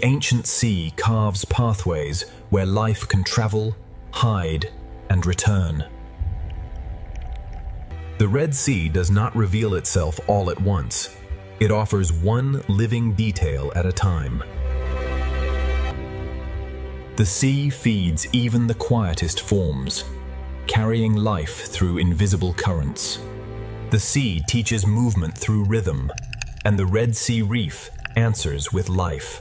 the ancient sea carves pathways where life can travel, hide, and return. The Red Sea does not reveal itself all at once. It offers one living detail at a time. The sea feeds even the quietest forms, carrying life through invisible currents. The sea teaches movement through rhythm, and the Red Sea Reef answers with life.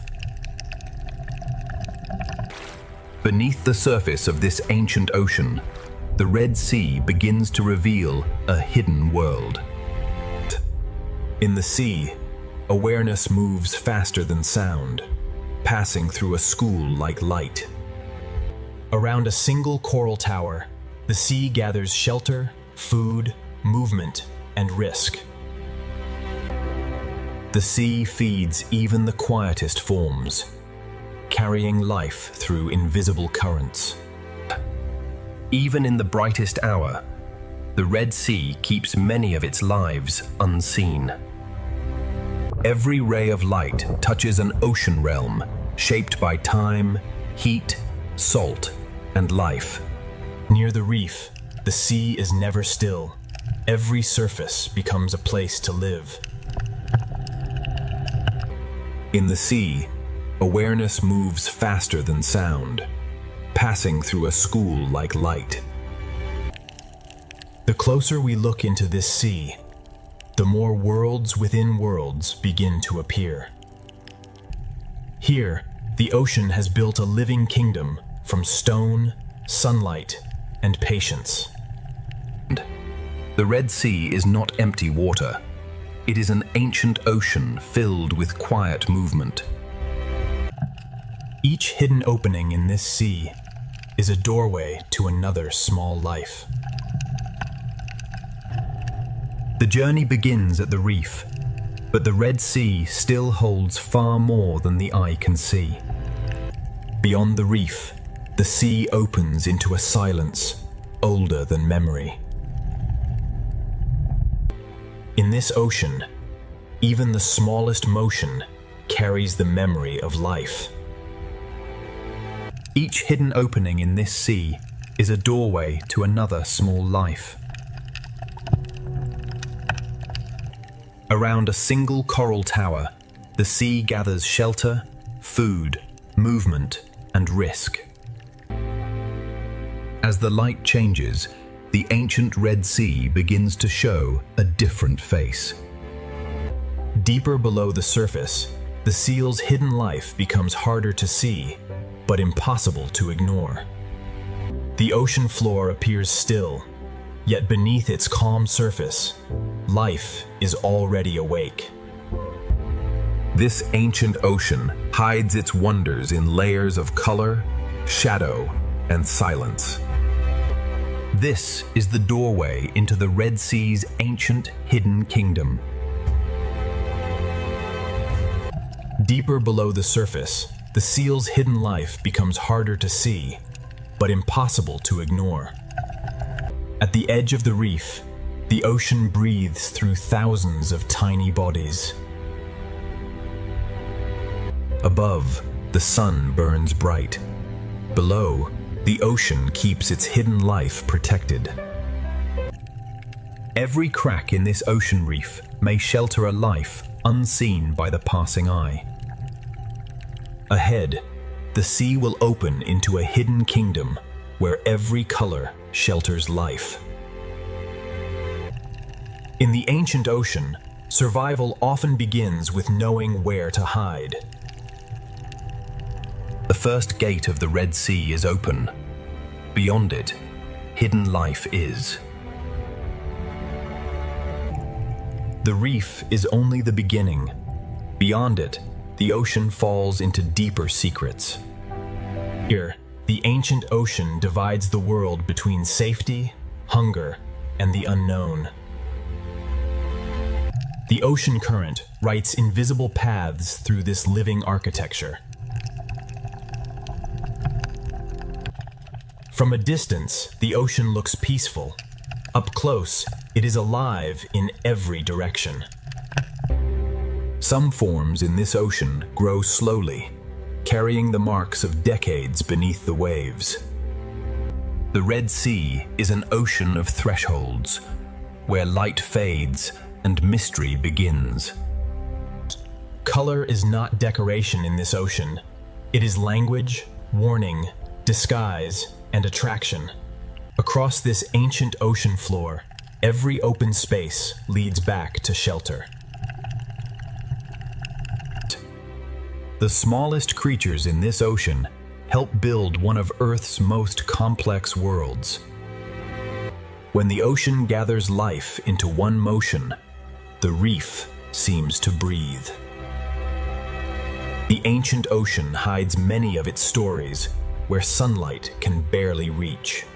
Beneath the surface of this ancient ocean, the Red Sea begins to reveal a hidden world. In the sea, awareness moves faster than sound, passing through a school like light. Around a single coral tower, the sea gathers shelter, food, movement, and risk. The sea feeds even the quietest forms, carrying life through invisible currents. Even in the brightest hour, the Red Sea keeps many of its lives unseen. Every ray of light touches an ocean realm shaped by time, heat, salt, and life. Near the reef, the sea is never still. Every surface becomes a place to live. In the sea, awareness moves faster than sound, passing through a school like light. The closer we look into this sea, the more worlds within worlds begin to appear. Here, the ocean has built a living kingdom from stone, sunlight, and patience. The Red Sea is not empty water. It is an ancient ocean filled with quiet movement. Each hidden opening in this sea is a doorway to another small life. The journey begins at the reef, but the Red Sea still holds far more than the eye can see. Beyond the reef, the sea opens into a silence older than memory. In this ocean, even the smallest motion carries the memory of life. Each hidden opening in this sea is a doorway to another small life. Around a single coral tower, the sea gathers shelter, food, movement, and risk. As the light changes, the ancient Red Sea begins to show a different face. Deeper below the surface, the seal's hidden life becomes harder to see, but impossible to ignore. The ocean floor appears still, yet beneath its calm surface, life is already awake. This ancient ocean hides its wonders in layers of color, shadow, and silence. This is the doorway into the Red Sea's ancient hidden kingdom. Deeper below the surface, the seal's hidden life becomes harder to see, but impossible to ignore. At the edge of the reef, the ocean breathes through thousands of tiny bodies. Above, the sun burns bright. Below, the ocean keeps its hidden life protected. Every crack in this ocean reef may shelter a life unseen by the passing eye. Ahead, the sea will open into a hidden kingdom where every color shelters life. In the ancient ocean, survival often begins with knowing where to hide. The first gate of the Red Sea is open. Beyond it, hidden life is. The reef is only the beginning. Beyond it, the ocean falls into deeper secrets. Here, the ancient ocean divides the world between safety, hunger, and the unknown. The ocean current writes invisible paths through this living architecture. From a distance, the ocean looks peaceful. Up close, it is alive in every direction. Some forms in this ocean grow slowly, carrying the marks of decades beneath the waves. The Red Sea is an ocean of thresholds, where light fades and mystery begins. Color is not decoration in this ocean. It is language, warning, disguise, and attraction. Across this ancient ocean floor, every open space leads back to shelter. The smallest creatures in this ocean help build one of Earth's most complex worlds. When the ocean gathers life into one motion, the reef seems to breathe. The ancient ocean hides many of its stories where sunlight can barely reach.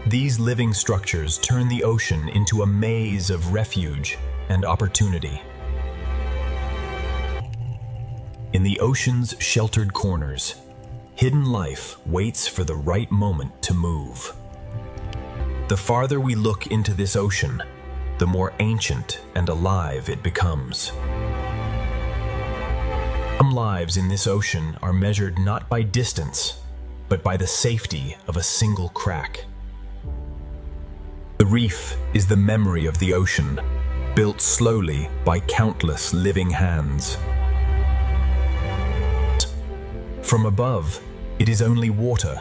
These living structures turn the ocean into a maze of refuge and opportunity. In the ocean's sheltered corners, hidden life waits for the right moment to move. The farther we look into this ocean, the more ancient and alive it becomes. Some lives in this ocean are measured not by distance, but by the safety of a single crack. The reef is the memory of the ocean, built slowly by countless living hands. From above, it is only water.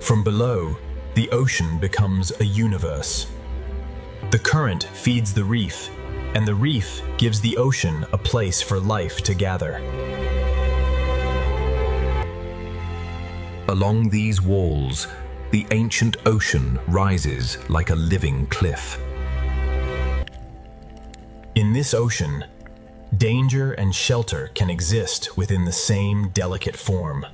From below, the ocean becomes a universe. The current feeds the reef, and the reef gives the ocean a place for life to gather. Along these walls, the ancient ocean rises like a living cliff. In this ocean, danger and shelter can exist within the same delicate form.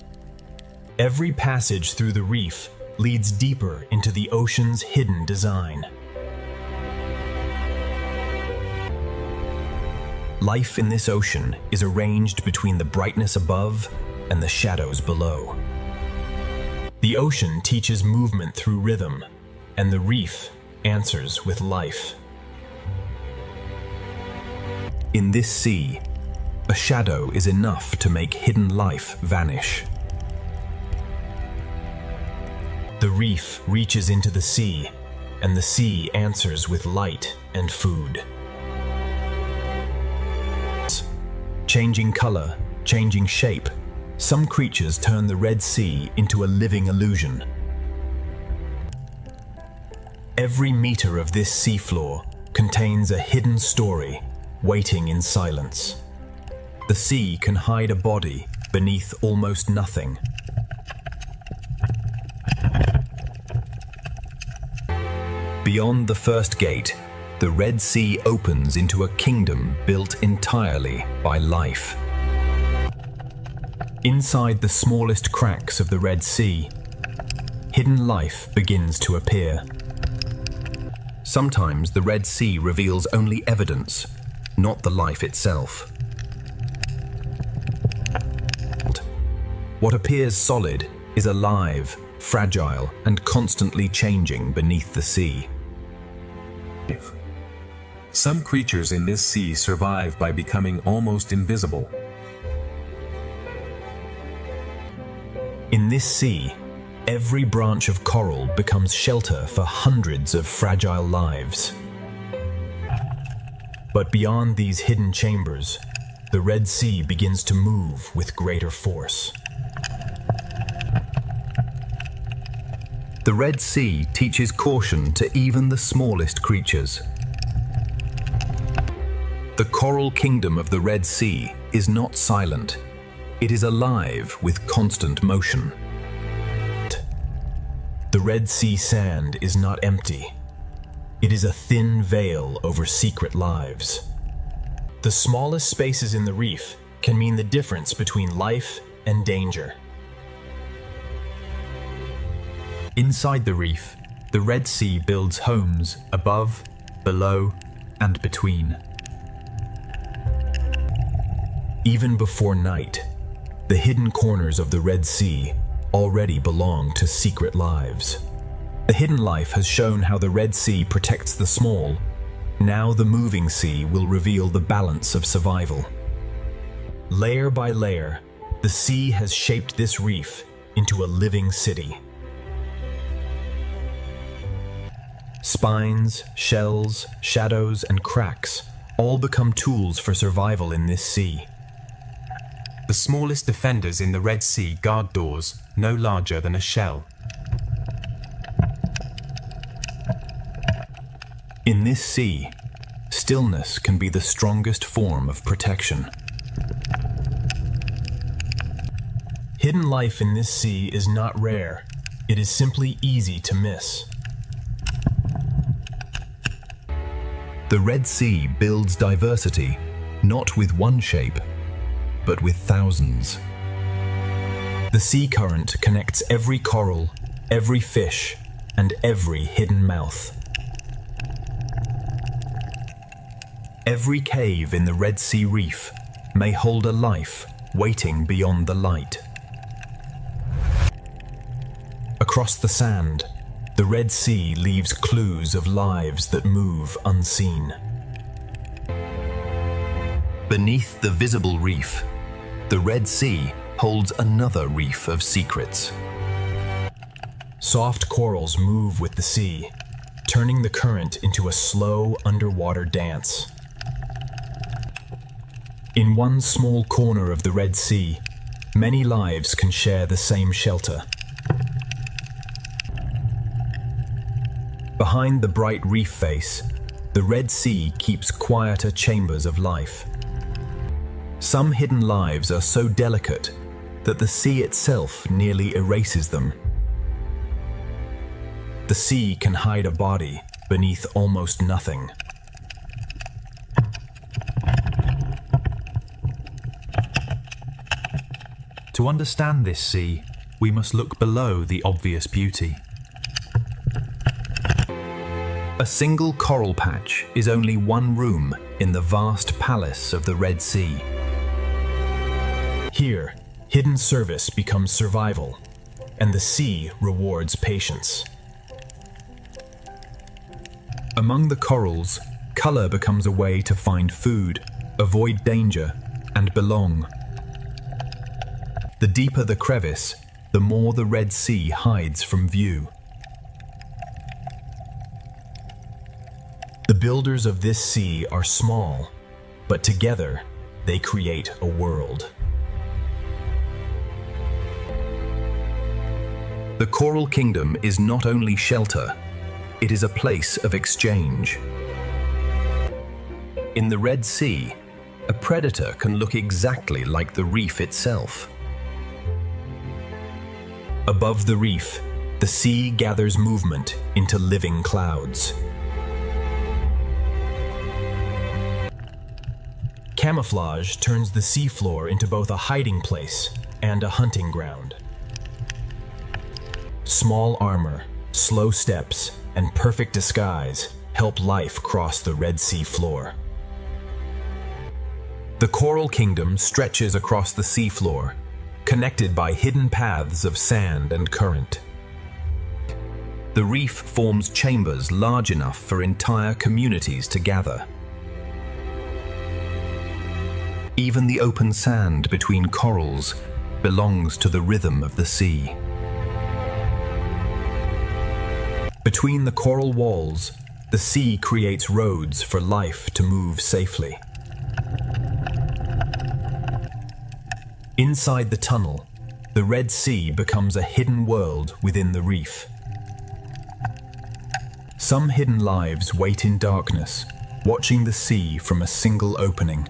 Every passage through the reef leads deeper into the ocean's hidden design. Life in this ocean is arranged between the brightness above and the shadows below. The ocean teaches movement through rhythm, and the reef answers with life. In this sea, a shadow is enough to make hidden life vanish. The reef reaches into the sea, and the sea answers with light and food. Changing color, changing shape, some creatures turn the Red Sea into a living illusion. Every meter of this seafloor contains a hidden story waiting in silence. The sea can hide a body beneath almost nothing. Beyond the first gate, the Red Sea opens into a kingdom built entirely by life. Inside the smallest cracks of the Red Sea, hidden life begins to appear. Sometimes the Red Sea reveals only evidence, not the life itself. What appears solid is alive, fragile, and constantly changing beneath the sea. Some creatures in this sea survive by becoming almost invisible. In this sea, every branch of coral becomes shelter for hundreds of fragile lives. But beyond these hidden chambers, the Red Sea begins to move with greater force. The Red Sea teaches caution to even the smallest creatures. The coral kingdom of the Red Sea is not silent. It is alive with constant motion. The Red Sea sand is not empty. It is a thin veil over secret lives. The smallest spaces in the reef can mean the difference between life and danger. Inside the reef, the Red Sea builds homes above, below, and between. Even before night, the hidden corners of the Red Sea already belong to secret lives. The hidden life has shown how the Red Sea protects the small. Now the moving sea will reveal the balance of survival. Layer by layer, the sea has shaped this reef into a living city. Spines, shells, shadows, and cracks all become tools for survival in this sea. The smallest defenders in the Red Sea guard doors no larger than a shell. In this sea, stillness can be the strongest form of protection. Hidden life in this sea is not rare. It is simply easy to miss. The Red Sea builds diversity, not with one shape, but with thousands. The sea current connects every coral, every fish, and every hidden mouth. Every cave in the Red Sea reef may hold a life waiting beyond the light. Across the sand, the Red Sea leaves clues of lives that move unseen. Beneath the visible reef, the Red Sea holds another reef of secrets. Soft corals move with the sea, turning the current into a slow underwater dance. In one small corner of the Red Sea, many lives can share the same shelter. Behind the bright reef face, the Red Sea keeps quieter chambers of life. Some hidden lives are so delicate that the sea itself nearly erases them. The sea can hide a body beneath almost nothing. To understand this sea, we must look below the obvious beauty. A single coral patch is only one room in the vast palace of the Red Sea. Here, hidden service becomes survival, and the sea rewards patience. Among the corals, color becomes a way to find food, avoid danger, and belong. The deeper the crevice, the more the Red Sea hides from view. The builders of this sea are small, but together they create a world. The Coral Kingdom is not only shelter, it is a place of exchange. In the Red Sea, a predator can look exactly like the reef itself. Above the reef, the sea gathers movement into living clouds. Camouflage turns the seafloor into both a hiding place and a hunting ground. Small armor, slow steps, and perfect disguise help life cross the Red Sea floor. The Coral Kingdom stretches across the seafloor, connected by hidden paths of sand and current. The reef forms chambers large enough for entire communities to gather. Even the open sand between corals belongs to the rhythm of the sea. Between the coral walls, the sea creates roads for life to move safely. Inside the tunnel, the Red Sea becomes a hidden world within the reef. Some hidden lives wait in darkness, watching the sea from a single opening.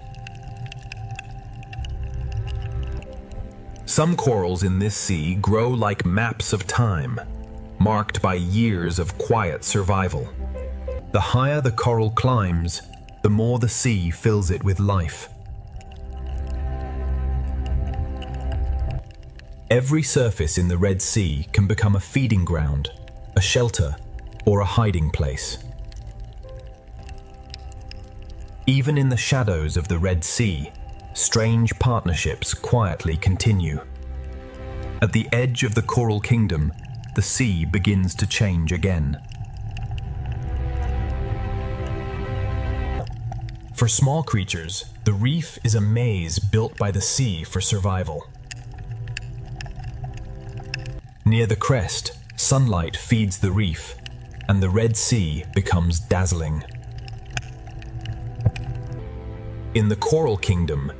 Some corals in this sea grow like maps of time, marked by years of quiet survival. The higher the coral climbs, the more the sea fills it with life. Every surface in the Red Sea can become a feeding ground, a shelter, or a hiding place. Even in the shadows of the Red Sea, strange partnerships quietly continue. At the edge of the Coral Kingdom, the sea begins to change again. For small creatures, the reef is a maze built by the sea for survival. Near the crest, sunlight feeds the reef, and the Red Sea becomes dazzling. In the Coral Kingdom,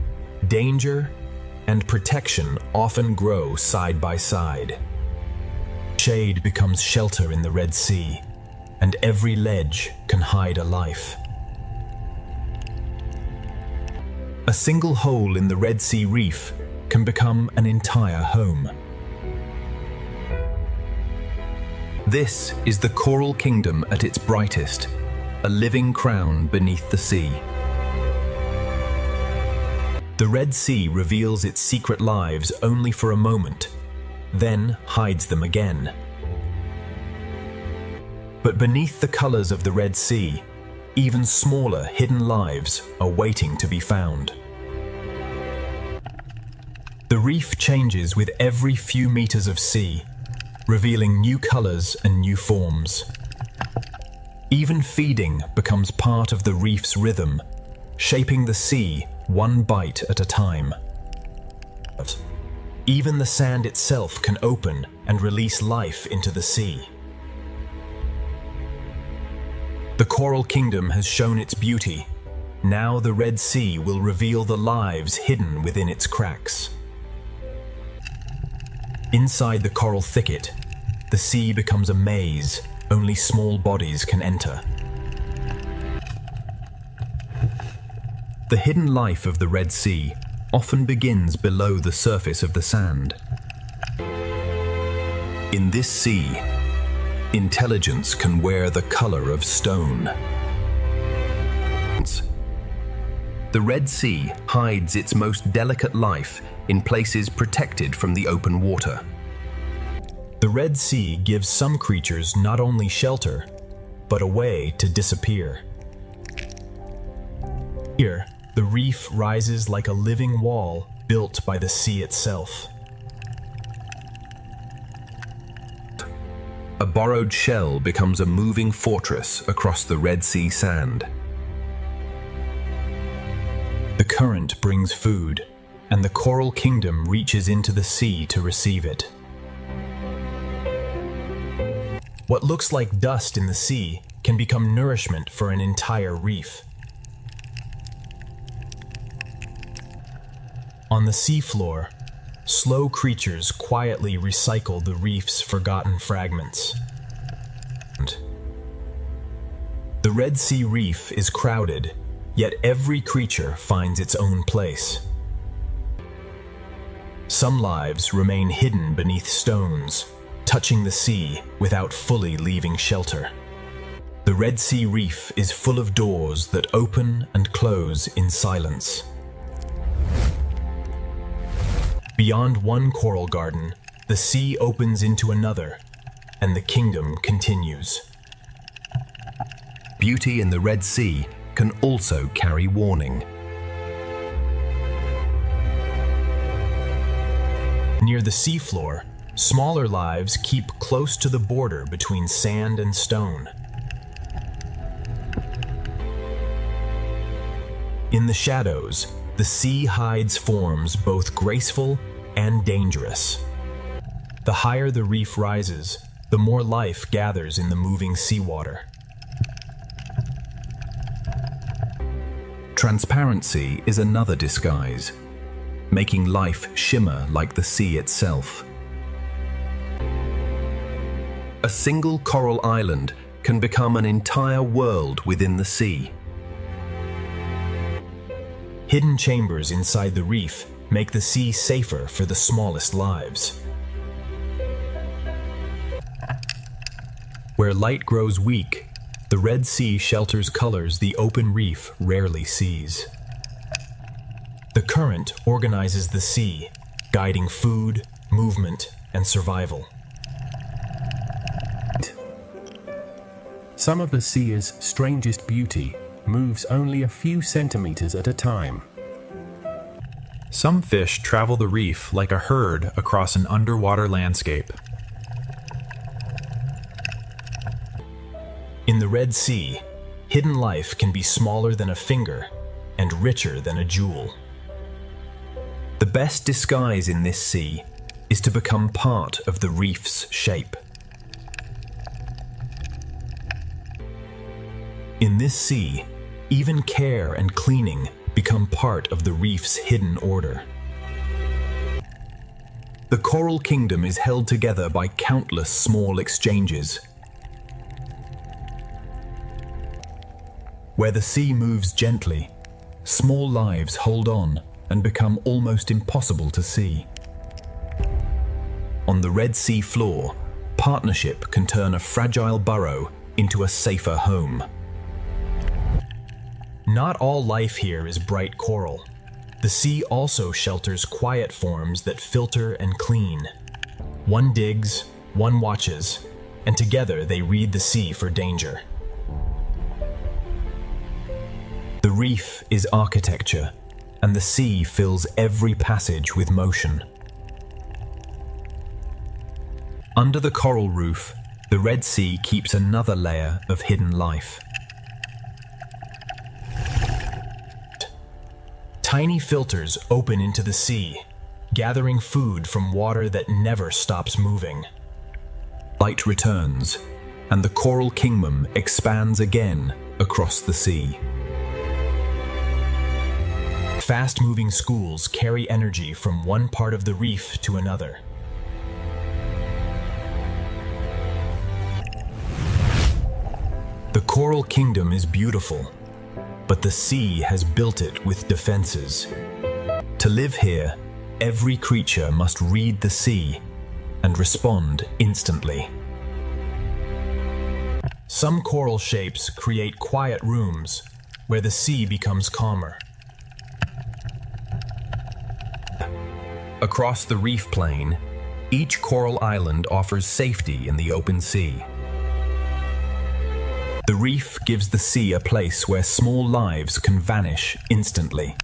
danger and protection often grow side by side. Shade becomes shelter in the Red Sea, and every ledge can hide a life. A single hole in the Red Sea reef can become an entire home. This is the Coral Kingdom at its brightest, a living crown beneath the sea. The Red Sea reveals its secret lives only for a moment, then hides them again. But beneath the colors of the Red Sea, even smaller hidden lives are waiting to be found. The reef changes with every few meters of sea, revealing new colors and new forms. Even feeding becomes part of the reef's rhythm, shaping the sea one bite at a time. Even the sand itself can open and release life into the sea. The Coral Kingdom has shown its beauty. Now the Red Sea will reveal the lives hidden within its cracks. Inside the coral thicket, the sea becomes a maze only small bodies can enter. The hidden life of the Red Sea often begins below the surface of the sand. In this sea, intelligence can wear the color of stone. The Red Sea hides its most delicate life in places protected from the open water. The Red Sea gives some creatures not only shelter, but a way to disappear. Here, the reef rises like a living wall built by the sea itself. A borrowed shell becomes a moving fortress across the Red Sea sand. The current brings food, and the Coral Kingdom reaches into the sea to receive it. What looks like dust in the sea can become nourishment for an entire reef. On the seafloor, slow creatures quietly recycle the reef's forgotten fragments. The Red Sea reef is crowded, yet every creature finds its own place. Some lives remain hidden beneath stones, touching the sea without fully leaving shelter. The Red Sea reef is full of doors that open and close in silence. Beyond one coral garden, the sea opens into another, and the kingdom continues. Beauty in the Red Sea can also carry warning. Near the seafloor, smaller lives keep close to the border between sand and stone. In the shadows, the sea hides forms both graceful and dangerous. The higher the reef rises, the more life gathers in the moving seawater. Transparency is another disguise, making life shimmer like the sea itself. A single coral island can become an entire world within the sea. Hidden chambers inside the reef make the sea safer for the smallest lives. Where light grows weak, the Red Sea shelters colors the open reef rarely sees. The current organizes the sea, guiding food, movement, and survival. Some of the sea's strangest beauty moves only a few centimeters at a time. Some fish travel the reef like a herd across an underwater landscape. In the Red Sea, hidden life can be smaller than a finger, and richer than a jewel. The best disguise in this sea is to become part of the reef's shape. In this sea, even care and cleaning become part of the reef's hidden order. The coral kingdom is held together by countless small exchanges. Where the sea moves gently, small lives hold on and become almost impossible to see. On the Red Sea floor, partnership can turn a fragile burrow into a safer home. Not all life here is bright coral. The sea also shelters quiet forms that filter and clean. One digs, one watches, and together they read the sea for danger. The reef is architecture, and the sea fills every passage with motion. Under the coral roof, the Red Sea keeps another layer of hidden life. Tiny filters open into the sea, gathering food from water that never stops moving. Light returns, and the coral kingdom expands again across the sea. Fast-moving schools carry energy from one part of the reef to another. The coral kingdom is beautiful, but the sea has built it with defenses. To live here, every creature must read the sea and respond instantly. Some coral shapes create quiet rooms where the sea becomes calmer. Across the reef plain, each coral island offers safety in the open sea. The reef gives the sea a place where small lives can vanish instantly.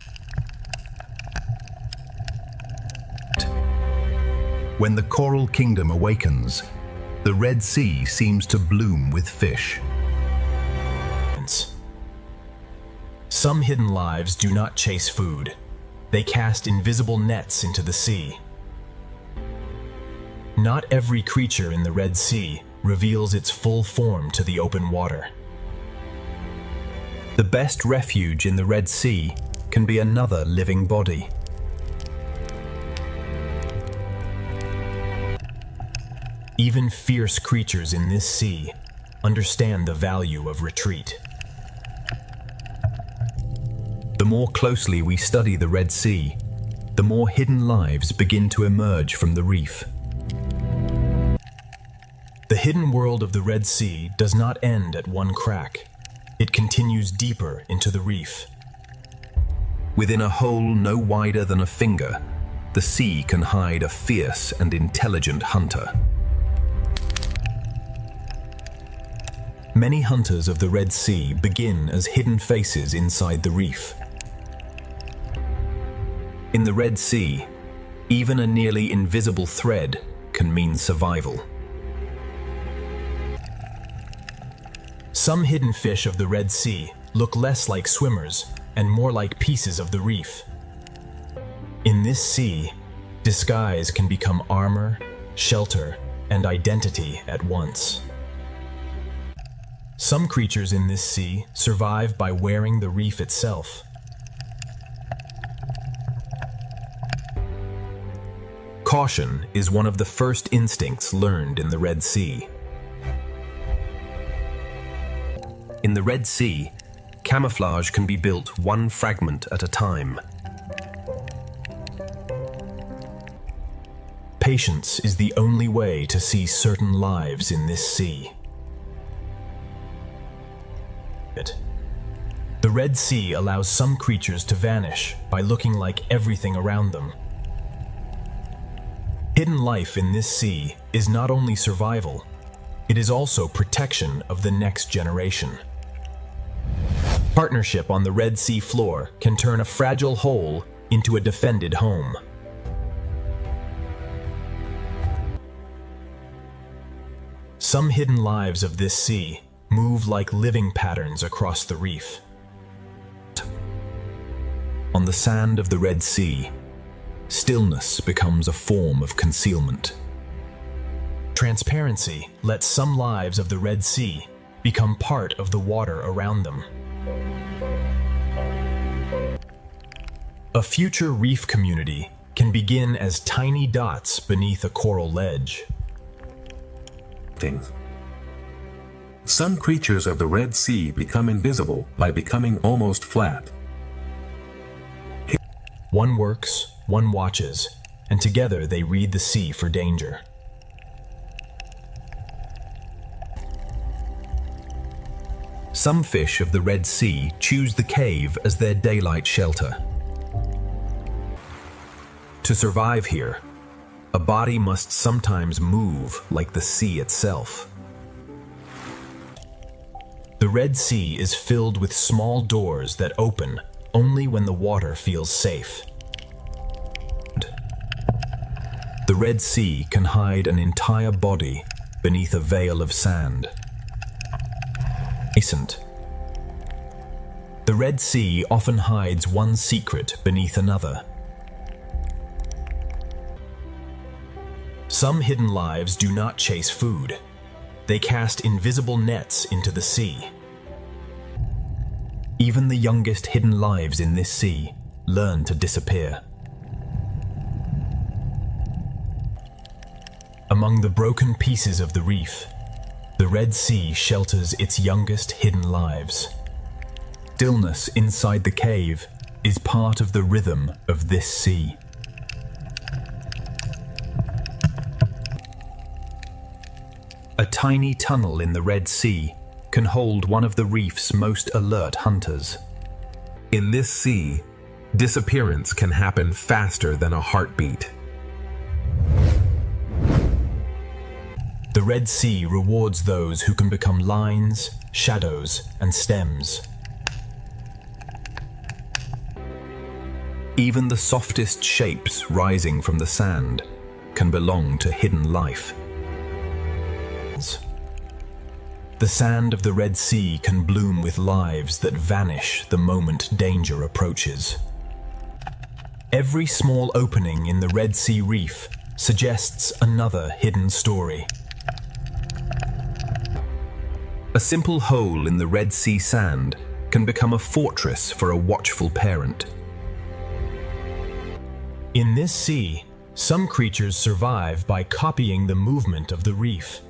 When the coral kingdom awakens, the Red Sea seems to bloom with fish. Some hidden lives do not chase food. They cast invisible nets into the sea. Not every creature in the Red Sea reveals its full form to the open water. The best refuge in the Red Sea can be another living body. Even fierce creatures in this sea understand the value of retreat. The more closely we study the Red Sea, the more hidden lives begin to emerge from the reef. The hidden world of the Red Sea does not end at one crack. It continues deeper into the reef. Within a hole no wider than a finger, the sea can hide a fierce and intelligent hunter. Many hunters of the Red Sea begin as hidden faces inside the reef. In the Red Sea, even a nearly invisible thread can mean survival. Some hidden fish of the Red Sea look less like swimmers and more like pieces of the reef. In this sea, disguise can become armor, shelter, and identity at once. Some creatures in this sea survive by wearing the reef itself. Caution is one of the first instincts learned in the Red Sea. In the Red Sea, camouflage can be built one fragment at a time. Patience is the only way to see certain lives in this sea. The Red Sea allows some creatures to vanish by looking like everything around them. Hidden life in this sea is not only survival, it is also protection of the next generation. Partnership on the Red Sea floor can turn a fragile hole into a defended home. Some hidden lives of this sea move like living patterns across the reef. On the sand of the Red Sea, stillness becomes a form of concealment. Transparency lets some lives of the Red Sea become part of the water around them. A future reef community can begin as tiny dots beneath a coral ledge. Some creatures of the Red Sea become invisible by becoming almost flat. One works, one watches, and together they read the sea for danger. Some fish of the Red Sea choose the cave as their daylight shelter. To survive here, a body must sometimes move like the sea itself. The Red Sea is filled with small doors that open only when the water feels safe. The Red Sea can hide an entire body beneath a veil of sand. The Red Sea often hides one secret beneath another. Some hidden lives do not chase food. They cast invisible nets into the sea. Even the youngest hidden lives in this sea learn to disappear. Among the broken pieces of the reef, the Red Sea shelters its youngest hidden lives. Stillness inside the cave is part of the rhythm of this sea. A tiny tunnel in the Red Sea can hold one of the reef's most alert hunters. In this sea, disappearance can happen faster than a heartbeat. The Red Sea rewards those who can become lines, shadows, and stems. Even the softest shapes rising from the sand can belong to hidden life. The sand of the Red Sea can bloom with lives that vanish the moment danger approaches. Every small opening in the Red Sea reef suggests another hidden story. A simple hole in the Red Sea sand can become a fortress for a watchful parent. In this sea, some creatures survive by copying the movement of the reef.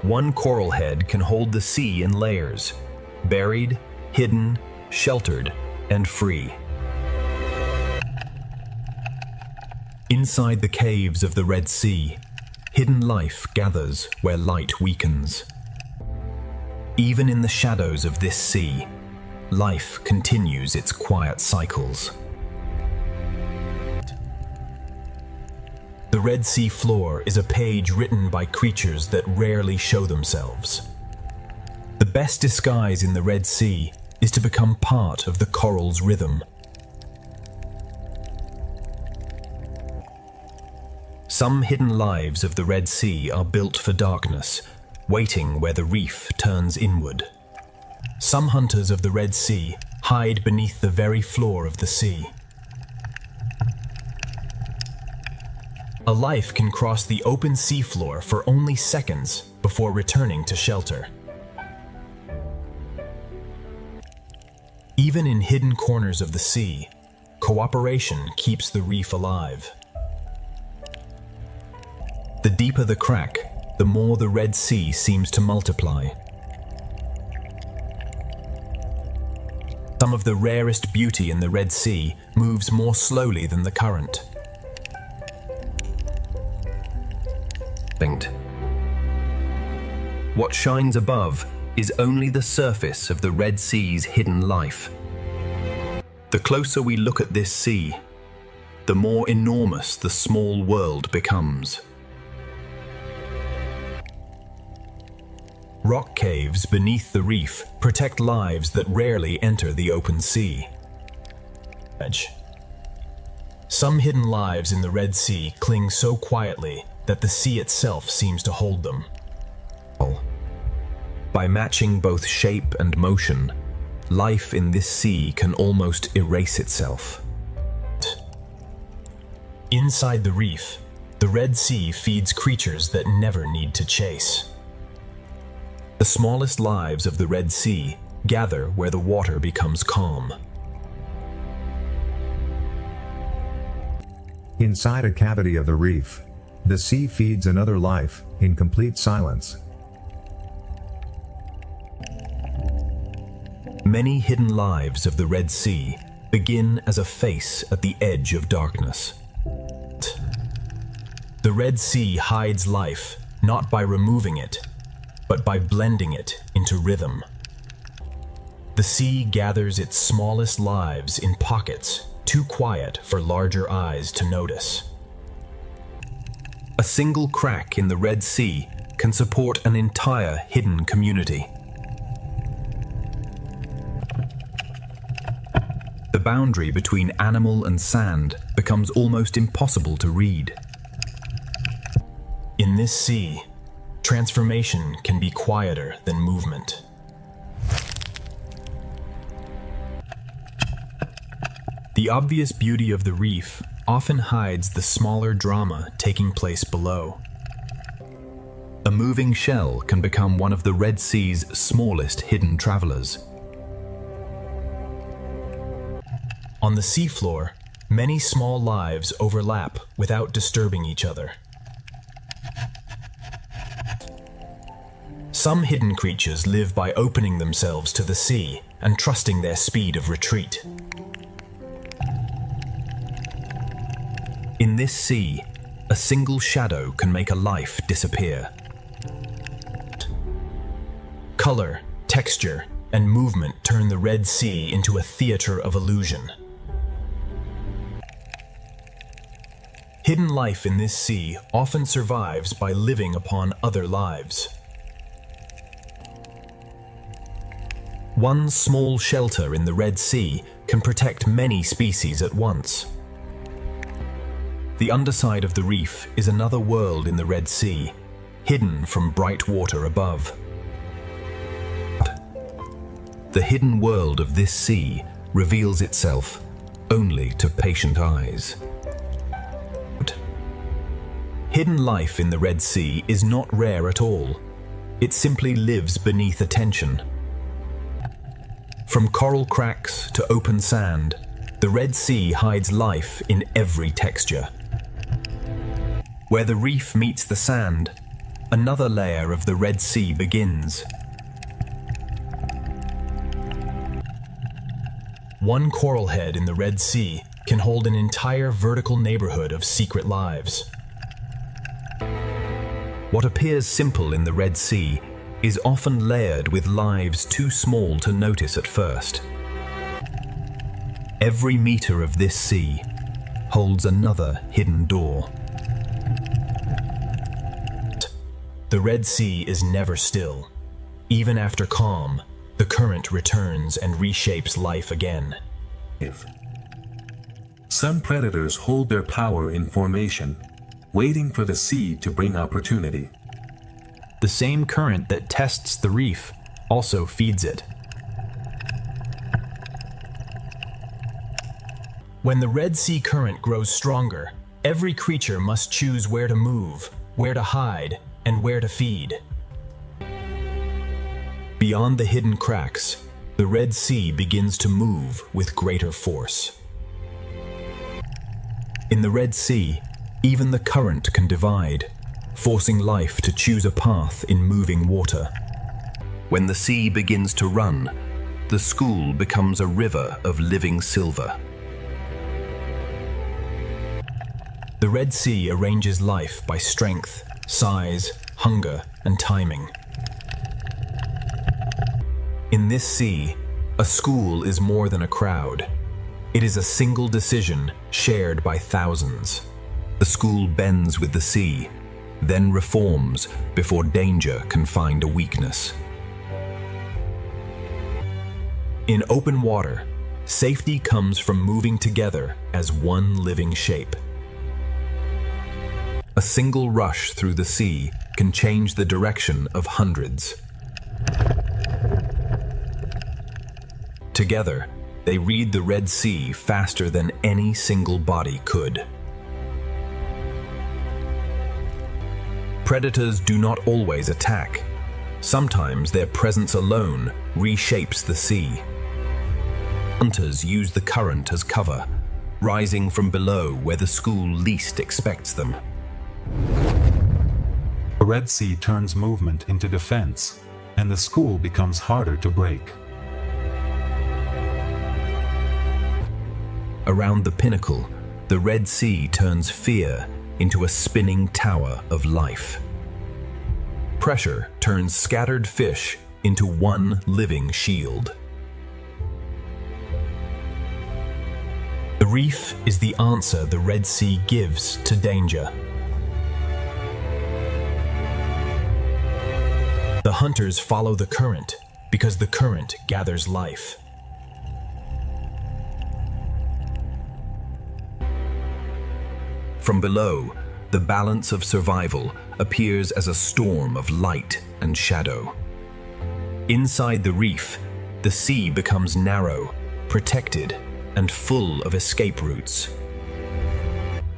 One coral head can hold the sea in layers, buried, hidden, sheltered, and free. Inside the caves of the Red Sea, hidden life gathers where light weakens. Even in the shadows of this sea, life continues its quiet cycles. The Red Sea floor is a page written by creatures that rarely show themselves. The best disguise in the Red Sea is to become part of the coral's rhythm. Some hidden lives of the Red Sea are built for darkness, waiting where the reef turns inward. Some hunters of the Red Sea hide beneath the very floor of the sea. A life can cross the open seafloor for only seconds before returning to shelter. Even in hidden corners of the sea, cooperation keeps the reef alive. The deeper the crack, the more the Red Sea seems to multiply. Some of the rarest beauty in the Red Sea moves more slowly than the current. What shines above is only the surface of the Red Sea's hidden life. The closer we look at this sea, the more enormous the small world becomes. Rock caves beneath the reef protect lives that rarely enter the open sea. Some hidden lives in the Red Sea cling so quietly that the sea itself seems to hold them. By matching both shape and motion, life in this sea can almost erase itself. Inside the reef, the Red Sea feeds creatures that never need to chase. The smallest lives of the Red Sea gather where the water becomes calm. Inside a cavity of the reef, the sea feeds another life in complete silence. Many hidden lives of the Red Sea begin as a face at the edge of darkness. The Red Sea hides life not by removing it, but by blending it into rhythm. The sea gathers its smallest lives in pockets too quiet for larger eyes to notice. A single crack in the Red Sea can support an entire hidden community. The boundary between animal and sand becomes almost impossible to read. In this sea, transformation can be quieter than movement. The obvious beauty of the reef often hides the smaller drama taking place below. A moving shell can become one of the Red Sea's smallest hidden travelers. On the seafloor, many small lives overlap without disturbing each other. Some hidden creatures live by opening themselves to the sea and trusting their speed of retreat. In this sea, a single shadow can make a life disappear. Color, texture, and movement turn the Red Sea into a theater of illusion. Hidden life in this sea often survives by living upon other lives. One small shelter in the Red Sea can protect many species at once. The underside of the reef is another world in the Red Sea, hidden from bright water above. The hidden world of this sea reveals itself only to patient eyes. Hidden life in the Red Sea is not rare at all. It simply lives beneath attention. From coral cracks to open sand, the Red Sea hides life in every texture. Where the reef meets the sand, another layer of the Red Sea begins. One coral head in the Red Sea can hold an entire vertical neighborhood of secret lives. What appears simple in the Red Sea is often layered with lives too small to notice at first. Every meter of this sea holds another hidden door. The Red Sea is never still. Even after calm, the current returns and reshapes life again. Some predators hold their power in formation, waiting for the sea to bring opportunity. The same current that tests the reef also feeds it. When the Red Sea current grows stronger, every creature must choose where to move, where to hide, and where to feed. Beyond the hidden cracks, the Red Sea begins to move with greater force. In the Red Sea, even the current can divide, forcing life to choose a path in moving water. When the sea begins to run, the school becomes a river of living silver. The Red Sea arranges life by strength, size, hunger, and timing. In this sea, a school is more than a crowd. It is a single decision shared by thousands. The school bends with the sea, then reforms before danger can find a weakness. In open water, safety comes from moving together as one living shape. A single rush through the sea can change the direction of hundreds. Together, they read the Red Sea faster than any single body could. Predators do not always attack. Sometimes their presence alone reshapes the sea. Hunters use the current as cover, rising from below where the school least expects them. The Red Sea turns movement into defense, and the school becomes harder to break. Around the pinnacle, the Red Sea turns fear into a spinning tower of life. Pressure turns scattered fish into one living shield. The reef is the answer the Red Sea gives to danger. The hunters follow the current because the current gathers life. From below, the balance of survival appears as a storm of light and shadow. Inside the reef, the sea becomes narrow, protected, and full of escape routes.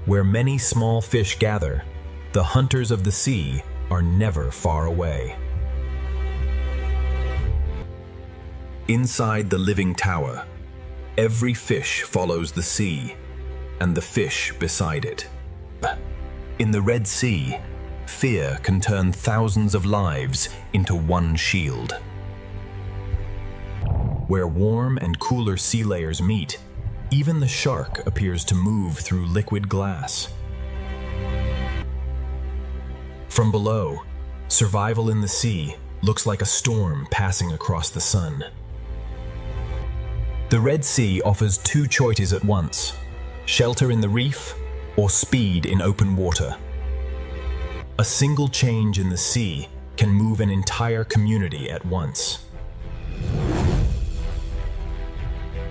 Where many small fish gather, the hunters of the sea are never far away. Inside the living tower, every fish follows the sea, and the fish beside it. In the Red Sea, fear can turn thousands of lives into one shield. Where warm and cooler sea layers meet, even the shark appears to move through liquid glass. From below, survival in the sea looks like a storm passing across the sun. The Red Sea offers two choices at once: shelter in the reef or speed in open water. A single change in the sea can move an entire community at once.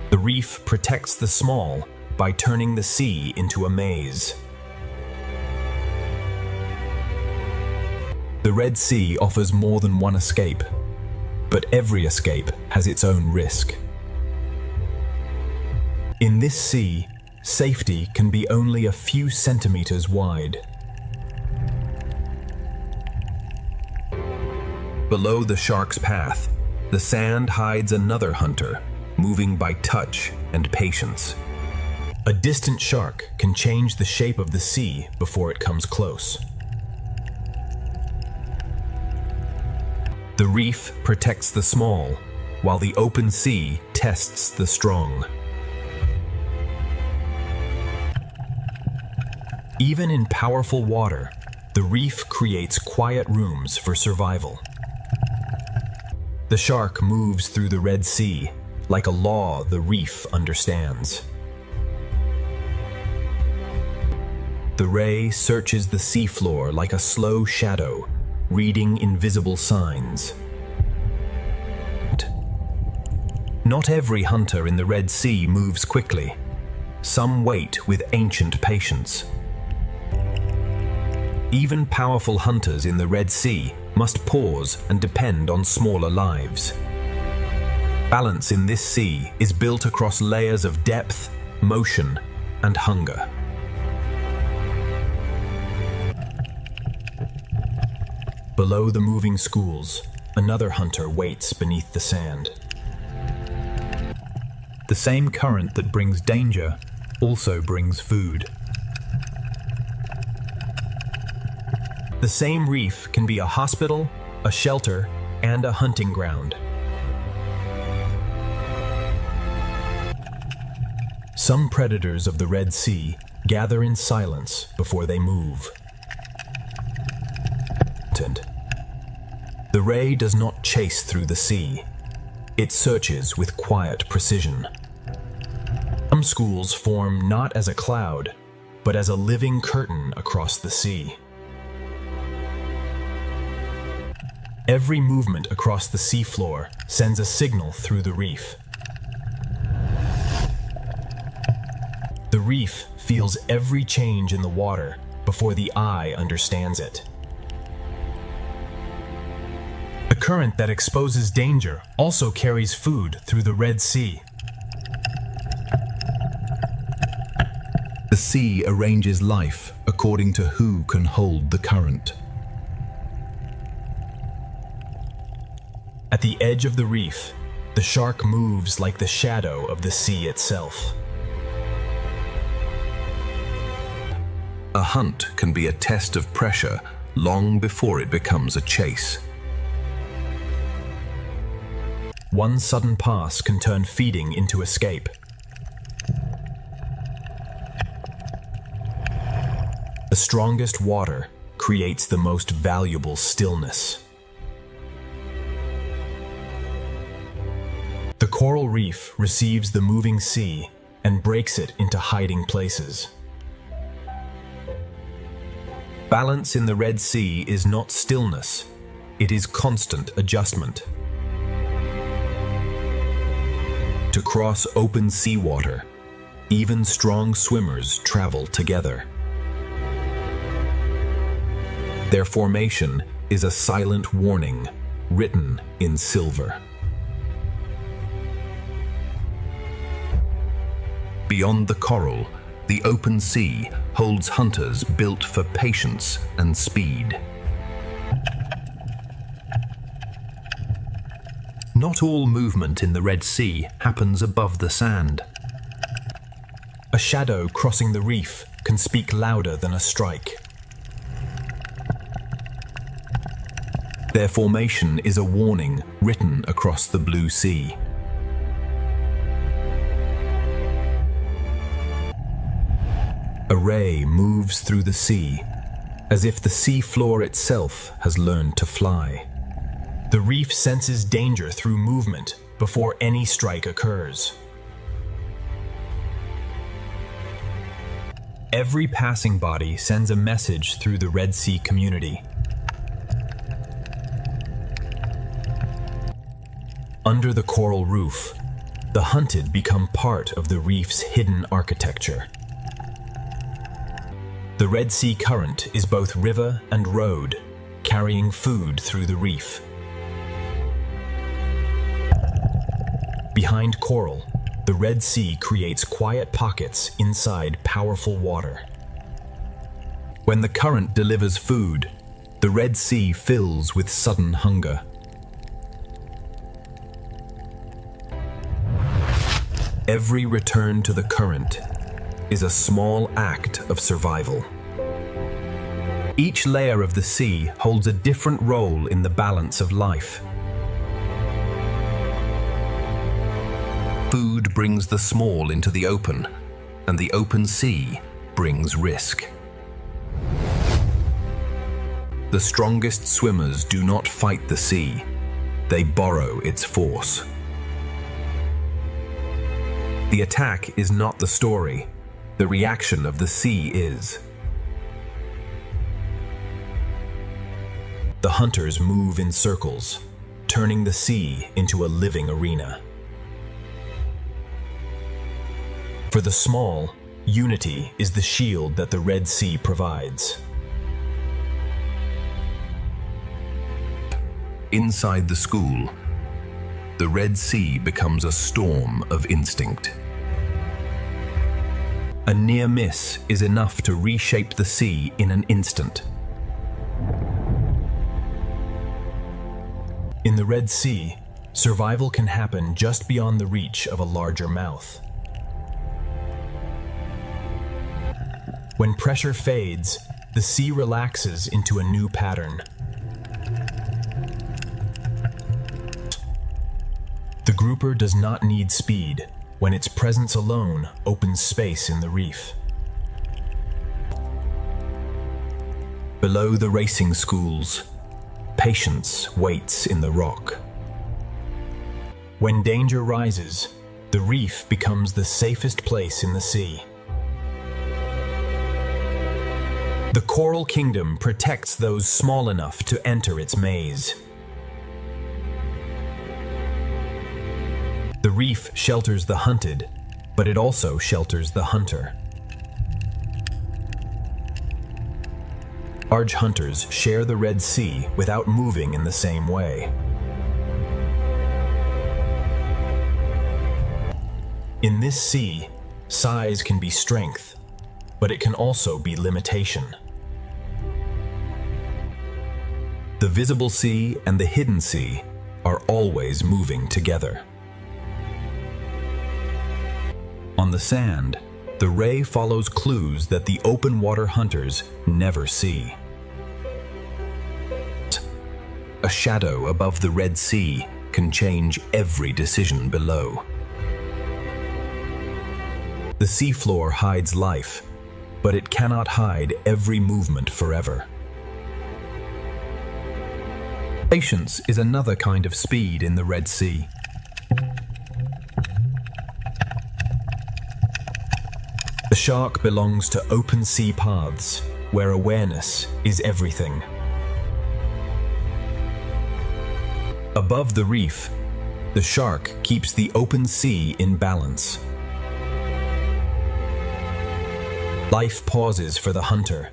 The reef protects the small by turning the sea into a maze. The Red Sea offers more than one escape, but every escape has its own risk. In this sea, safety can be only a few centimeters wide. Below the shark's path, the sand hides another hunter, moving by touch and patience. A distant shark can change the shape of the sea before it comes close. The reef protects the small, while the open sea tests the strong. Even in powerful water, the reef creates quiet rooms for survival. The shark moves through the Red Sea like a law the reef understands. The ray searches the seafloor like a slow shadow, reading invisible signs. Not every hunter in the Red Sea moves quickly. Some wait with ancient patience. Even powerful hunters in the Red Sea must pause and depend on smaller lives. Balance in this sea is built across layers of depth, motion, and hunger. Below the moving schools, another hunter waits beneath the sand. The same current that brings danger also brings food. The same reef can be a hospital, a shelter, and a hunting ground. Some predators of the Red Sea gather in silence before they move. The ray does not chase through the sea. It searches with quiet precision. Some schools form not as a cloud, but as a living curtain across the sea. Every movement across the seafloor sends a signal through the reef. The reef feels every change in the water before the eye understands it. The current that exposes danger also carries food through the Red Sea. The sea arranges life according to who can hold the current. At the edge of the reef, the shark moves like the shadow of the sea itself. A hunt can be a test of pressure long before it becomes a chase. One sudden pass can turn feeding into escape. The strongest water creates the most valuable stillness. The coral reef receives the moving sea and breaks it into hiding places. Balance in the Red Sea is not stillness, it is constant adjustment. To cross open seawater, even strong swimmers travel together. Their formation is a silent warning written in silver. Beyond the coral, the open sea holds hunters built for patience and speed. Not all movement in the Red Sea happens above the sand. A shadow crossing the reef can speak louder than a strike. Their formation is a warning written across the blue sea. A ray moves through the sea, as if the sea floor itself has learned to fly. The reef senses danger through movement before any strike occurs. Every passing body sends a message through the Red Sea community. Under the coral roof, the hunted become part of the reef's hidden architecture. The Red Sea current is both river and road, carrying food through the reef. Behind coral, the Red Sea creates quiet pockets inside powerful water. When the current delivers food, the Red Sea fills with sudden hunger. Every return to the current is a small act of survival. Each layer of the sea holds a different role in the balance of life. Food brings the small into the open, and the open sea brings risk. The strongest swimmers do not fight the sea, they borrow its force. The attack is not the story, the reaction of the sea is. The hunters move in circles, turning the sea into a living arena. For the small, unity is the shield that the Red Sea provides. Inside the school, the Red Sea becomes a storm of instinct. A near miss is enough to reshape the sea in an instant. In the Red Sea, survival can happen just beyond the reach of a larger mouth. When pressure fades, the sea relaxes into a new pattern. The grouper does not need speed when its presence alone opens space in the reef. Below the racing schools, patience waits in the rock. When danger rises, the reef becomes the safest place in the sea. The Coral Kingdom protects those small enough to enter its maze. The reef shelters the hunted, but it also shelters the hunter. Large hunters share the Red Sea without moving in the same way. In this sea, size can be strength, but it can also be limitation. The visible sea and the hidden sea are always moving together. On the sand, the ray follows clues that the open water hunters never see. A shadow above the Red Sea can change every decision below. The seafloor hides life, but it cannot hide every movement forever. Patience is another kind of speed in the Red Sea. The shark belongs to open sea paths, where awareness is everything. Above the reef, the shark keeps the open sea in balance. Life pauses for the hunter,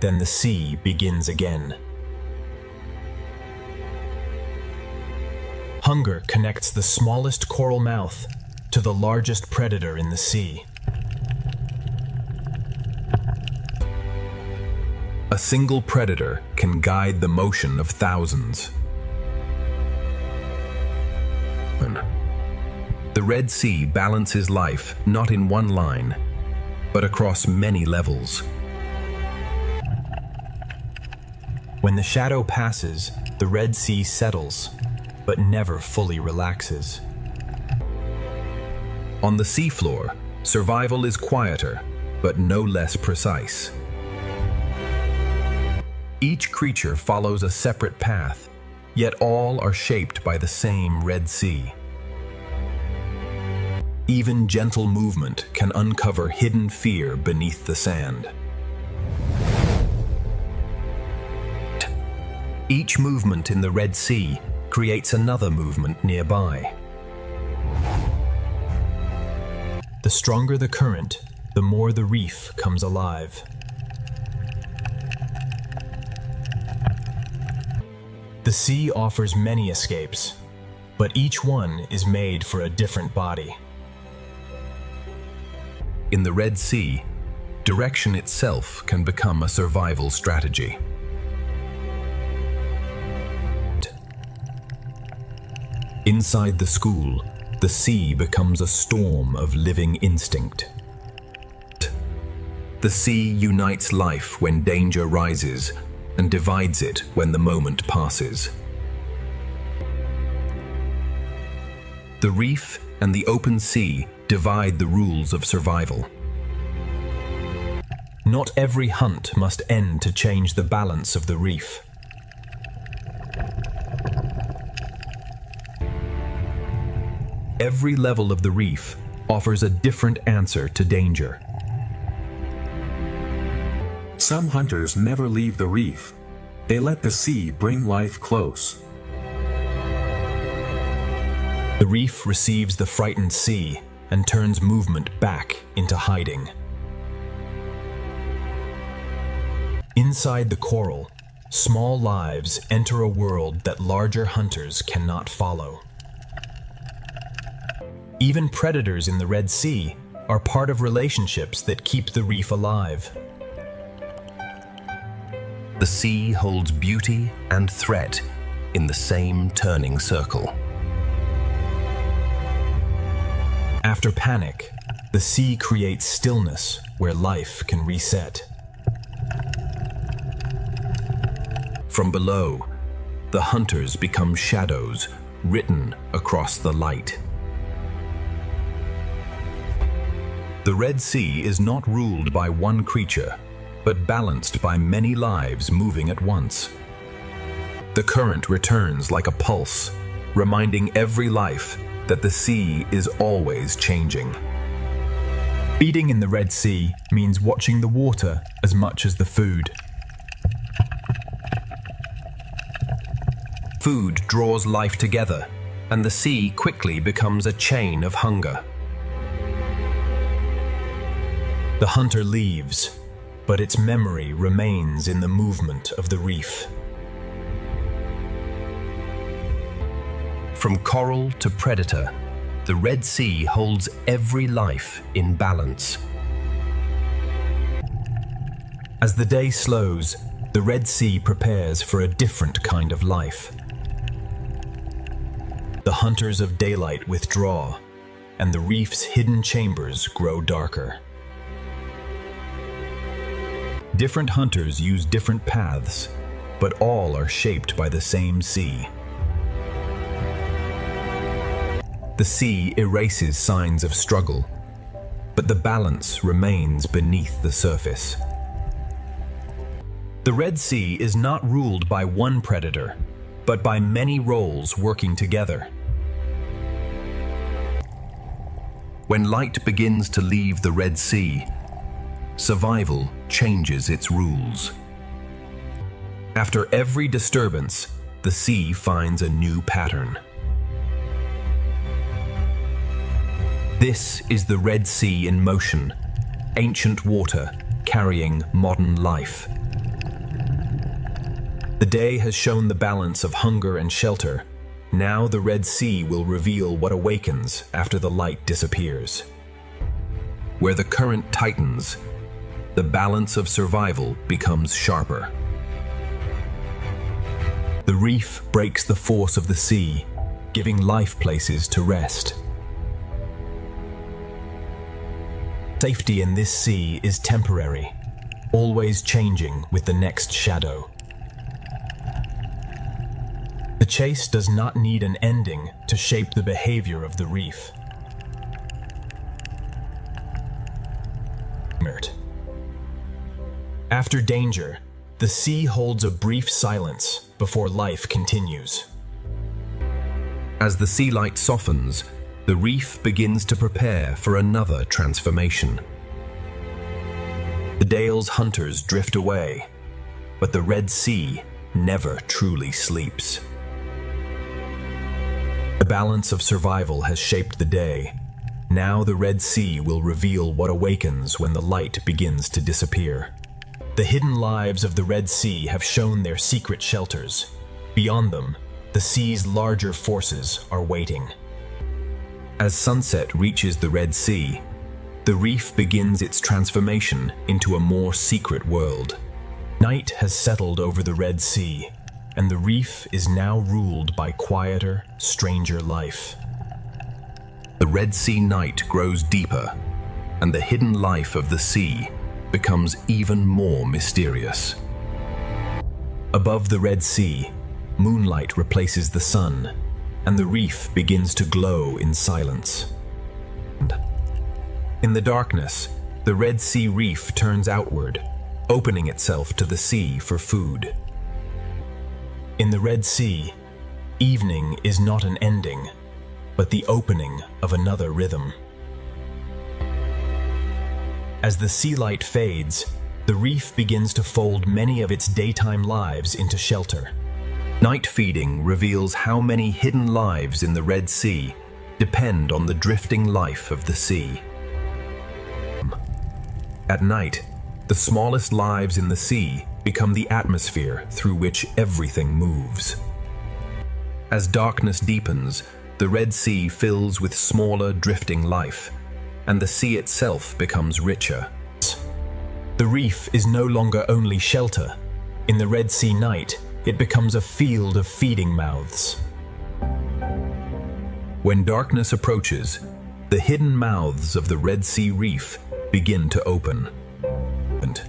then the sea begins again. Hunger connects the smallest coral mouth to the largest predator in the sea. A single predator can guide the motion of thousands. The Red Sea balances life not in one line, but across many levels. When the shadow passes, the Red Sea settles, but never fully relaxes. On the seafloor, survival is quieter, but no less precise. Each creature follows a separate path, yet all are shaped by the same Red Sea. Even gentle movement can uncover hidden fear beneath the sand. Each movement in the Red Sea creates another movement nearby. The stronger the current, the more the reef comes alive. The sea offers many escapes, but each one is made for a different body. In the Red Sea, direction itself can become a survival strategy. Inside the school, the sea becomes a storm of living instinct. The sea unites life when danger rises and divides it when the moment passes. The reef and the open sea divide the rules of survival. Not every hunt must end to change the balance of the reef. Every level of the reef offers a different answer to danger. Some hunters never leave the reef. They let the sea bring life close. The reef receives the frightened sea and turns movement back into hiding. Inside the coral, small lives enter a world that larger hunters cannot follow. Even predators in the Red Sea are part of relationships that keep the reef alive. The sea holds beauty and threat in the same turning circle. After panic, the sea creates stillness where life can reset. From below, the hunters become shadows written across the light. The Red Sea is not ruled by one creature, but balanced by many lives moving at once. The current returns like a pulse, reminding every life that the sea is always changing. Feeding in the Red Sea means watching the water as much as the food. Food draws life together, and the sea quickly becomes a chain of hunger. The hunter leaves, but its memory remains in the movement of the reef. From coral to predator, the Red Sea holds every life in balance. As the day slows, the Red Sea prepares for a different kind of life. The hunters of daylight withdraw, and the reef's hidden chambers grow darker. Different hunters use different paths, but all are shaped by the same sea. The sea erases signs of struggle, but the balance remains beneath the surface. The Red Sea is not ruled by one predator, but by many roles working together. When light begins to leave the Red Sea, survival changes its rules. After every disturbance, the sea finds a new pattern. This is the Red Sea in motion, ancient water carrying modern life. The day has shown the balance of hunger and shelter. Now the Red Sea will reveal what awakens after the light disappears. Where the current tightens, the balance of survival becomes sharper. The reef breaks the force of the sea, giving life places to rest. Safety in this sea is temporary, always changing with the next shadow. The chase does not need an ending to shape the behavior of the reef. After danger, the sea holds a brief silence before life continues. As the sea light softens, the reef begins to prepare for another transformation. The Dale's hunters drift away, but the Red Sea never truly sleeps. The balance of survival has shaped the day. Now the Red Sea will reveal what awakens when the light begins to disappear. The hidden lives of the Red Sea have shown their secret shelters. Beyond them, the sea's larger forces are waiting. As sunset reaches the Red Sea, the reef begins its transformation into a more secret world. Night has settled over the Red Sea, and the reef is now ruled by quieter, stranger life. The Red Sea night grows deeper, and the hidden life of the sea becomes even more mysterious. Above the Red Sea, moonlight replaces the sun, and the reef begins to glow in silence. In the darkness, the Red Sea reef turns outward, opening itself to the sea for food. In the Red Sea, evening is not an ending, but the opening of another rhythm. As the sea light fades, the reef begins to fold many of its daytime lives into shelter. Night feeding reveals how many hidden lives in the Red Sea depend on the drifting life of the sea. At night, the smallest lives in the sea become the atmosphere through which everything moves. As darkness deepens, the Red Sea fills with smaller drifting life, and the sea itself becomes richer. The reef is no longer only shelter. In the Red Sea night, it becomes a field of feeding mouths. When darkness approaches, the hidden mouths of the Red Sea reef begin to open. And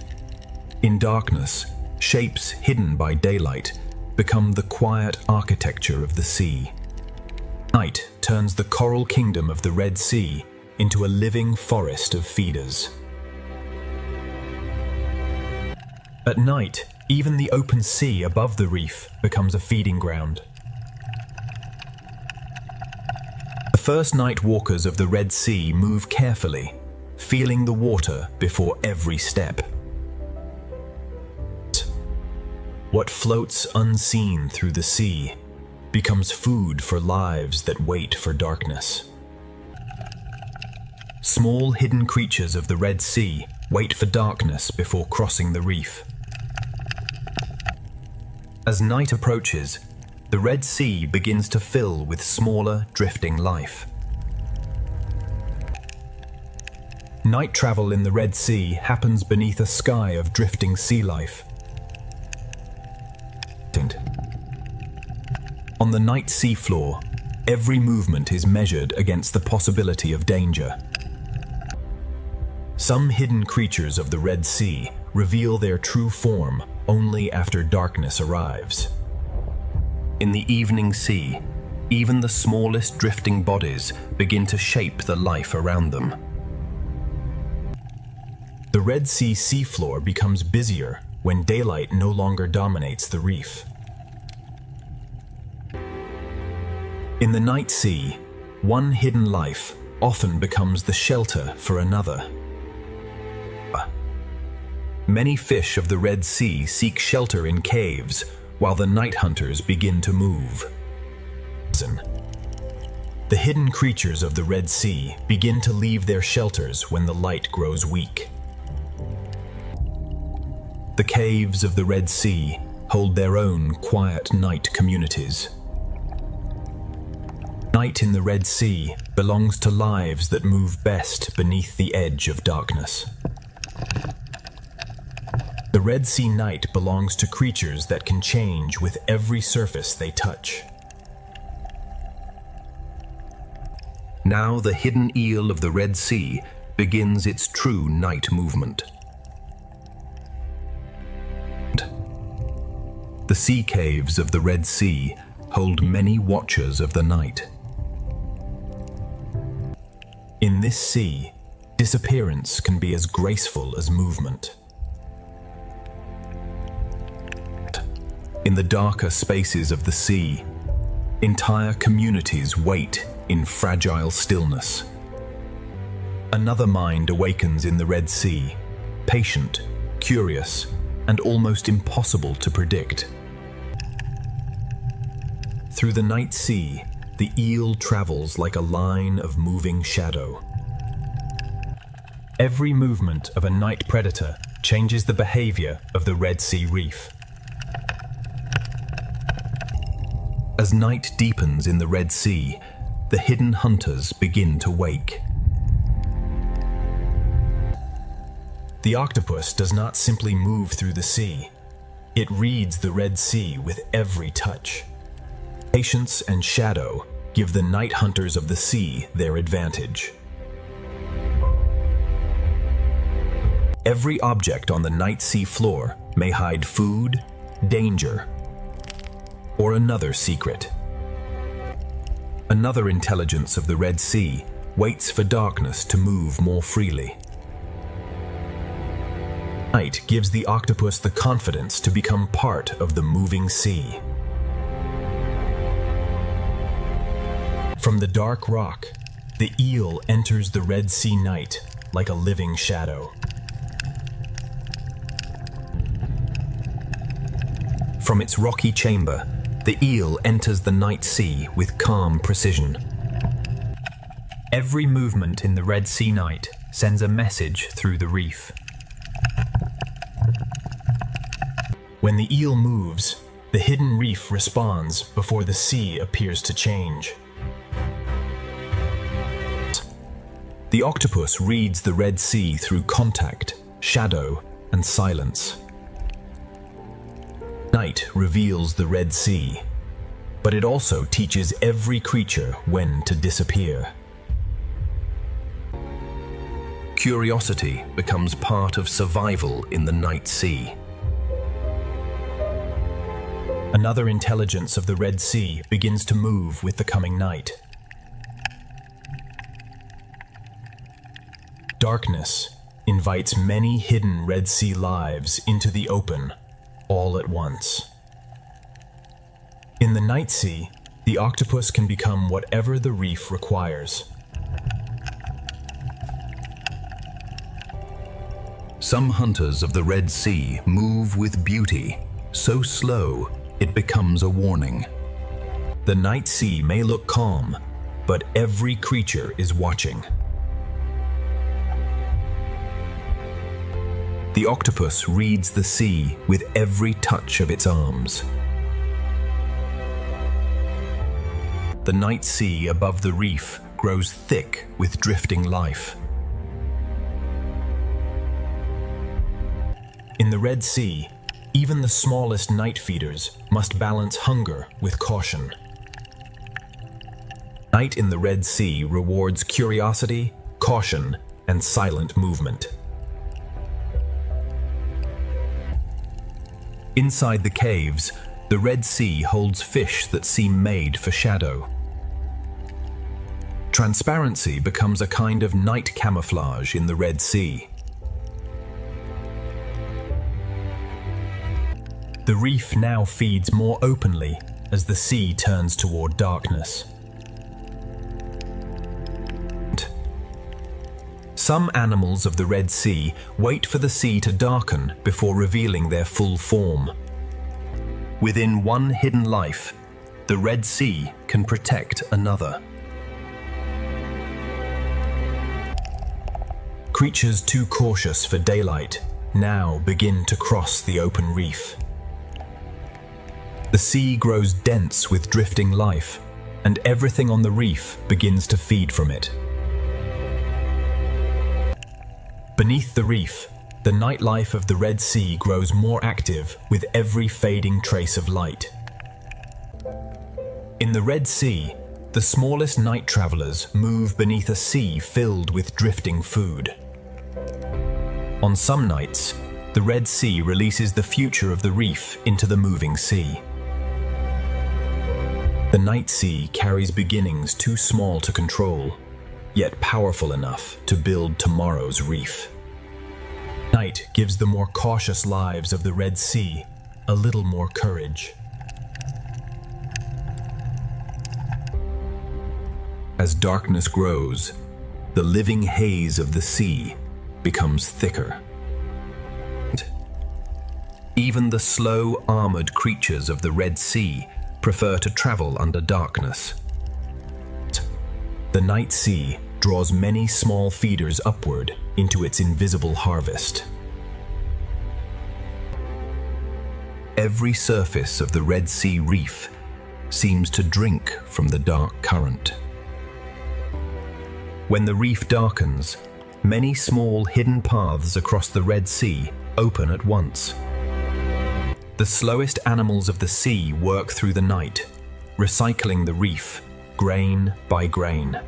in darkness, shapes hidden by daylight become the quiet architecture of the sea. Night turns the coral kingdom of the Red Sea into a living forest of feeders. At night, even the open sea above the reef becomes a feeding ground. The first night walkers of the Red Sea move carefully, feeling the water before every step. What floats unseen through the sea becomes food for lives that wait for darkness. Small hidden creatures of the Red Sea wait for darkness before crossing the reef. As night approaches, the Red Sea begins to fill with smaller, drifting life. Night travel in the Red Sea happens beneath a sky of drifting sea life. On the night seafloor, every movement is measured against the possibility of danger. Some hidden creatures of the Red Sea reveal their true form only after darkness arrives. In the evening sea, even the smallest drifting bodies begin to shape the life around them. The Red Sea seafloor becomes busier when daylight no longer dominates the reef. In the night sea, one hidden life often becomes the shelter for another. Many fish of the Red Sea seek shelter in caves while the night hunters begin to move. The hidden creatures of the Red Sea begin to leave their shelters when the light grows weak. The caves of the Red Sea hold their own quiet night communities. Night in the Red Sea belongs to lives that move best beneath the edge of darkness. The Red Sea night belongs to creatures that can change with every surface they touch. Now the hidden eel of the Red Sea begins its true night movement. The sea caves of the Red Sea hold many watchers of the night. In this sea, disappearance can be as graceful as movement. In the darker spaces of the sea, entire communities wait in fragile stillness. Another mind awakens in the Red Sea, patient, curious, and almost impossible to predict. Through the night sea, the eel travels like a line of moving shadow. Every movement of a night predator changes the behavior of the Red Sea reef. As night deepens in the Red Sea, the hidden hunters begin to wake. The octopus does not simply move through the sea. It reads the Red Sea with every touch. Patience and shadow give the night hunters of the sea their advantage. Every object on the night sea floor may hide food, danger, or another secret. Another intelligence of the Red Sea waits for darkness to move more freely. Night gives the octopus the confidence to become part of the moving sea. From the dark rock, the eel enters the Red Sea night like a living shadow. From its rocky chamber, the eel enters the night sea with calm precision. Every movement in the Red Sea night sends a message through the reef. When the eel moves, the hidden reef responds before the sea appears to change. The octopus reads the Red Sea through contact, shadow, and silence. Night reveals the Red Sea, but it also teaches every creature when to disappear. Curiosity becomes part of survival in the night sea. Another intelligence of the Red Sea begins to move with the coming night. Darkness invites many hidden Red Sea lives into the open, all at once. In the night sea, the octopus can become whatever the reef requires. Some hunters of the Red Sea move with beauty, so slow it becomes a warning. The night sea may look calm, but every creature is watching. The octopus reads the sea with every touch of its arms. The night sea above the reef grows thick with drifting life. In the Red Sea, even the smallest night feeders must balance hunger with caution. Night in the Red Sea rewards curiosity, caution, and silent movement. Inside the caves, the Red Sea holds fish that seem made for shadow. Transparency becomes a kind of night camouflage in the Red Sea. The reef now feeds more openly as the sea turns toward darkness. Some animals of the Red Sea wait for the sea to darken before revealing their full form. Within one hidden life, the Red Sea can protect another. Creatures too cautious for daylight now begin to cross the open reef. The sea grows dense with drifting life, and everything on the reef begins to feed from it. Beneath the reef, the nightlife of the Red Sea grows more active with every fading trace of light. In the Red Sea, the smallest night travelers move beneath a sea filled with drifting food. On some nights, the Red Sea releases the future of the reef into the moving sea. The night sea carries beginnings too small to control, yet powerful enough to build tomorrow's reef. Night gives the more cautious lives of the Red Sea a little more courage. As darkness grows, the living haze of the sea becomes thicker. Even the slow, armored creatures of the Red Sea prefer to travel under darkness. The night sea draws many small feeders upward into its invisible harvest. Every surface of the Red Sea reef seems to drink from the dark current. When the reef darkens, many small hidden paths across the Red Sea open at once. The slowest animals of the sea work through the night, recycling the reef, grain by grain.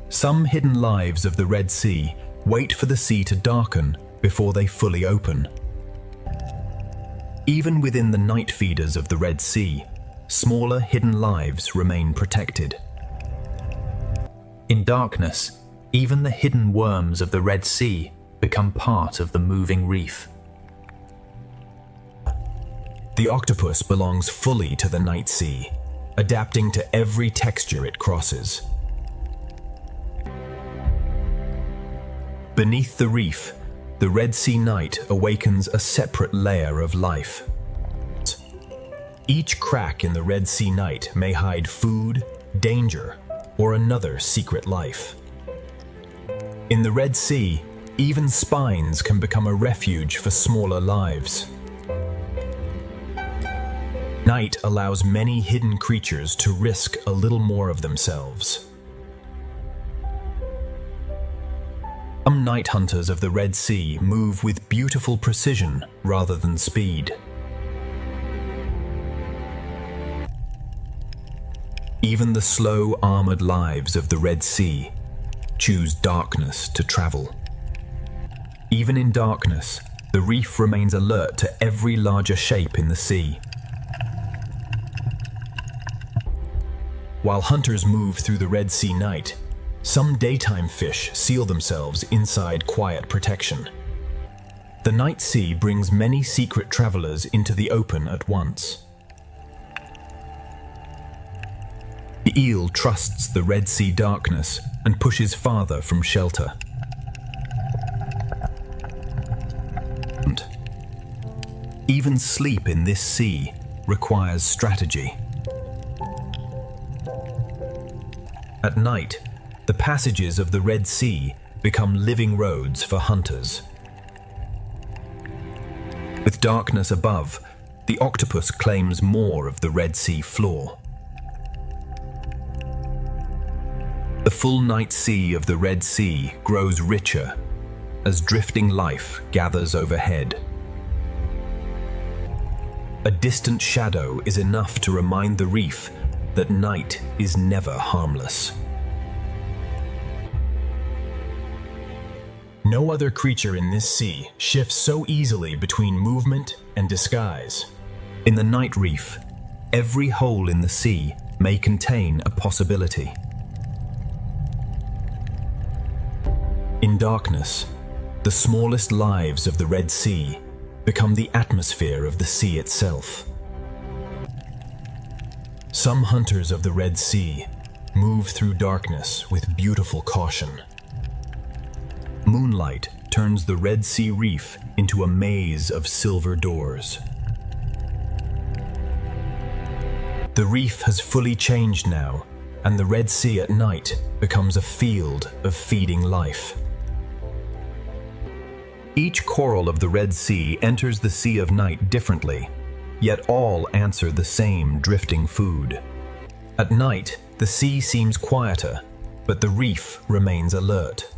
Some hidden lives of the Red Sea wait for the sea to darken before they fully open. Even within the night feeders of the Red Sea, smaller hidden lives remain protected. In darkness, even the hidden worms of the Red Sea become part of the moving reef. The octopus belongs fully to the night sea, adapting to every texture it crosses. Beneath the reef, the Red Sea night awakens a separate layer of life. Each crack in the Red Sea night may hide food, danger, or another secret life. In the Red Sea, even spines can become a refuge for smaller lives. Night allows many hidden creatures to risk a little more of themselves. Some night hunters of the Red Sea move with beautiful precision rather than speed. Even the slow, armored lives of the Red Sea choose darkness to travel. Even in darkness, the reef remains alert to every larger shape in the sea. While hunters move through the Red Sea night, some daytime fish seal themselves inside quiet protection. The night sea brings many secret travelers into the open at once. The eel trusts the Red Sea darkness and pushes farther from shelter. Even sleep in this sea requires strategy. At night, the passages of the Red Sea become living roads for hunters. With darkness above, the octopus claims more of the Red Sea floor. The full night sea of the Red Sea grows richer, as drifting life gathers overhead. A distant shadow is enough to remind the reef that night is never harmless. No other creature in this sea shifts so easily between movement and disguise. In the night reef, every hole in the sea may contain a possibility. In darkness, the smallest lives of the Red Sea become the atmosphere of the sea itself. Some hunters of the Red Sea move through darkness with beautiful caution. Moonlight turns the Red Sea reef into a maze of silver doors. The reef has fully changed now, and the Red Sea at night becomes a field of feeding life. Each coral of the Red Sea enters the Sea of Night differently, yet all answer the same drifting food. At night, the sea seems quieter, but the reef remains alert.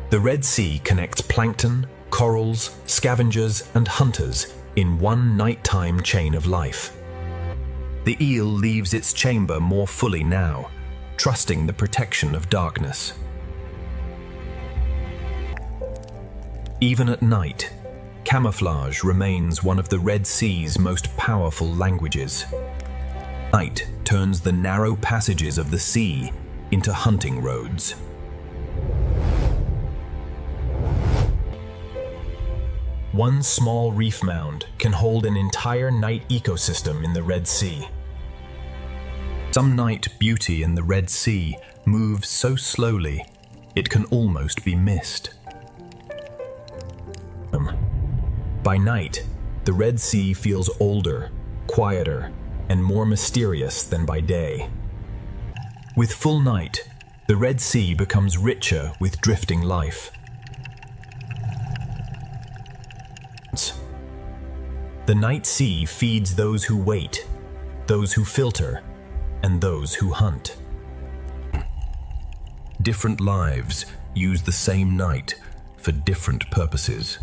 The Red Sea connects plankton, corals, scavengers, and hunters in one nighttime chain of life. The eel leaves its chamber more fully now, trusting the protection of darkness. Even at night, camouflage remains one of the Red Sea's most powerful languages. Night turns the narrow passages of the sea into hunting roads. One small reef mound can hold an entire night ecosystem in the Red Sea. Some night beauty in the Red Sea moves so slowly it can almost be missed. By night, the Red Sea feels older, quieter, and more mysterious than by day. With full night, the Red Sea becomes richer with drifting life. The night sea feeds those who wait, those who filter, and those who hunt. Different lives use the same night for different purposes.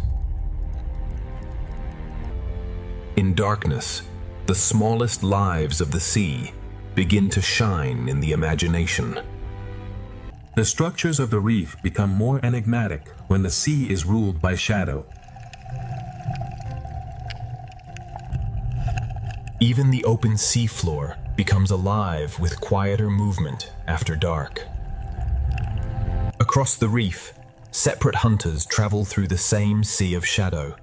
In darkness, the smallest lives of the sea begin to shine in the imagination. The structures of the reef become more enigmatic when the sea is ruled by shadow. Even the open seafloor becomes alive with quieter movement after dark. Across the reef, separate hunters travel through the same sea of shadow.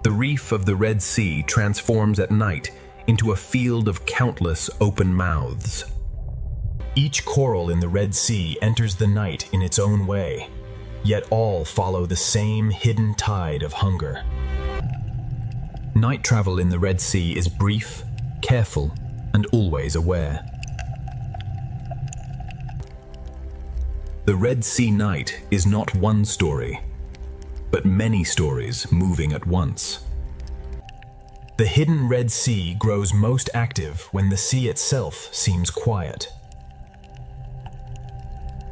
The reef of the Red Sea transforms at night into a field of countless open mouths. Each coral in the Red Sea enters the night in its own way, yet all follow the same hidden tide of hunger. Night travel in the Red Sea is brief, careful, and always aware. The Red Sea night is not one story, but many stories moving at once. The hidden Red Sea grows most active when the sea itself seems quiet.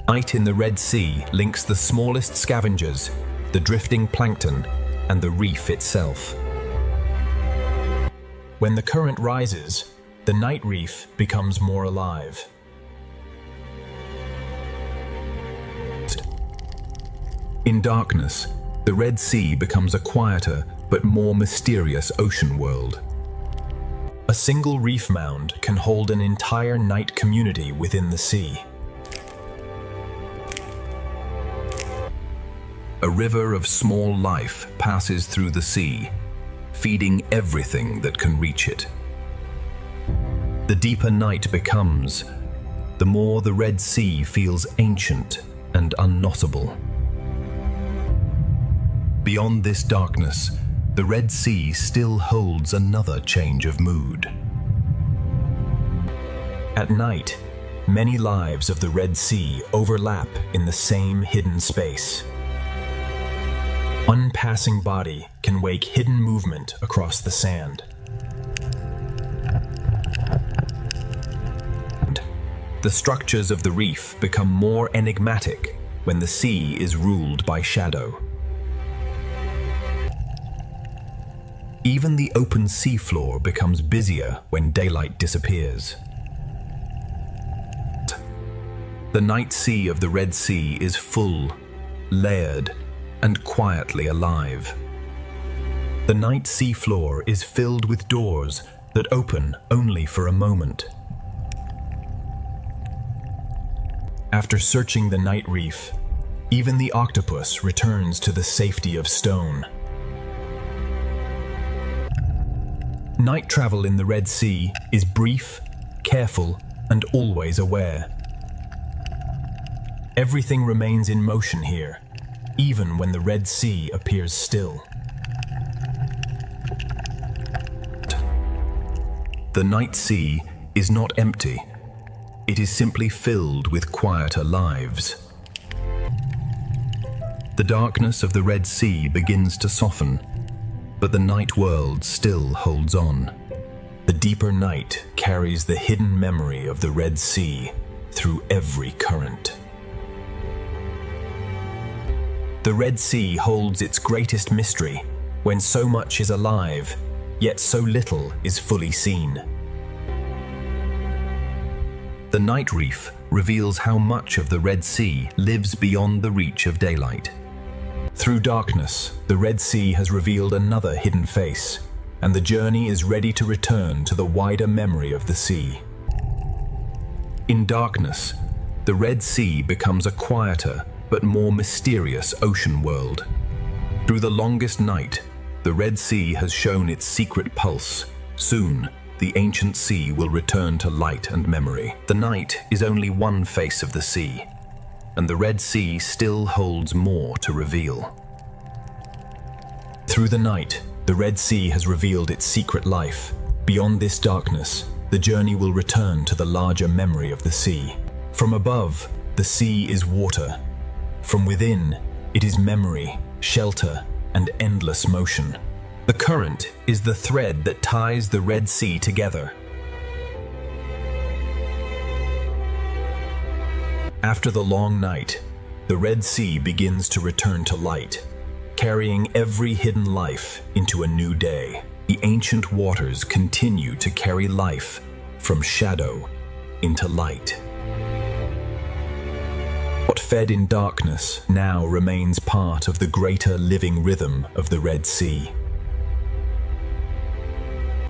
Night in the Red Sea links the smallest scavengers, the drifting plankton, and the reef itself. When the current rises, the night reef becomes more alive. In darkness, the Red Sea becomes a quieter but more mysterious ocean world. A single reef mound can hold an entire night community within the sea. A river of small life passes through the sea, feeding everything that can reach it. The deeper night becomes, the more the Red Sea feels ancient and unknotable. Beyond this darkness, the Red Sea still holds another change of mood. At night, many lives of the Red Sea overlap in the same hidden space. One passing body can wake hidden movement across the sand. The structures of the reef become more enigmatic when the sea is ruled by shadow. Even the open seafloor becomes busier when daylight disappears. The night sea of the Red Sea is full, layered, and quietly alive. The night seafloor is filled with doors that open only for a moment. After searching the night reef, even the octopus returns to the safety of stone. Night travel in the Red Sea is brief, careful, and always aware. Everything remains in motion here, even when the Red Sea appears still. The night sea is not empty. It is simply filled with quieter lives. The darkness of the Red Sea begins to soften, but the night world still holds on. The deeper night carries the hidden memory of the Red Sea through every current. The Red Sea holds its greatest mystery when so much is alive, yet so little is fully seen. The night reef reveals how much of the Red Sea lives beyond the reach of daylight. Through darkness, the Red Sea has revealed another hidden face, and the journey is ready to return to the wider memory of the sea. In darkness, the Red Sea becomes a quieter but more mysterious ocean world. Through the longest night, the Red Sea has shown its secret pulse. Soon, the ancient sea will return to light and memory. The night is only one face of the sea, and the Red Sea still holds more to reveal. Through the night, the Red Sea has revealed its secret life. Beyond this darkness, the journey will return to the larger memory of the sea. From above, the sea is water. From within, it is memory, shelter, and endless motion. The current is the thread that ties the Red Sea together. After the long night, the Red Sea begins to return to light, carrying every hidden life into a new day. The ancient waters continue to carry life from shadow into light. What fed in darkness now remains part of the greater living rhythm of the Red Sea.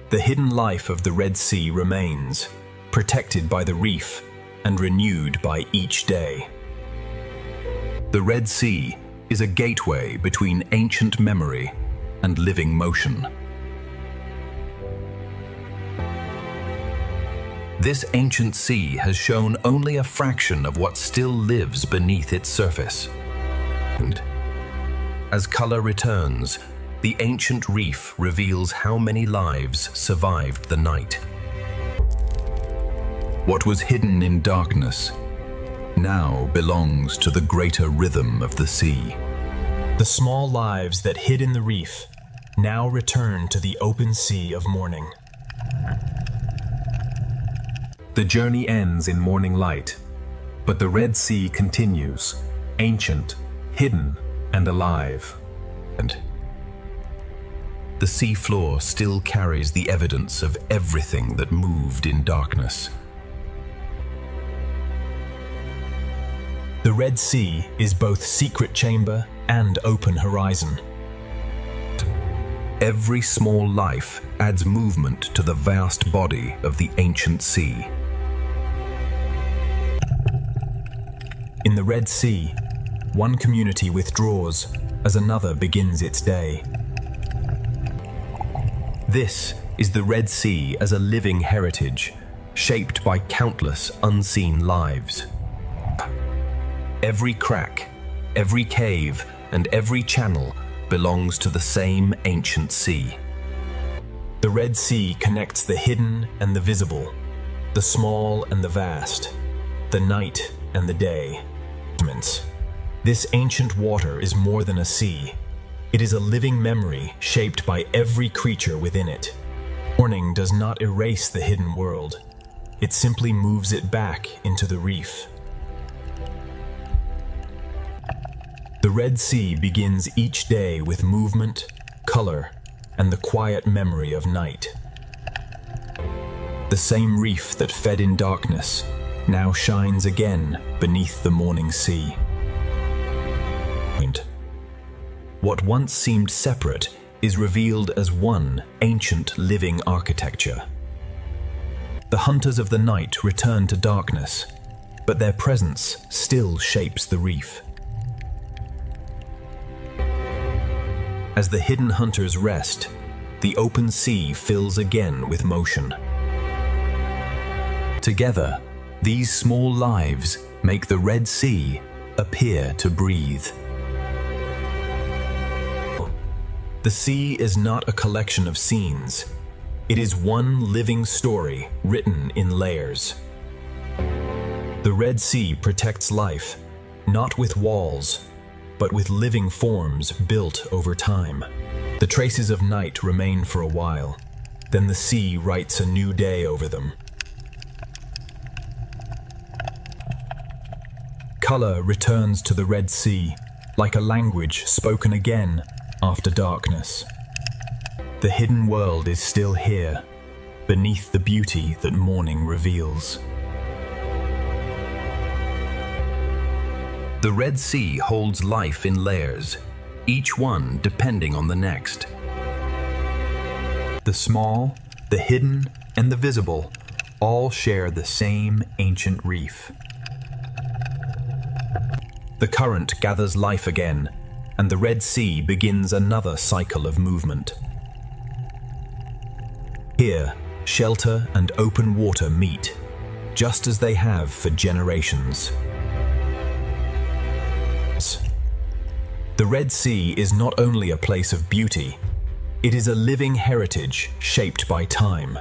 The hidden life of the Red Sea remains, protected by the reef and renewed by each day. The Red Sea is a gateway between ancient memory and living motion. This ancient sea has shown only a fraction of what still lives beneath its surface. And as color returns, the ancient reef reveals how many lives survived the night. What was hidden in darkness now belongs to the greater rhythm of the sea. The small lives that hid in the reef now return to the open sea of morning. The journey ends in morning light, but the Red Sea continues, ancient, hidden, and alive. And the sea floor still carries the evidence of everything that moved in darkness. The Red Sea is both secret chamber and open horizon. Every small life adds movement to the vast body of the ancient sea. In the Red Sea, one community withdraws as another begins its day. This is the Red Sea as a living heritage, shaped by countless unseen lives. Every crack, every cave, and every channel belongs to the same ancient sea. The Red Sea connects the hidden and the visible, the small and the vast, the night and the day. This ancient water is more than a sea. It is a living memory shaped by every creature within it. Morning does not erase the hidden world. it simply moves it back into the reef. The Red Sea begins each day with movement, color, and the quiet memory of night. The same reef that fed in darkness now shines again beneath the morning sea. What once seemed separate is revealed as one ancient living architecture. The hunters of the night return to darkness, but their presence still shapes the reef. As the hidden hunters rest, the open sea fills again with motion. Together, these small lives make the Red Sea appear to breathe. The sea is not a collection of scenes. It is one living story written in layers. The Red Sea protects life, not with walls, but with living forms built over time. The traces of night remain for a while, then the sea writes a new day over them. Color returns to the Red Sea, like a language spoken again after darkness. The hidden world is still here, beneath the beauty that morning reveals. The Red Sea holds life in layers, each one depending on the next. The small, the hidden, and the visible all share the same ancient reef. The current gathers life again, and the Red Sea begins another cycle of movement. Here, shelter and open water meet, just as they have for generations. The Red Sea is not only a place of beauty, it is a living heritage shaped by time.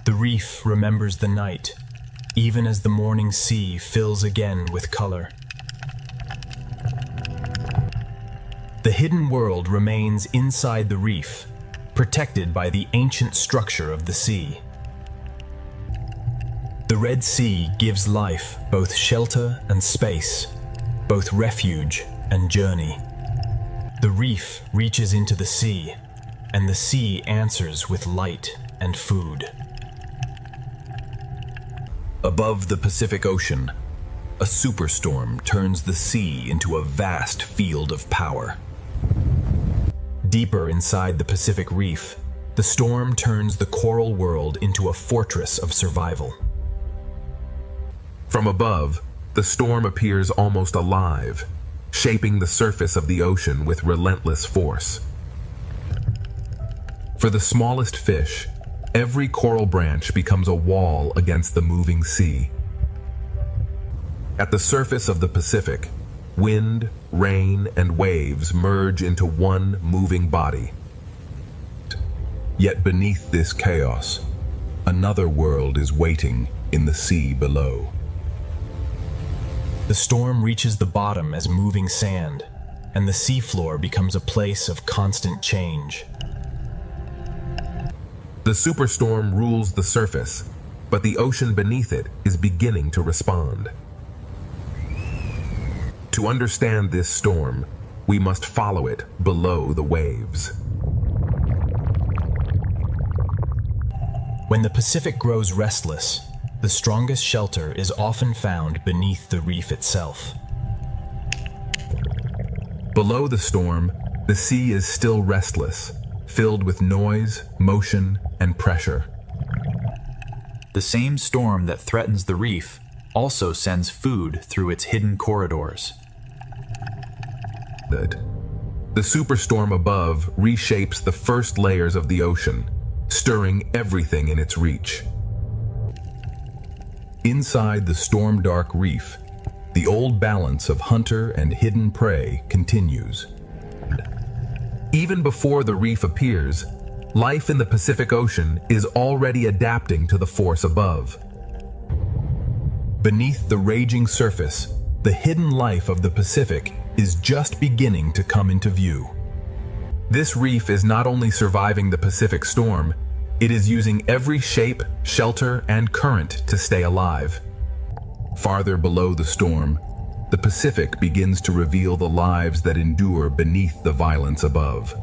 The reef remembers the night, even as the morning sea fills again with color. The hidden world remains inside the reef, protected by the ancient structure of the sea. The Red Sea gives life both shelter and space, both refuge and journey. The reef reaches into the sea, and the sea answers with light and food. Above the Pacific Ocean, a superstorm turns the sea into a vast field of power. Deeper inside the Pacific Reef, the storm turns the coral world into a fortress of survival. From above, the storm appears almost alive, shaping the surface of the ocean with relentless force. For the smallest fish, every coral branch becomes a wall against the moving sea. At the surface of the Pacific, wind, rain, and waves merge into one moving body. Yet beneath this chaos, another world is waiting in the sea below. The storm reaches the bottom as moving sand, and the seafloor becomes a place of constant change. The superstorm rules the surface, but the ocean beneath it is beginning to respond. To understand this storm, we must follow it below the waves. When the Pacific grows restless, the strongest shelter is often found beneath the reef itself. Below the storm, the sea is still restless, filled with noise, motion, and pressure. The same storm that threatens the reef also sends food through its hidden corridors. The superstorm above reshapes the first layers of the ocean, stirring everything in its reach. Inside the storm-dark reef, the old balance of hunter and hidden prey continues. Even before the reef appears, life in the Pacific Ocean is already adapting to the force above. Beneath the raging surface, the hidden life of the Pacific is just beginning to come into view. This reef is not only surviving the Pacific storm, It is using every shape, shelter, and current to stay alive. Farther below the storm, the Pacific begins to reveal the lives that endure beneath the violence above.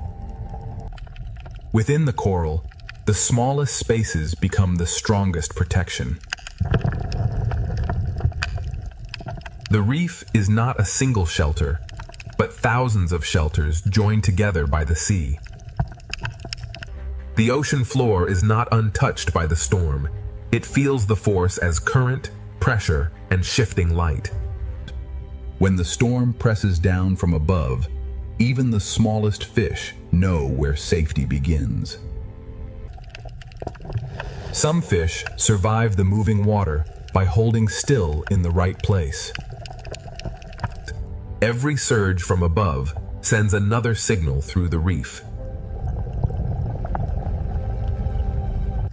Within the coral, the smallest spaces become the strongest protection. The reef is not a single shelter, but thousands of shelters joined together by the sea. The ocean floor is not untouched by the storm. It feels the force as current, pressure, and shifting light. When the storm presses down from above, even the smallest fish know where safety begins. Some fish survive the moving water by holding still in the right place. Every surge from above sends another signal through the reef.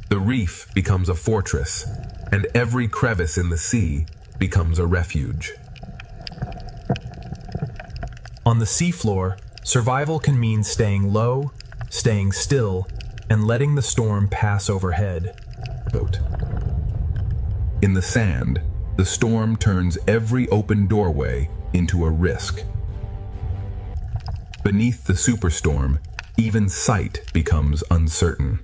The reef becomes a fortress, and every crevice in the sea becomes a refuge. On the seafloor, survival can mean staying low, staying still, and letting the storm pass overhead. In the sand, the storm turns every open doorway into a risk. Beneath the superstorm, even sight becomes uncertain.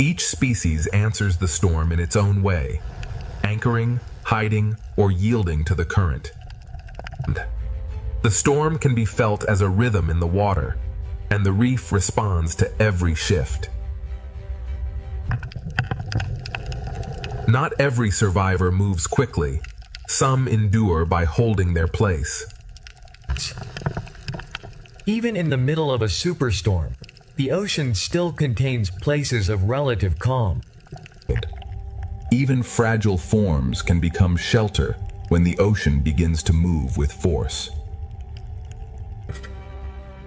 Each species answers the storm in its own way, anchoring, hiding, or yielding to the current. The storm can be felt as a rhythm in the water, and the reef responds to every shift. Not every survivor moves quickly. Some endure by holding their place. Even in the middle of a superstorm, the ocean still contains places of relative calm. Even fragile forms can become shelter when the ocean begins to move with force.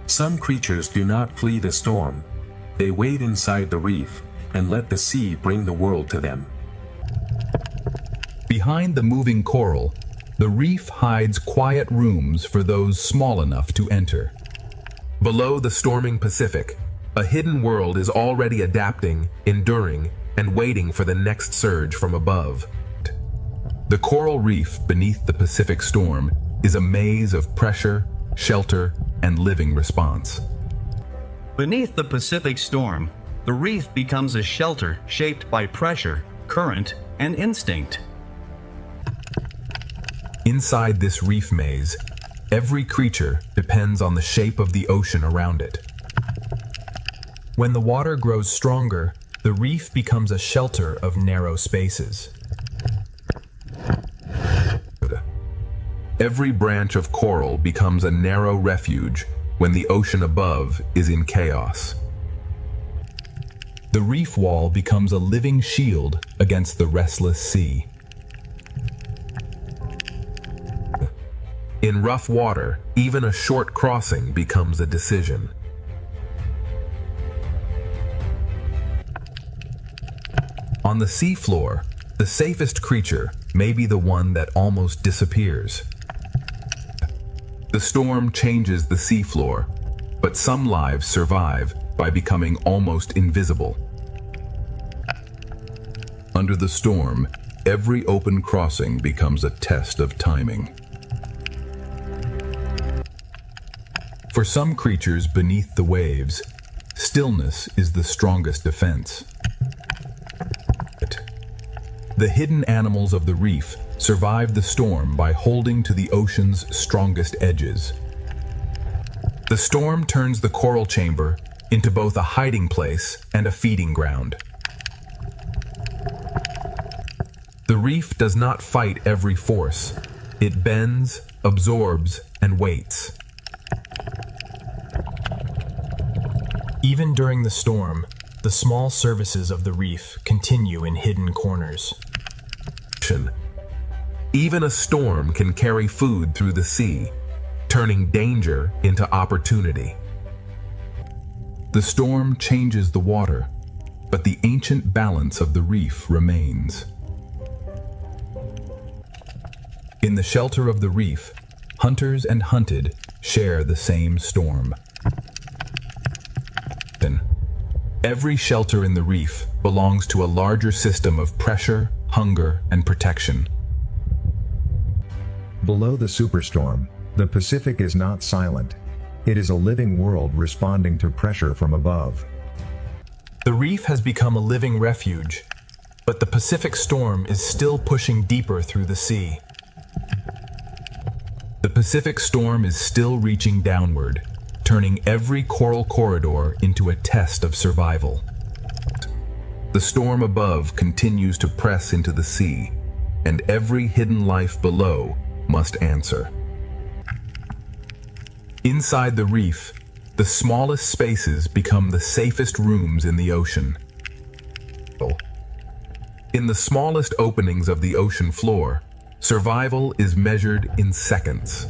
Some creatures do not flee the storm. They wait inside the reef and let the sea bring the world to them. Behind the moving coral, the reef hides quiet rooms for those small enough to enter. Below the storming Pacific, a hidden world is already adapting, enduring, and waiting for the next surge from above. The coral reef beneath the Pacific storm is a maze of pressure, shelter, and living response. Beneath the Pacific storm, the reef becomes a shelter shaped by pressure, current, and instinct. Inside this reef maze, every creature depends on the shape of the ocean around it. When the water grows stronger, the reef becomes a shelter of narrow spaces. Every branch of coral becomes a narrow refuge when the ocean above is in chaos. The reef wall becomes a living shield against the restless sea. In rough water, even a short crossing becomes a decision. On the seafloor, the safest creature may be the one that almost disappears. The storm changes the seafloor, but some lives survive by becoming almost invisible. Under the storm, every open crossing becomes a test of timing. For some creatures beneath the waves, stillness is the strongest defense. The hidden animals of the reef survive the storm by holding to the ocean's strongest edges. The storm turns the coral chamber into both a hiding place and a feeding ground. The reef does not fight every force. It bends, absorbs, and waits. Even during the storm, the small services of the reef continue in hidden corners. Even a storm can carry food through the sea, turning danger into opportunity. The storm changes the water, but the ancient balance of the reef remains. In the shelter of the reef, hunters and hunted share the same storm. Every shelter in the reef belongs to a larger system of pressure, hunger, and protection. Below the superstorm, the Pacific is not silent. It is a living world responding to pressure from above. The reef has become a living refuge, but the Pacific storm is still pushing deeper through the sea. The Pacific storm is still reaching downward, turning every coral corridor into a test of survival. The storm above continues to press into the sea, and every hidden life below must answer. Inside the reef, the smallest spaces become the safest rooms in the ocean. In the smallest openings of the ocean floor, survival is measured in seconds.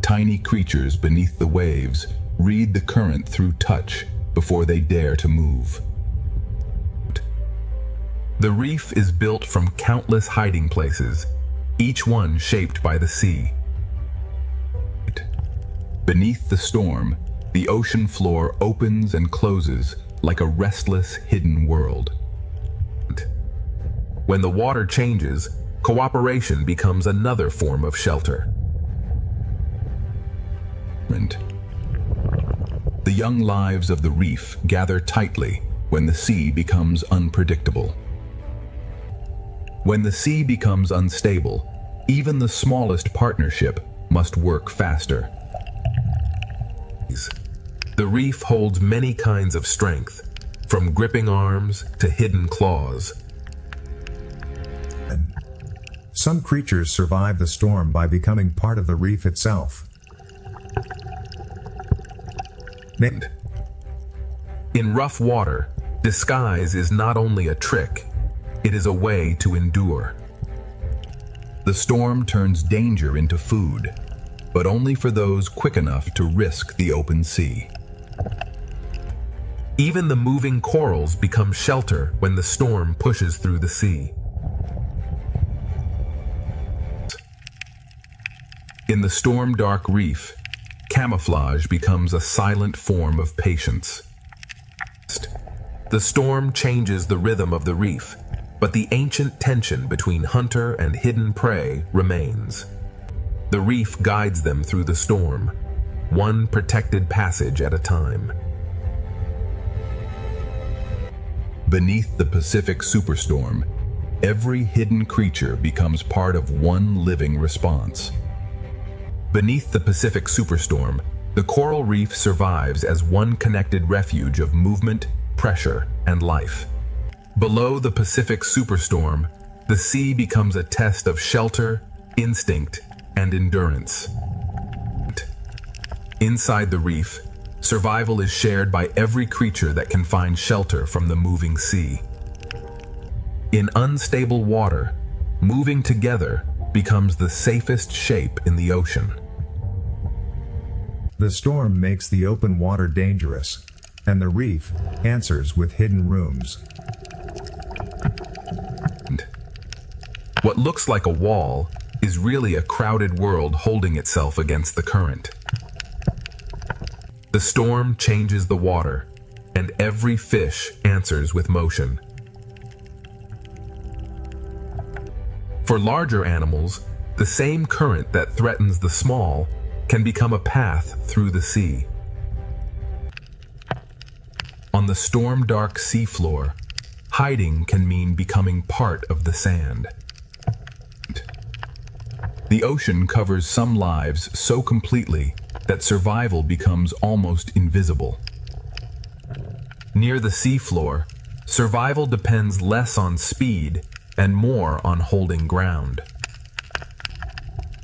Tiny creatures beneath the waves read the current through touch before they dare to move. The reef is built from countless hiding places, each one shaped by the sea. Beneath the storm, the ocean floor opens and closes like a restless, hidden world. When the water changes, cooperation becomes another form of shelter. The young lives of the reef gather tightly when the sea becomes unpredictable. When the sea becomes unstable, even the smallest partnership must work faster. The reef holds many kinds of strength, from gripping arms to hidden claws. Some creatures survive the storm by becoming part of the reef itself. In rough water, disguise is not only a trick, it is a way to endure. The storm turns danger into food, but only for those quick enough to risk the open sea. Even the moving corals become shelter when the storm pushes through the sea. In the storm-dark reef, camouflage becomes a silent form of patience. The storm changes the rhythm of the reef, but the ancient tension between hunter and hidden prey remains. The reef guides them through the storm, one protected passage at a time. Beneath the Pacific superstorm, every hidden creature becomes part of one living response. Beneath the Pacific superstorm, the coral reef survives as one connected refuge of movement, pressure, and life. Below the Pacific superstorm, the sea becomes a test of shelter, instinct, and endurance. Inside the reef, survival is shared by every creature that can find shelter from the moving sea. In unstable water, moving together becomes the safest shape in the ocean. The storm makes the open water dangerous, and the reef answers with hidden rooms. What looks like a wall is really a crowded world holding itself against the current. The storm changes the water, and every fish answers with motion. For larger animals, the same current that threatens the small can become a path through the sea. On the storm-dark seafloor, hiding can mean becoming part of the sand. The ocean covers some lives so completely that survival becomes almost invisible. Near the seafloor, survival depends less on speed and more on holding ground.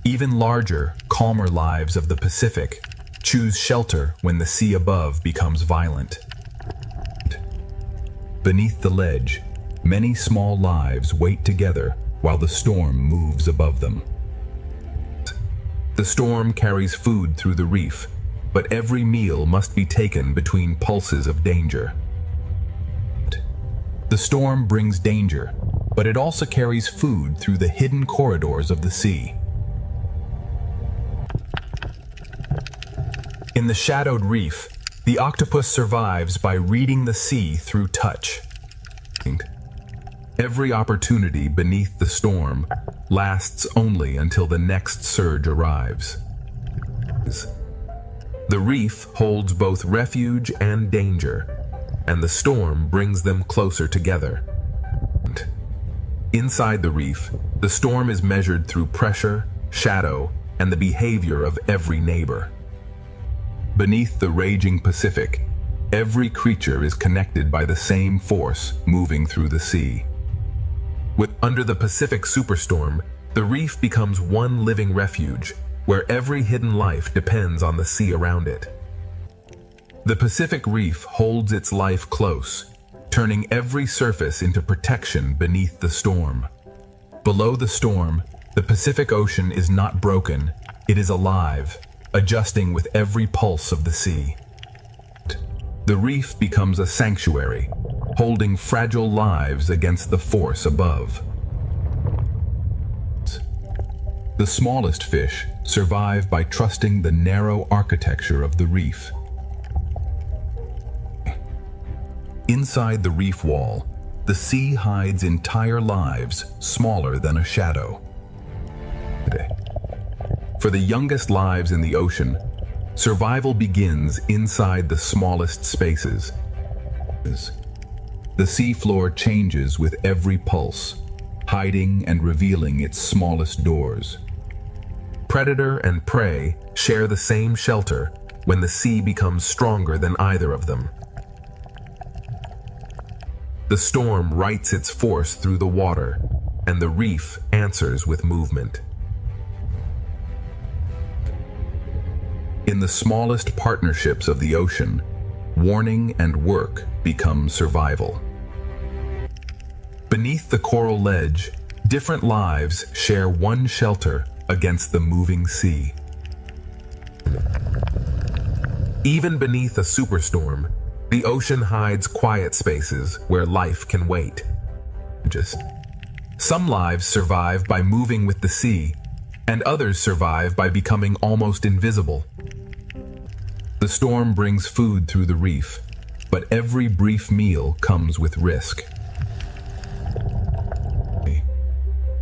Even larger, calmer lives of the Pacific choose shelter when the sea above becomes violent. Beneath the ledge, many small lives wait together while the storm moves above them. The storm carries food through the reef, but every meal must be taken between pulses of danger. The storm brings danger, but it also carries food through the hidden corridors of the sea. In the shadowed reef, The octopus survives by reading the sea through touch. Every opportunity beneath the storm lasts only until the next surge arrives. The reef holds both refuge and danger, and the storm brings them closer together. Inside the reef, the storm is measured through pressure, shadow, and the behavior of every neighbor. Beneath the raging Pacific, every creature is connected by the same force moving through the sea. Under the Pacific superstorm, the reef becomes one living refuge, where every hidden life depends on the sea around it. The Pacific Reef holds its life close, turning every surface into protection beneath the storm. Below the storm, the Pacific Ocean is not broken, it is alive, adjusting with every pulse of the sea. The reef becomes a sanctuary, holding fragile lives against the force above. The smallest fish survive by trusting the narrow architecture of the reef. Inside the reef wall, the sea hides entire lives smaller than a shadow. For the youngest lives in the ocean, survival begins inside the smallest spaces. The seafloor changes with every pulse, hiding and revealing its smallest doors. Predator and prey share the same shelter when the sea becomes stronger than either of them. The storm writes its force through the water, and the reef answers with movement. In the smallest partnerships of the ocean, warning and work become survival. Beneath the coral ledge, different lives share one shelter against the moving sea. Even beneath a superstorm, the ocean hides quiet spaces where life can wait. Some lives survive by moving with the sea, and others survive by becoming almost invisible. The storm brings food through the reef, but every brief meal comes with risk.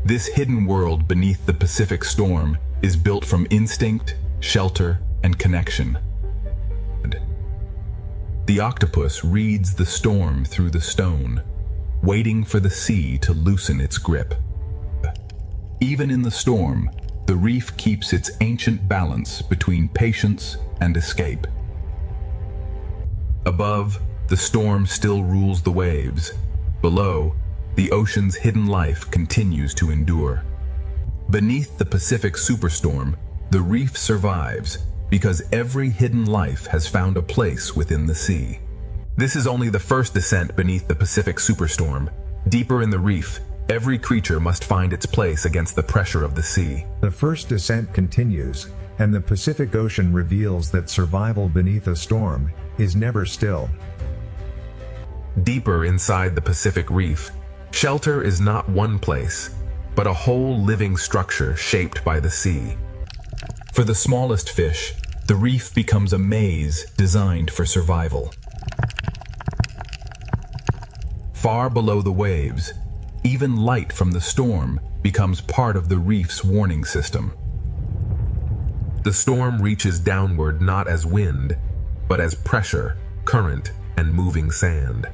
This hidden world beneath the Pacific storm is built from instinct, shelter, and connection. The octopus reads the storm through the stone, waiting for the sea to loosen its grip. Even in the storm, the reef keeps its ancient balance between patience and escape. Above, the storm still rules the waves. Below, the ocean's hidden life continues to endure. Beneath the Pacific superstorm, the reef survives because every hidden life has found a place within the sea. This is only the first descent beneath the Pacific superstorm. Deeper in the reef, every creature must find its place against the pressure of the sea. The first descent continues, and the Pacific Ocean reveals that survival beneath a storm is never still. Deeper inside the Pacific Reef, shelter is not one place, but a whole living structure shaped by the sea. For the smallest fish, the reef becomes a maze designed for survival. Far below the waves, even light from the storm becomes part of the reef's warning system. The storm reaches downward not as wind, but as pressure, current, and moving sand.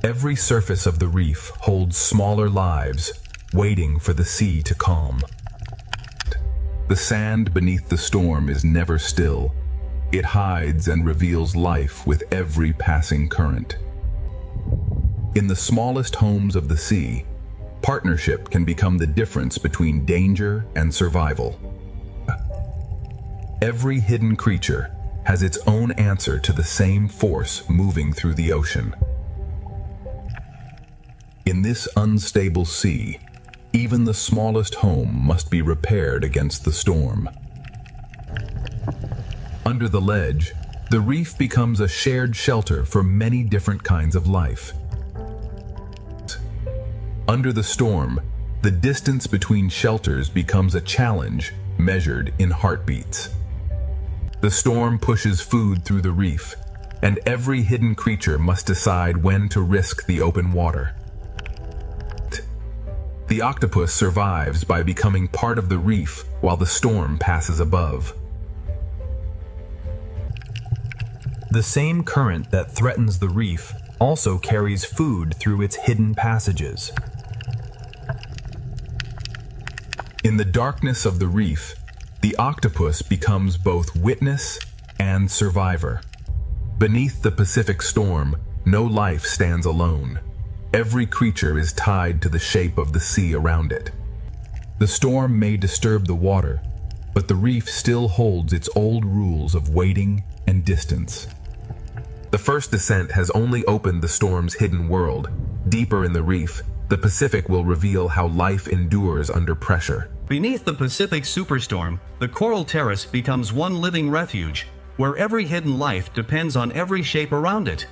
Every surface of the reef holds smaller lives, waiting for the sea to calm. The sand beneath the storm is never still. It hides and reveals life with every passing current. In the smallest homes of the sea, partnership can become the difference between danger and survival. Every hidden creature has its own answer to the same force moving through the ocean. In this unstable sea, even the smallest home must be repaired against the storm. Under the ledge, the reef becomes a shared shelter for many different kinds of life. Under the storm, the distance between shelters becomes a challenge measured in heartbeats. The storm pushes food through the reef, and every hidden creature must decide when to risk the open water. The octopus survives by becoming part of the reef while the storm passes above. The same current that threatens the reef also carries food through its hidden passages. In the darkness of the reef, the octopus becomes both witness and survivor. Beneath the Pacific storm, no life stands alone. Every creature is tied to the shape of the sea around it. The storm may disturb the water, but the reef still holds its old rules of waiting and distance. The first descent has only opened the storm's hidden world. Deeper in the reef, the Pacific will reveal how life endures under pressure. Beneath the Pacific superstorm, the coral terrace becomes one living refuge, where every hidden life depends on every shape around it.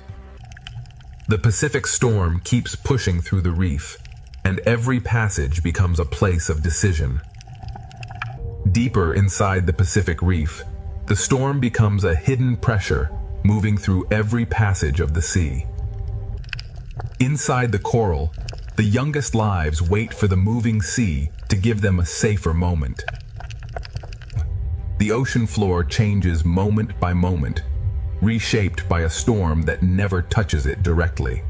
The Pacific storm keeps pushing through the reef, and every passage becomes a place of decision. Deeper inside the Pacific reef, the storm becomes a hidden pressure moving through every passage of the sea. Inside the coral, the youngest lives wait for the moving sea to give them a safer moment. The ocean floor changes moment by moment, reshaped by a storm that never touches it directly.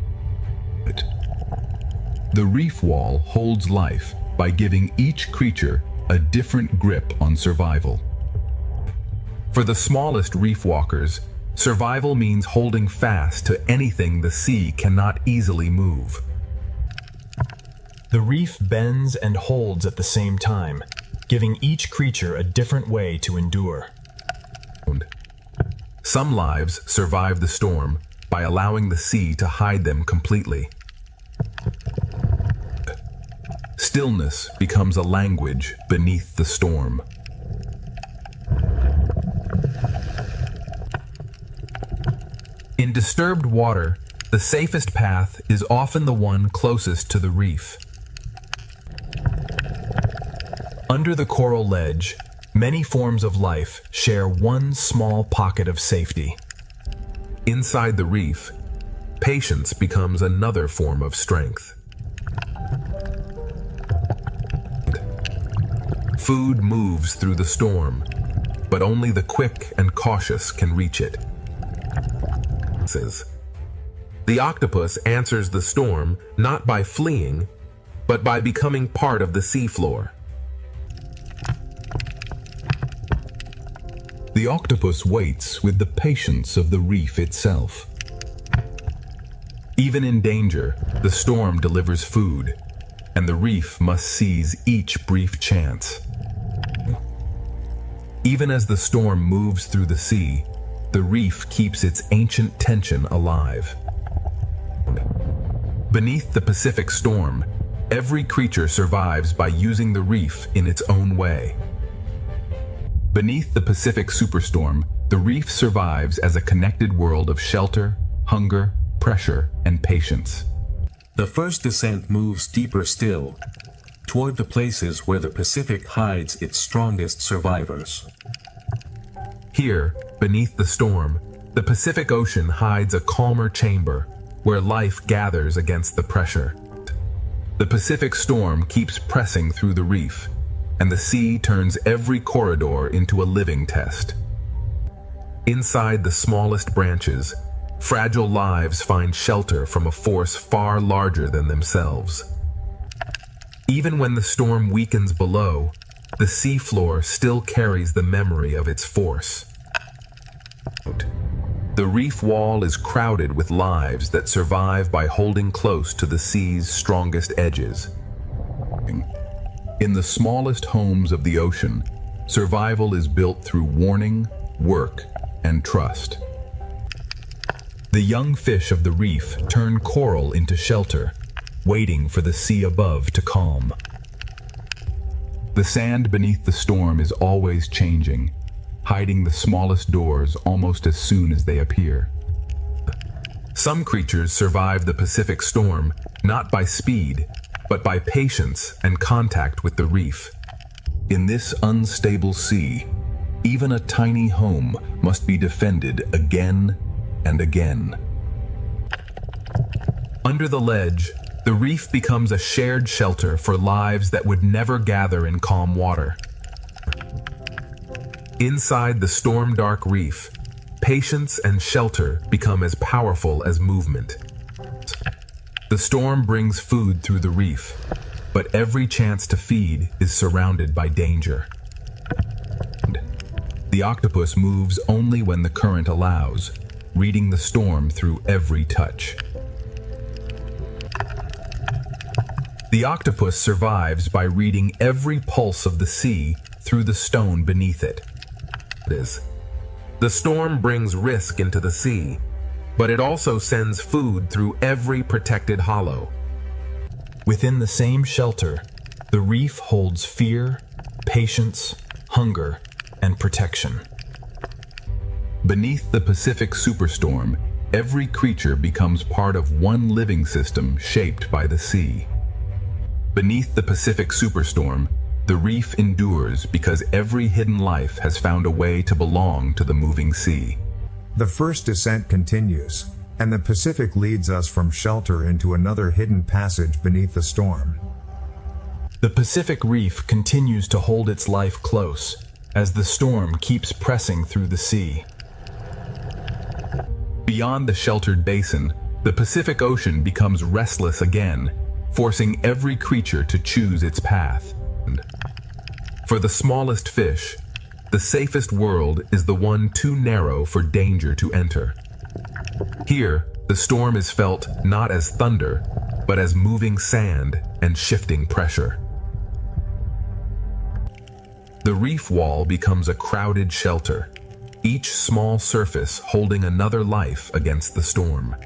The reef wall holds life by giving each creature a different grip on survival. For the smallest reef walkers, survival means holding fast to anything the sea cannot easily move. The reef bends and holds at the same time, giving each creature a different way to endure. Some lives survive the storm by allowing the sea to hide them completely. Stillness becomes a language beneath the storm. In disturbed water, the safest path is often the one closest to the reef. Under the coral ledge, many forms of life share one small pocket of safety. Inside the reef, patience becomes another form of strength. Food moves through the storm, but only the quick and cautious can reach it. The octopus answers the storm not by fleeing, but by becoming part of the seafloor. The octopus waits with the patience of the reef itself. Even in danger, the storm delivers food, and the reef must seize each brief chance. Even as the storm moves through the sea, the reef keeps its ancient tension alive. Beneath the Pacific storm, every creature survives by using the reef in its own way. Beneath the Pacific superstorm, the reef survives as a connected world of shelter, hunger, pressure, and patience. The first descent moves deeper still, toward the places where the Pacific hides its strongest survivors. Here, beneath the storm, the Pacific Ocean hides a calmer chamber where life gathers against the pressure. The Pacific storm keeps pressing through the reef, and the sea turns every corridor into a living test. Inside the smallest branches, fragile lives find shelter from a force far larger than themselves. Even when the storm weakens below, the seafloor still carries the memory of its force. The reef wall is crowded with lives that survive by holding close to the sea's strongest edges. In the smallest homes of the ocean, survival is built through warning, work, and trust. The young fish of the reef turn coral into shelter, waiting for the sea above to calm. The sand beneath the storm is always changing, hiding the smallest doors almost as soon as they appear. Some creatures survive the Pacific storm not by speed, but by patience and contact with the reef. In this unstable sea, Even a tiny home must be defended again and again. Under the ledge, the reef becomes a shared shelter for lives that would never gather in calm water. Inside the storm-dark reef, patience and shelter become as powerful as movement. The storm brings food through the reef, but every chance to feed is surrounded by danger. The octopus moves only when the current allows, reading the storm through every touch. The octopus survives by reading every pulse of the sea through the stone beneath it. The storm brings risk into the sea, but it also sends food through every protected hollow. Within the same shelter, the reef holds fear, patience, hunger, and protection. Beneath the Pacific Superstorm, every creature becomes part of one living system shaped by the sea. Beneath the Pacific Superstorm, the reef endures because every hidden life has found a way to belong to the moving sea. The first descent continues, and the Pacific leads us from shelter into another hidden passage beneath the storm. The Pacific Reef continues to hold its life close as the storm keeps pressing through the sea. Beyond the sheltered basin, the Pacific Ocean becomes restless again, forcing every creature to choose its path. For the smallest fish, the safest world is the one too narrow for danger to enter. Here, the storm is felt not as thunder, but as moving sand and shifting pressure. The reef wall becomes a crowded shelter, each small surface holding another life against the storm.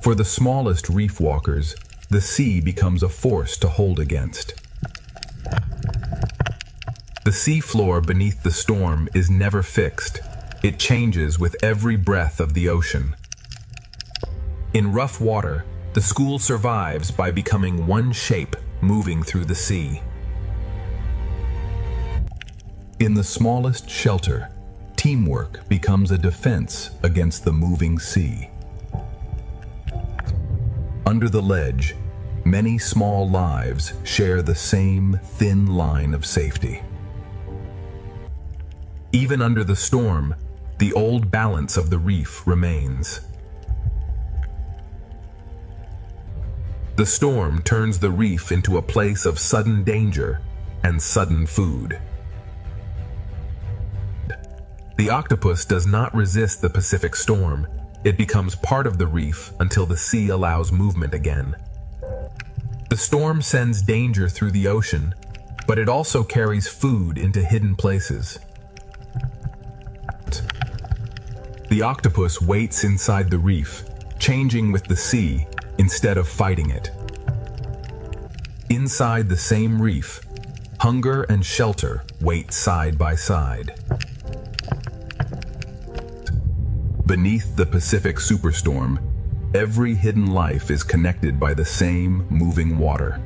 For the smallest reef walkers, the sea becomes a force to hold against. The seafloor beneath the storm is never fixed. It changes with every breath of the ocean. In rough water, the school survives by becoming one shape moving through the sea. In the smallest shelter, teamwork becomes a defense against the moving sea. Under the ledge, many small lives share the same thin line of safety. Even under the storm, the old balance of the reef remains. The storm turns the reef into a place of sudden danger and sudden food. The octopus does not resist the Pacific storm. It becomes part of the reef until the sea allows movement again. The storm sends danger through the ocean, but it also carries food into hidden places. The octopus waits inside the reef, changing with the sea instead of fighting it. Inside the same reef, hunger and shelter wait side by side. Beneath the Pacific Superstorm, every hidden life is connected by the same moving water.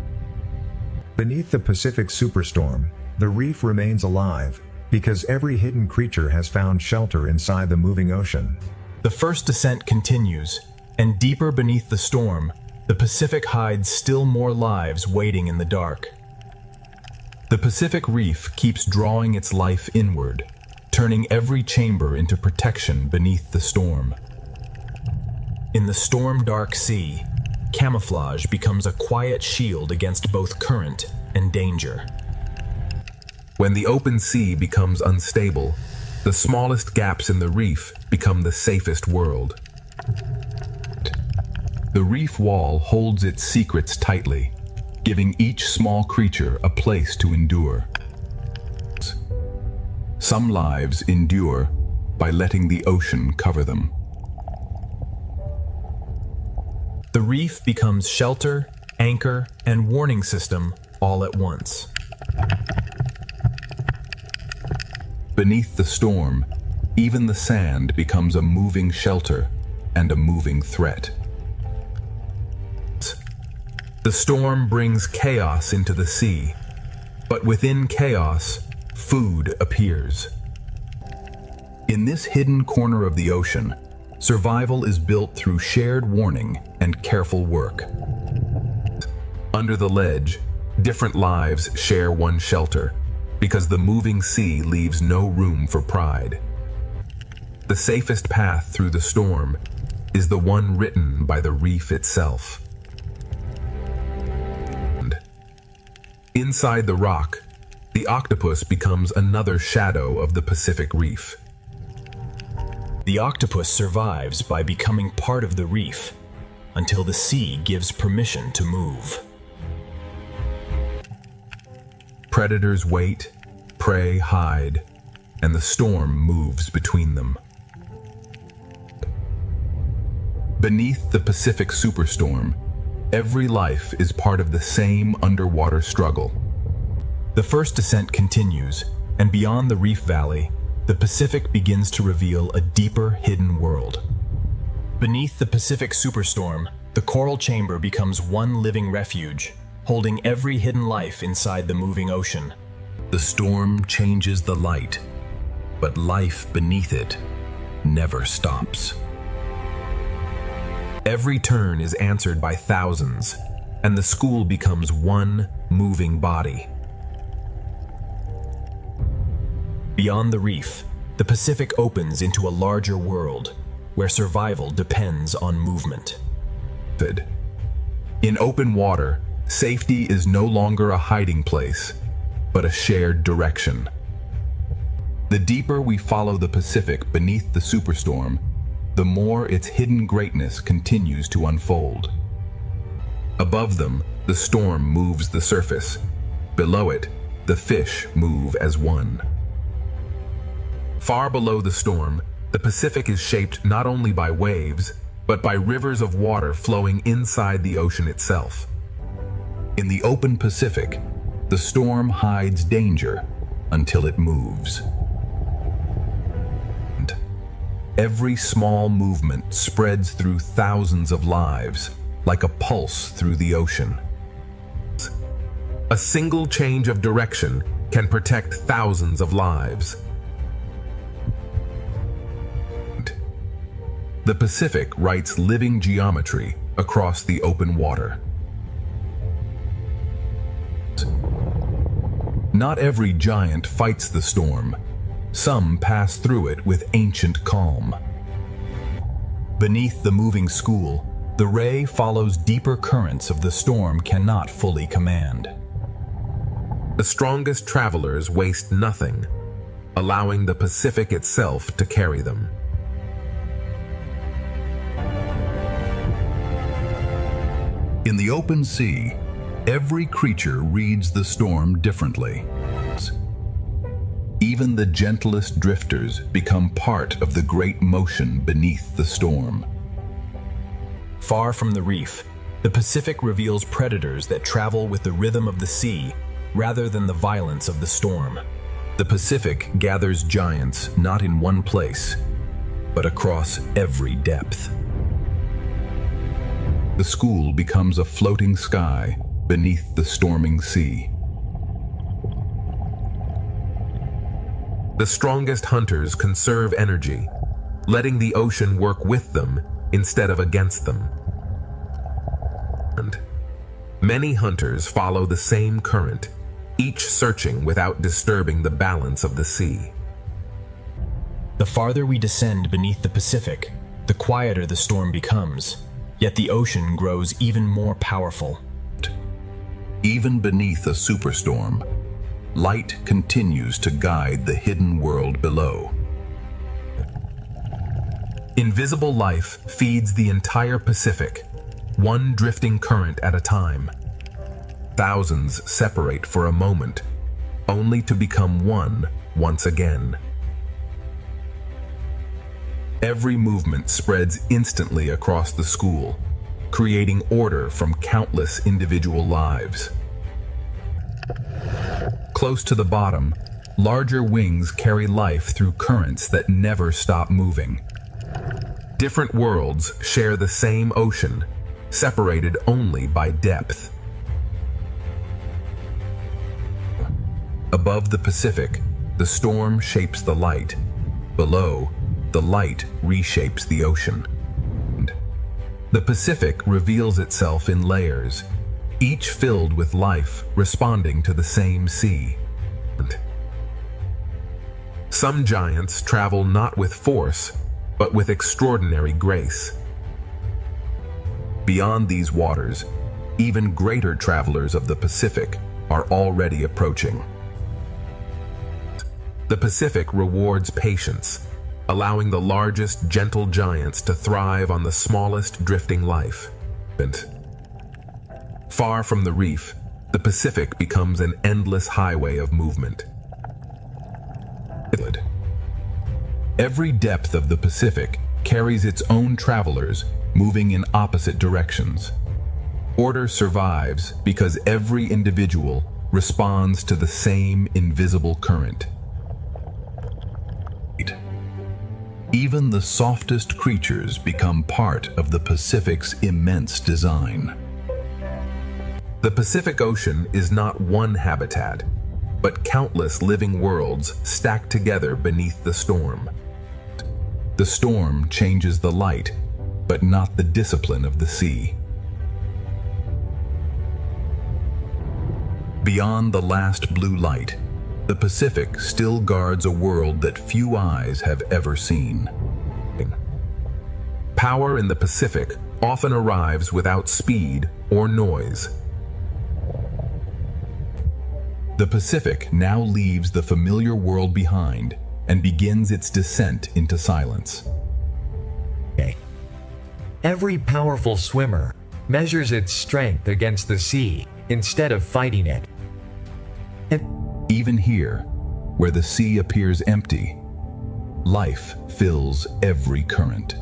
Beneath the Pacific Superstorm, the reef remains alive, because every hidden creature has found shelter inside the moving ocean. The first descent continues, and deeper beneath the storm, the Pacific hides still more lives waiting in the dark. The Pacific Reef keeps drawing its life inward, turning every chamber into protection beneath the storm. In the storm-dark sea, camouflage becomes a quiet shield against both current and danger. When the open sea becomes unstable, the smallest gaps in the reef become the safest world. The reef wall holds its secrets tightly, giving each small creature a place to endure. Some lives endure by letting the ocean cover them. The reef becomes shelter, anchor, and warning system all at once. Beneath the storm, even the sand becomes a moving shelter and a moving threat. The storm brings chaos into the sea, but within chaos, food appears. In this hidden corner of the ocean, survival is built through shared warning and careful work. Under the ledge, different lives share one shelter, because the moving sea leaves no room for pride. The safest path through the storm is the one written by the reef itself. Inside the rock, the octopus becomes another shadow of the Pacific Reef. The octopus survives by becoming part of the reef until the sea gives permission to move. Predators wait, prey hide, and the storm moves between them. Beneath the Pacific Superstorm, every life is part of the same underwater struggle. The first descent continues, and beyond the reef valley, the Pacific begins to reveal a deeper hidden world. Beneath the Pacific Superstorm, the coral chamber becomes one living refuge, holding every hidden life inside the moving ocean. The storm changes the light, but life beneath it never stops. Every turn is answered by thousands, and the school becomes one moving body. Beyond the reef, the Pacific opens into a larger world, where survival depends on movement. In open water, safety is no longer a hiding place, but a shared direction. The deeper we follow the Pacific beneath the superstorm, the more its hidden greatness continues to unfold. Above them, the storm moves the surface. Below it, the fish move as one. Far below the storm, the Pacific is shaped not only by waves, but by rivers of water flowing inside the ocean itself. In the open Pacific, the storm hides danger until it moves. Every small movement spreads through thousands of lives, like a pulse through the ocean. A single change of direction can protect thousands of lives. The Pacific writes living geometry across the open water. Not every giant fights the storm. Some pass through it with ancient calm. Beneath the moving school, the ray follows deeper currents of the storm cannot fully command. The strongest travelers waste nothing, allowing the Pacific itself to carry them. In the open sea, every creature reads the storm differently. Even the gentlest drifters become part of the great motion beneath the storm. Far from the reef, the Pacific reveals predators that travel with the rhythm of the sea rather than the violence of the storm. The Pacific gathers giants not in one place, but across every depth. The school becomes a floating sky beneath the storming sea. The strongest hunters conserve energy, letting the ocean work with them instead of against them. And many hunters follow the same current, each searching without disturbing the balance of the sea. The farther we descend beneath the Pacific, the quieter the storm becomes, yet the ocean grows even more powerful. Even beneath a superstorm, light continues to guide the hidden world below. Invisible life feeds the entire Pacific, one drifting current at a time. Thousands separate for a moment, only to become one once again. Every movement spreads instantly across the school, creating order from countless individual lives. Close to the bottom, larger wings carry life through currents that never stop moving. Different worlds share the same ocean, separated only by depth. Above the Pacific, the storm shapes the light. Below, the light reshapes the ocean. The Pacific reveals itself in layers, each filled with life responding to the same sea. Some giants travel not with force, but with extraordinary grace. Beyond these waters, even greater travelers of the Pacific are already approaching. The Pacific rewards patience, allowing the largest gentle giants to thrive on the smallest drifting life. Far from the reef, the Pacific becomes an endless highway of movement. Every depth of the Pacific carries its own travelers moving in opposite directions. Order survives because every individual responds to the same invisible current. Even the softest creatures become part of the Pacific's immense design. The Pacific Ocean is not one habitat, but countless living worlds stacked together beneath the storm. The storm changes the light, but not the discipline of the sea. Beyond the last blue light, the Pacific still guards a world that few eyes have ever seen. Power in the Pacific often arrives without speed or noise. The Pacific now leaves the familiar world behind and begins its descent into silence. Every powerful swimmer measures its strength against the sea instead of fighting it. Even here, where the sea appears empty, life fills every current.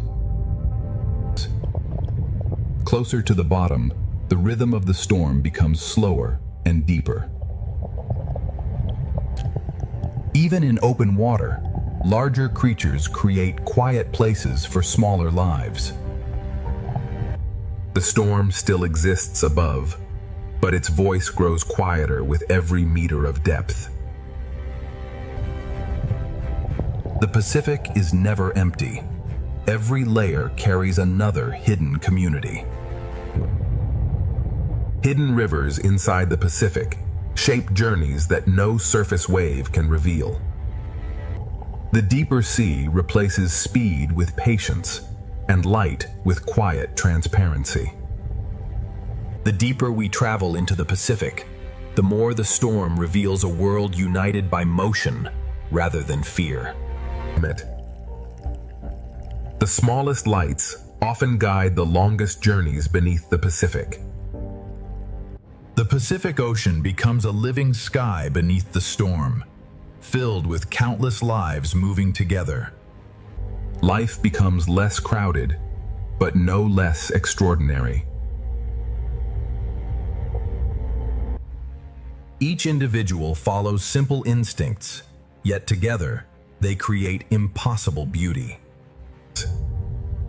Closer to the bottom, the rhythm of the storm becomes slower and deeper. Even in open water, larger creatures create quiet places for smaller lives. The storm still exists above, but its voice grows quieter with every meter of depth. The Pacific is never empty. Every layer carries another hidden community. Hidden rivers inside the Pacific shape journeys that no surface wave can reveal. The deeper sea replaces speed with patience and light with quiet transparency. The deeper we travel into the Pacific, the more the storm reveals a world united by motion rather than fear. The smallest lights often guide the longest journeys beneath the Pacific. The Pacific Ocean becomes a living sky beneath the storm, filled with countless lives moving together. Life becomes less crowded, but no less extraordinary. Each individual follows simple instincts, yet together they create impossible beauty.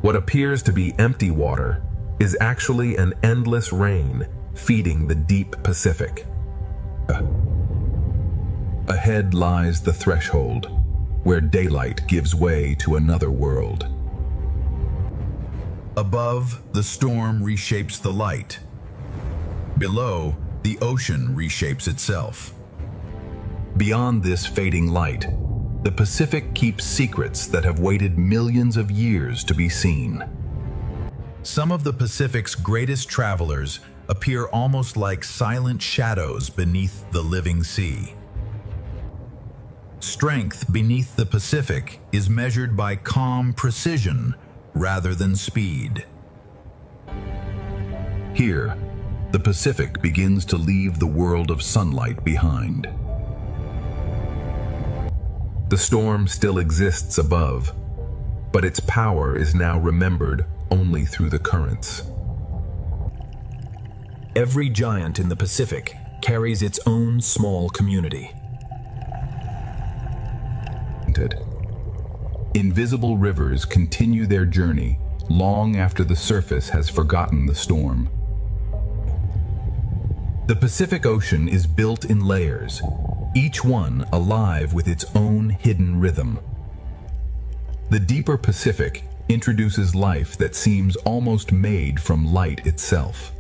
What appears to be empty water is actually an endless rain feeding the deep Pacific. Ahead lies the threshold, where daylight gives way to another world. Above, the storm reshapes the light. Below, the ocean reshapes itself. Beyond this fading light, the Pacific keeps secrets that have waited millions of years to be seen. Some of the Pacific's greatest travelers appear almost like silent shadows beneath the living sea. Strength beneath the Pacific is measured by calm precision rather than speed. Here, the Pacific begins to leave the world of sunlight behind. The storm still exists above, but its power is now remembered only through the currents. Every giant in the Pacific carries its own small community. Invisible rivers continue their journey long after the surface has forgotten the storm. The Pacific Ocean is built in layers, each one alive with its own hidden rhythm. The deeper Pacific introduces life that seems almost made from light itself.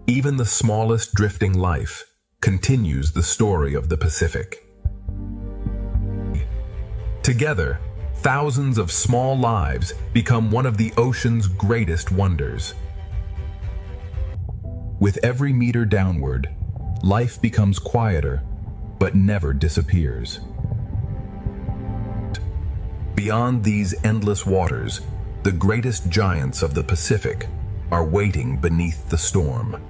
Even the smallest drifting life continues the story of the Pacific. Together, thousands of small lives become one of the ocean's greatest wonders. With every meter downward, life becomes quieter, but never disappears. Beyond these endless waters, the greatest giants of the Pacific are waiting beneath the storm.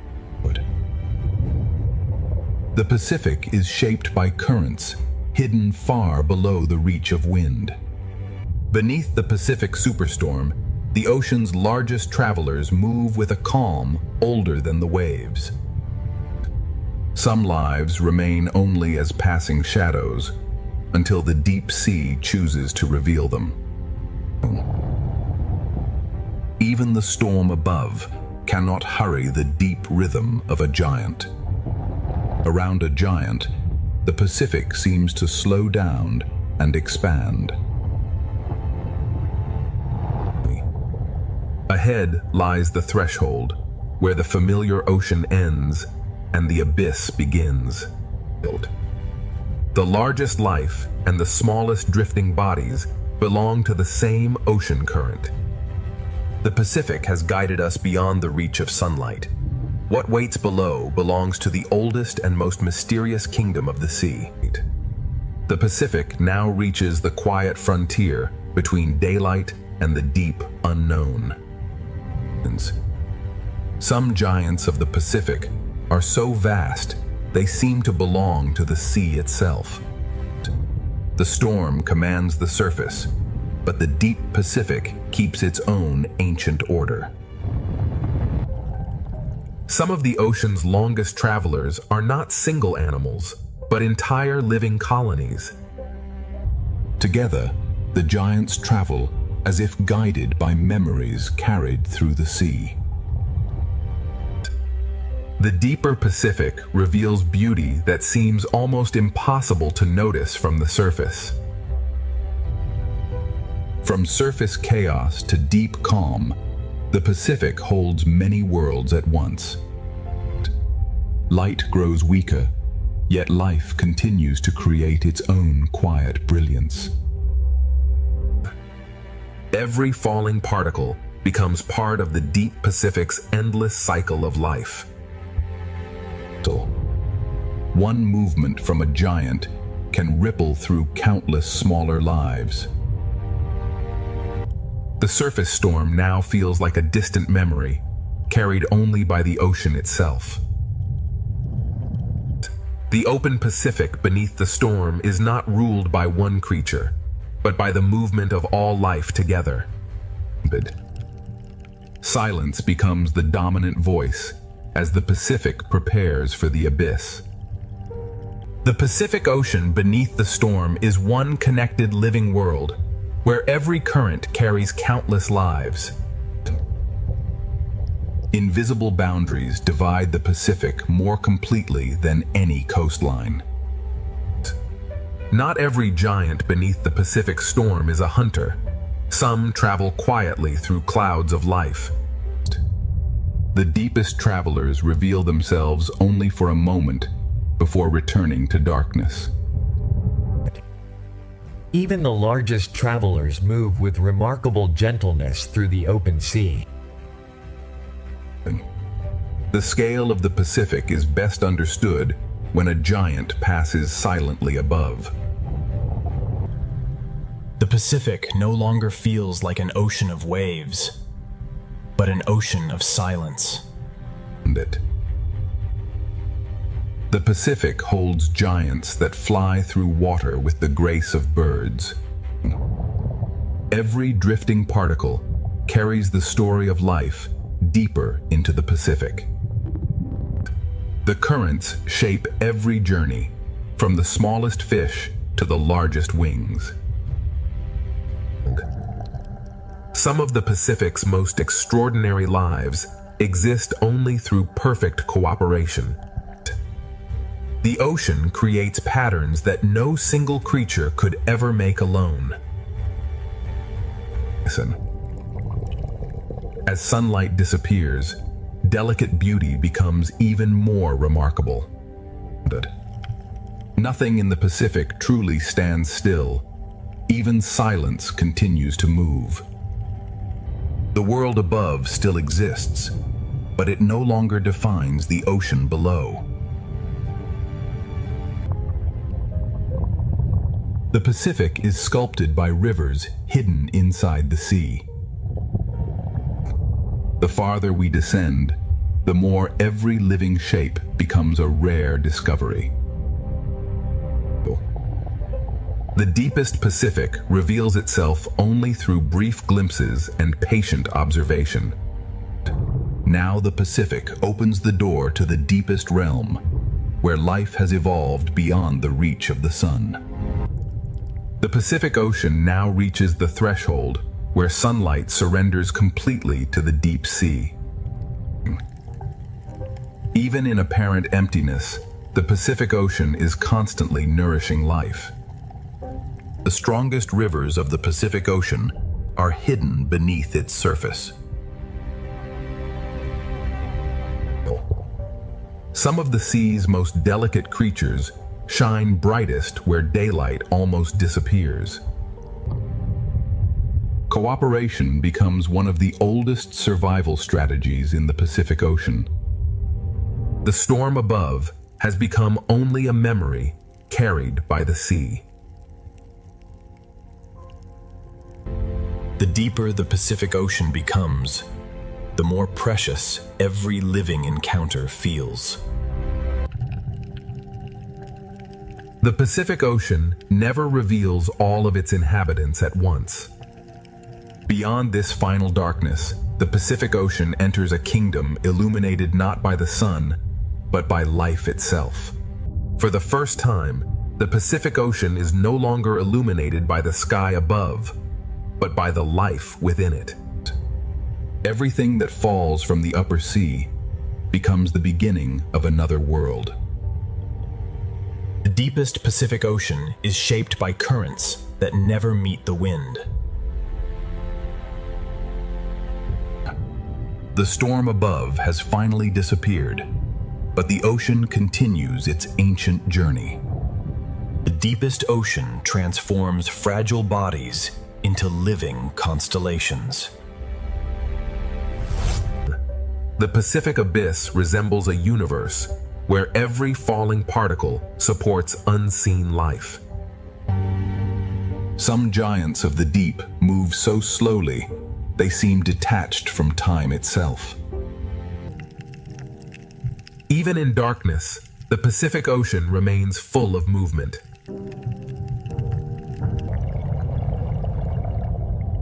The Pacific is shaped by currents hidden far below the reach of wind. Beneath the Pacific superstorm, the ocean's largest travelers move with a calm older than the waves. Some lives remain only as passing shadows until the deep sea chooses to reveal them. Even the storm above cannot hurry the deep rhythm of a giant. Around a giant, the Pacific seems to slow down and expand. Ahead lies the threshold, where the familiar ocean ends and the abyss begins. The largest life and the smallest drifting bodies belong to the same ocean current. The Pacific has guided us beyond the reach of sunlight. What waits below belongs to the oldest and most mysterious kingdom of the sea. The Pacific now reaches the quiet frontier between daylight and the deep unknown. Some giants of the Pacific are so vast they seem to belong to the sea itself. The storm commands the surface, but the deep Pacific keeps its own ancient order. Some of the ocean's longest travelers are not single animals, but entire living colonies. Together, the giants travel as if guided by memories carried through the sea. The deeper Pacific reveals beauty that seems almost impossible to notice from the surface. From surface chaos to deep calm, the Pacific holds many worlds at once. Light grows weaker, yet life continues to create its own quiet brilliance. Every falling particle becomes part of the deep Pacific's endless cycle of life. One movement from a giant can ripple through countless smaller lives. The surface storm now feels like a distant memory, carried only by the ocean itself. The open Pacific beneath the storm is not ruled by one creature, but by the movement of all life together. Silence becomes the dominant voice as the Pacific prepares for the abyss. The Pacific Ocean beneath the storm is one connected living world, where every current carries countless lives. Invisible boundaries divide the Pacific more completely than any coastline. Not every giant beneath the Pacific storm is a hunter. Some travel quietly through clouds of life. The deepest travelers reveal themselves only for a moment before returning to darkness. Even the largest travelers move with remarkable gentleness through the open sea. The scale of the Pacific is best understood when a giant passes silently above. The Pacific no longer feels like an ocean of waves, but an ocean of silence. The Pacific holds giants that fly through water with the grace of birds. Every drifting particle carries the story of life deeper into the Pacific. The currents shape every journey, from the smallest fish to the largest wings. Some of the Pacific's most extraordinary lives exist only through perfect cooperation. The ocean creates patterns that no single creature could ever make alone. Listen. As sunlight disappears, delicate beauty becomes even more remarkable. Nothing in the Pacific truly stands still. Even silence continues to move. The world above still exists, but it no longer defines the ocean below. The Pacific is sculpted by rivers hidden inside the sea. The farther we descend, the more every living shape becomes a rare discovery. The deepest Pacific reveals itself only through brief glimpses and patient observation. Now the Pacific opens the door to the deepest realm, where life has evolved beyond the reach of the sun. The Pacific Ocean now reaches the threshold where sunlight surrenders completely to the deep sea. Even in apparent emptiness, the Pacific Ocean is constantly nourishing life. The strongest rivers of the Pacific Ocean are hidden beneath its surface. Some of the sea's most delicate creatures shine brightest where daylight almost disappears. Cooperation becomes one of the oldest survival strategies in the Pacific Ocean. The storm above has become only a memory carried by the sea. The deeper the Pacific Ocean becomes, the more precious every living encounter feels. The Pacific Ocean never reveals all of its inhabitants at once. Beyond this final darkness, the Pacific Ocean enters a kingdom illuminated not by the sun, but by life itself. For the first time, the Pacific Ocean is no longer illuminated by the sky above, but by the life within it. Everything that falls from the upper sea becomes the beginning of another world. The deepest Pacific Ocean is shaped by currents that never meet the wind. The storm above has finally disappeared, but the ocean continues its ancient journey. The deepest ocean transforms fragile bodies into living constellations. The Pacific Abyss resembles a universe where every falling particle supports unseen life. Some giants of the deep move so slowly, they seem detached from time itself. Even in darkness, the Pacific Ocean remains full of movement.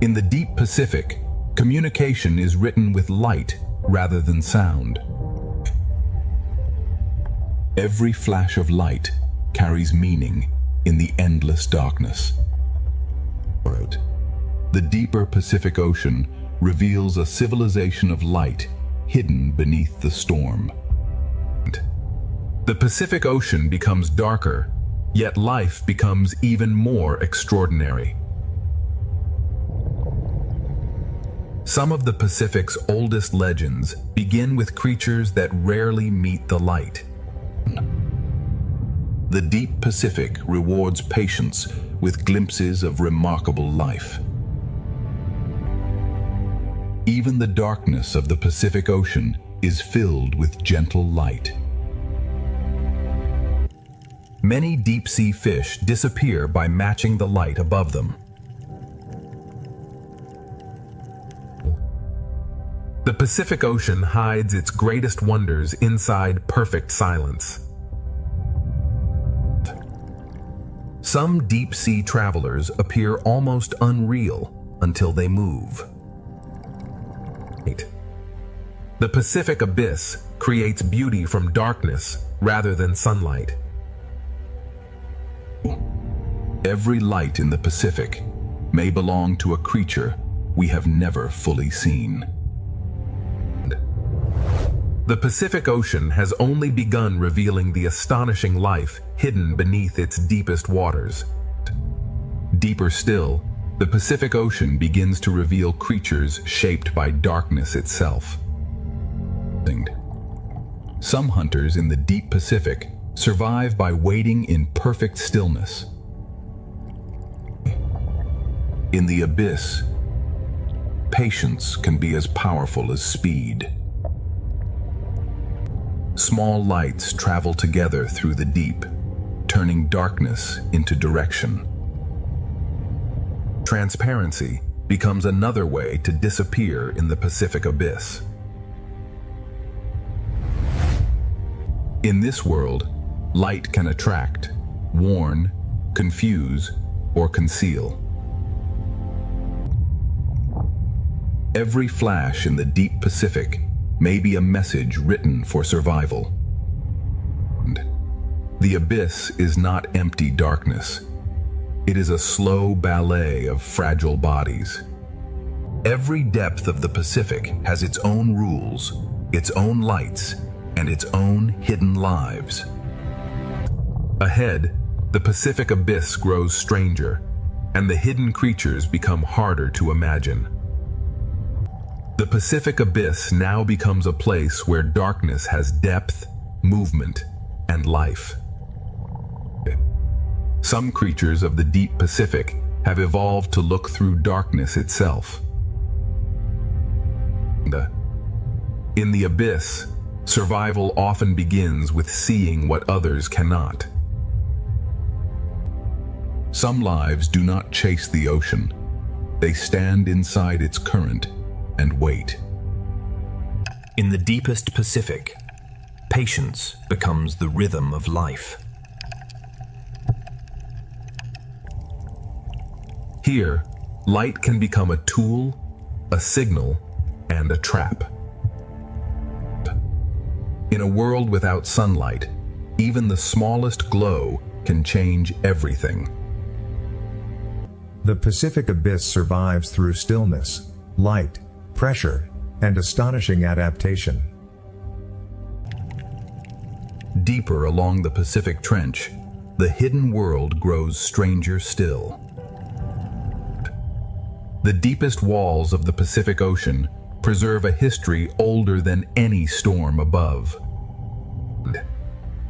In the deep Pacific, communication is written with light rather than sound. Every flash of light carries meaning in the endless darkness. The deeper Pacific Ocean reveals a civilization of light hidden beneath the storm. The Pacific Ocean becomes darker, yet life becomes even more extraordinary. Some of the Pacific's oldest legends begin with creatures that rarely meet the light. The deep Pacific rewards patience with glimpses of remarkable life. Even the darkness of the Pacific Ocean is filled with gentle light. Many deep-sea fish disappear by matching the light above them. The Pacific Ocean hides its greatest wonders inside perfect silence. Some deep-sea travelers appear almost unreal until they move. The Pacific Abyss creates beauty from darkness rather than sunlight. Every light in the Pacific may belong to a creature we have never fully seen. The Pacific Ocean has only begun revealing the astonishing life hidden beneath its deepest waters. Deeper still, the Pacific Ocean begins to reveal creatures shaped by darkness itself. Some hunters in the deep Pacific survive by waiting in perfect stillness. In the abyss, patience can be as powerful as speed. Small lights travel together through the deep, turning darkness into direction. Transparency becomes another way to disappear in the Pacific abyss. In this world, light can attract, warn, confuse, or conceal. Every flash in the deep Pacific may be a message written for survival. The abyss is not empty darkness. It is a slow ballet of fragile bodies. Every depth of the Pacific has its own rules, its own lights, and its own hidden lives. Ahead, the Pacific abyss grows stranger, and the hidden creatures become harder to imagine. The Pacific abyss now becomes a place where darkness has depth, movement, and life. Some creatures of the deep Pacific have evolved to look through darkness itself. In the abyss, survival often begins with seeing what others cannot. Some lives do not chase the ocean. They stand inside its current and wait. In the deepest Pacific, patience becomes the rhythm of life. Here, light can become a tool, a signal, and a trap. In a world without sunlight, even the smallest glow can change everything. The Pacific abyss survives through stillness, light, pressure, and astonishing adaptation. Deeper along the Pacific Trench, the hidden world grows stranger still. The deepest walls of the Pacific Ocean preserve a history older than any storm above.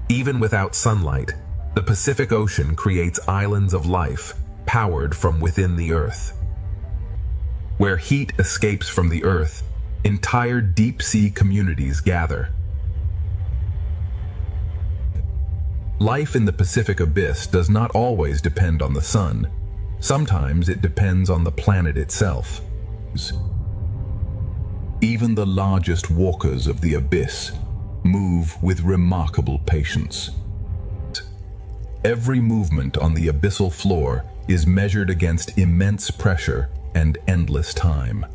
Even without sunlight, the Pacific Ocean creates islands of life powered from within the earth. Where heat escapes from the earth, entire deep-sea communities gather. Life in the Pacific abyss does not always depend on the sun. Sometimes it depends on the planet itself. Even the largest walkers of the abyss move with remarkable patience. Every movement on the abyssal floor is measured against immense pressure and endless time.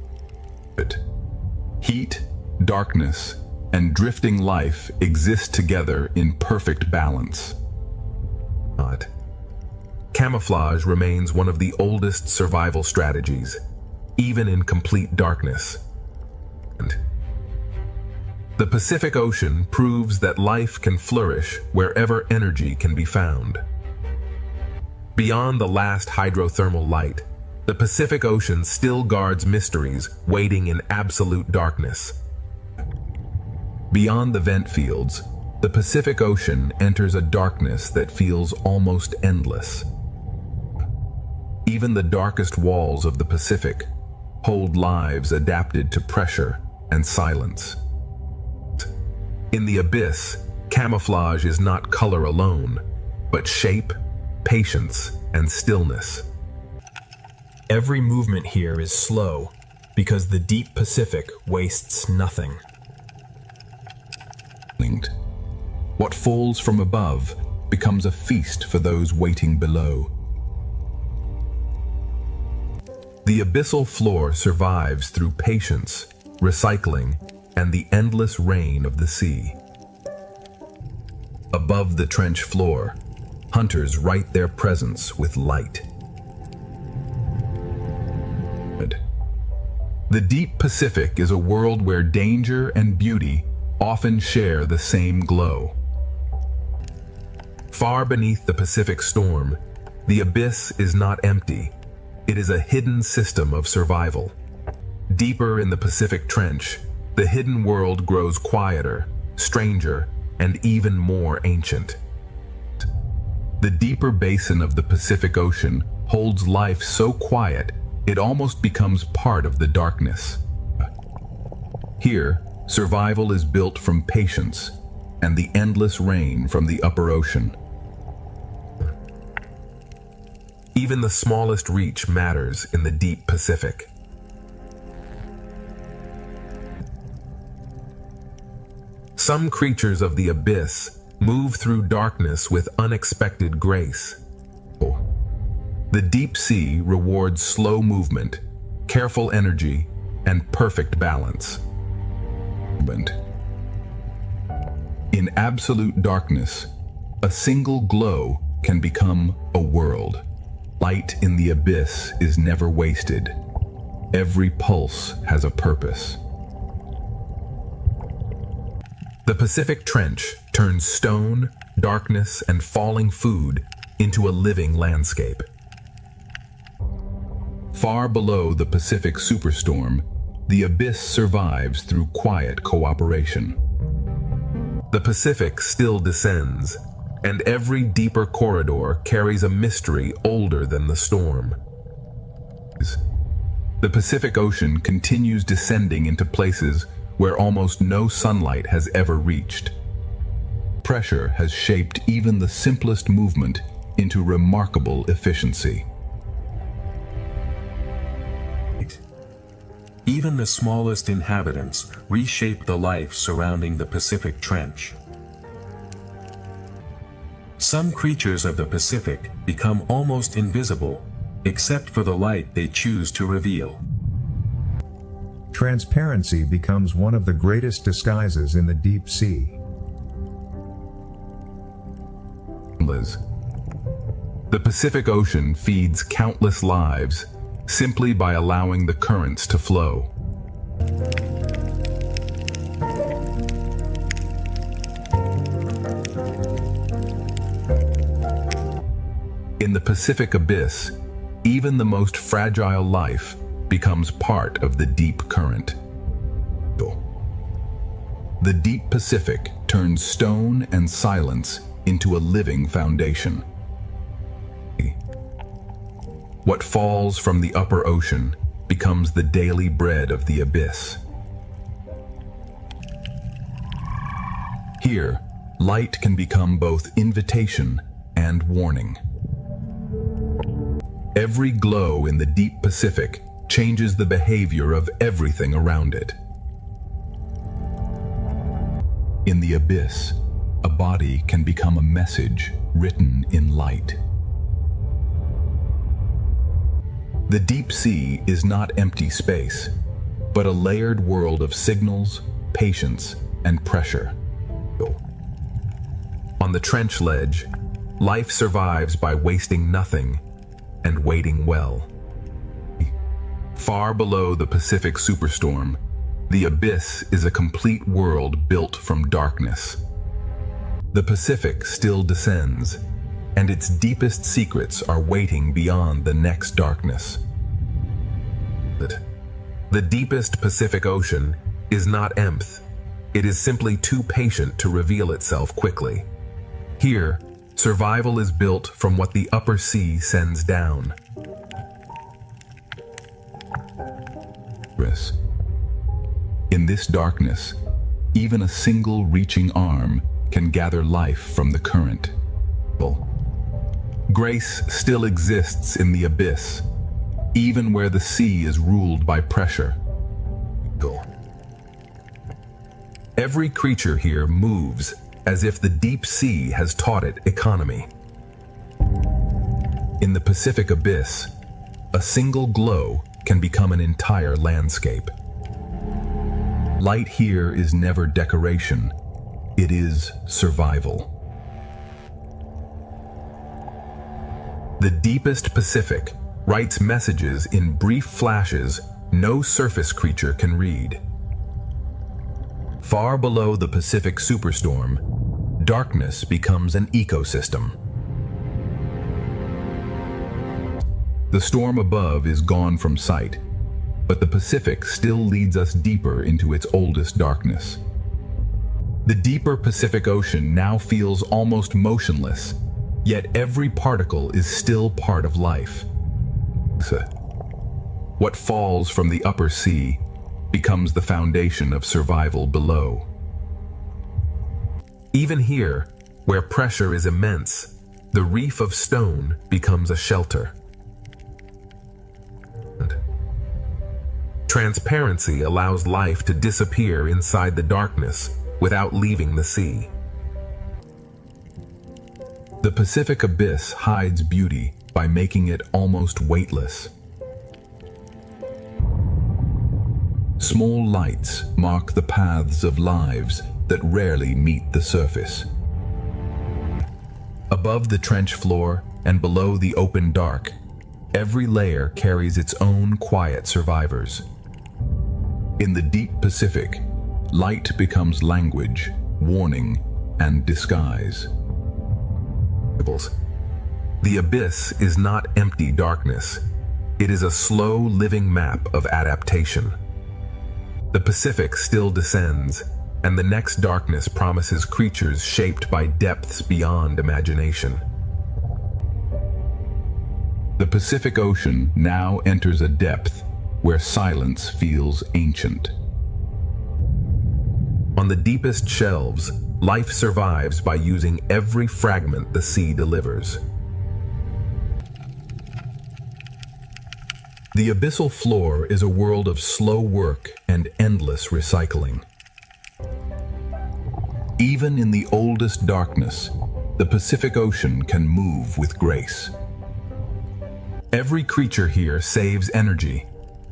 Heat, darkness, and drifting life exist together in perfect balance. Camouflage remains one of the oldest survival strategies, even in complete darkness. The Pacific Ocean proves that life can flourish wherever energy can be found. Beyond the last hydrothermal light, the Pacific Ocean still guards mysteries waiting in absolute darkness. Beyond the vent fields, the Pacific Ocean enters a darkness that feels almost endless. Even the darkest walls of the Pacific hold lives adapted to pressure and silence. In the abyss, camouflage is not color alone, but shape, patience, and stillness. Every movement here is slow because the deep Pacific wastes nothing. What falls from above becomes a feast for those waiting below. The abyssal floor survives through patience, recycling, and the endless rain of the sea. Above the trench floor, hunters write their presence with light. The deep Pacific is a world where danger and beauty often share the same glow. Far beneath the Pacific storm, the abyss is not empty. It is a hidden system of survival. Deeper in the Pacific Trench, the hidden world grows quieter, stranger, and even more ancient. The deeper basin of the Pacific Ocean holds life so quiet it almost becomes part of the darkness. Here, survival is built from patience and the endless rain from the upper ocean. Even the smallest reach matters in the deep Pacific. Some creatures of the abyss move through darkness with unexpected grace. The deep sea rewards slow movement, careful energy, and perfect balance. In absolute darkness, a single glow can become a world. Light in the abyss is never wasted. Every pulse has a purpose. The Pacific Trench turns stone, darkness, and falling food into a living landscape. Far below the Pacific superstorm, the abyss survives through quiet cooperation. The Pacific still descends, and every deeper corridor carries a mystery older than the storm. The Pacific Ocean continues descending into places where almost no sunlight has ever reached. Pressure has shaped even the simplest movement into remarkable efficiency. Even the smallest inhabitants reshape the life surrounding the Pacific Trench. Some creatures of the Pacific become almost invisible, except for the light they choose to reveal. Transparency becomes one of the greatest disguises in the deep sea. The Pacific Ocean feeds countless lives simply by allowing the currents to flow. In the Pacific Abyss, even the most fragile life becomes part of the deep current. The deep Pacific turns stone and silence into a living foundation. What falls from the upper ocean becomes the daily bread of the abyss. Here, light can become both invitation and warning. Every glow in the deep Pacific changes the behavior of everything around it. In the abyss, a body can become a message written in light. The deep sea is not empty space, but a layered world of signals, patience, and pressure. On the trench ledge, life survives by wasting nothing and waiting well. Far below the Pacific superstorm, the abyss is a complete world built from darkness. The Pacific still descends, and its deepest secrets are waiting beyond the next darkness. The deepest Pacific Ocean is not empty. It is simply too patient to reveal itself quickly. Here, survival is built from what the upper sea sends down. In this darkness, even a single reaching arm can gather life from the current. Grace still exists in the abyss, even where the sea is ruled by pressure. Every creature here moves as if the deep sea has taught it economy. In the Pacific Abyss, a single glow can become an entire landscape. Light here is never decoration, it is survival. The deepest Pacific writes messages in brief flashes no surface creature can read. Far below the Pacific superstorm, darkness becomes an ecosystem. The storm above is gone from sight, but the Pacific still leads us deeper into its oldest darkness. The deeper Pacific Ocean now feels almost motionless, yet every particle is still part of life. What falls from the upper sea becomes the foundation of survival below. Even here, where pressure is immense, the reef of stone becomes a shelter. Transparency allows life to disappear inside the darkness without leaving the sea. The Pacific Abyss hides beauty by making it almost weightless. Small lights mark the paths of lives that rarely meet the surface. Above the trench floor and below the open dark, every layer carries its own quiet survivors. In the deep Pacific, light becomes language, warning, and disguise. The abyss is not empty darkness. It is a slow living map of adaptation. The Pacific still descends, and the next darkness promises creatures shaped by depths beyond imagination. The Pacific Ocean now enters a depth where silence feels ancient. On the deepest shelves, life survives by using every fragment the sea delivers. The abyssal floor is a world of slow work and endless recycling. Even in the oldest darkness, the Pacific Ocean can move with grace. Every creature here saves energy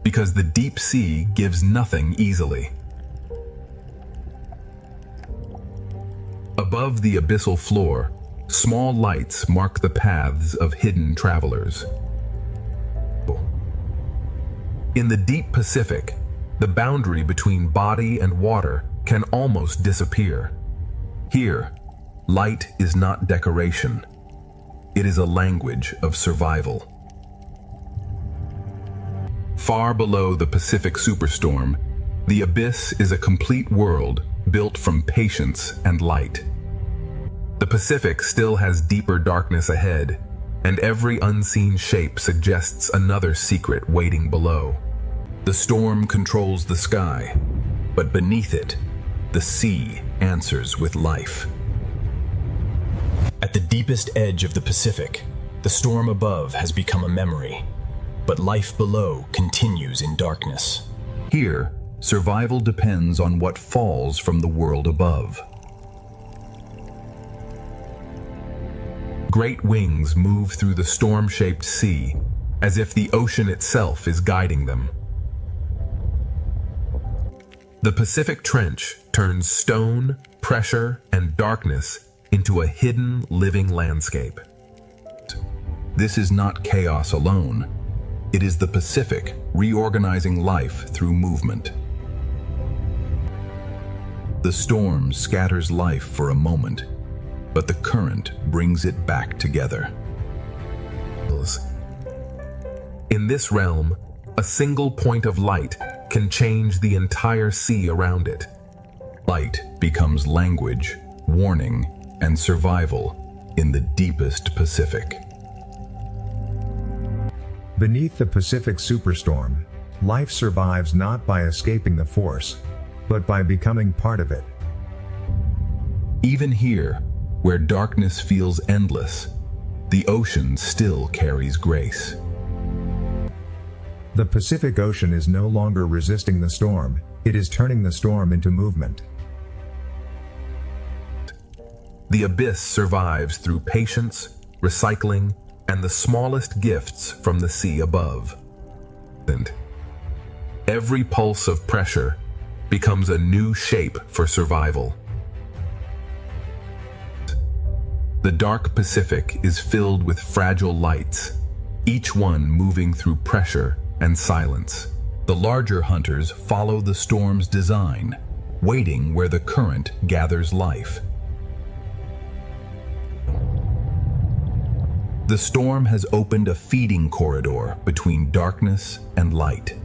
because the deep sea gives nothing easily. Above the abyssal floor, small lights mark the paths of hidden travelers. In the deep Pacific, the boundary between body and water can almost disappear. Here, light is not decoration. It is a language of survival. Far below the Pacific superstorm, the abyss is a complete world built from patience and light. The Pacific still has deeper darkness ahead, and every unseen shape suggests another secret waiting below. The storm controls the sky, but beneath it, the sea answers with life. At the deepest edge of the Pacific, the storm above has become a memory, but life below continues in darkness. Here, survival depends on what falls from the world above. Great wings move through the storm-shaped sea, as if the ocean itself is guiding them. The Pacific Trench turns stone, pressure, and darkness into a hidden, living landscape. This is not chaos alone. It is the Pacific reorganizing life through movement. The storm scatters life for a moment, but the current brings it back together. In this realm, a single point of light can change the entire sea around it. Light becomes language, warning, and survival in the deepest Pacific. Beneath the Pacific superstorm, life survives not by escaping the force, but by becoming part of it. Even here, where darkness feels endless, the ocean still carries grace. The Pacific Ocean is no longer resisting the storm, it is turning the storm into movement. The abyss survives through patience, recycling, and the smallest gifts from the sea above. And every pulse of pressure becomes a new shape for survival. The dark Pacific is filled with fragile lights, each one moving through pressure and silence. The larger hunters follow the storm's design, waiting where the current gathers life. The storm has opened a feeding corridor between darkness and light.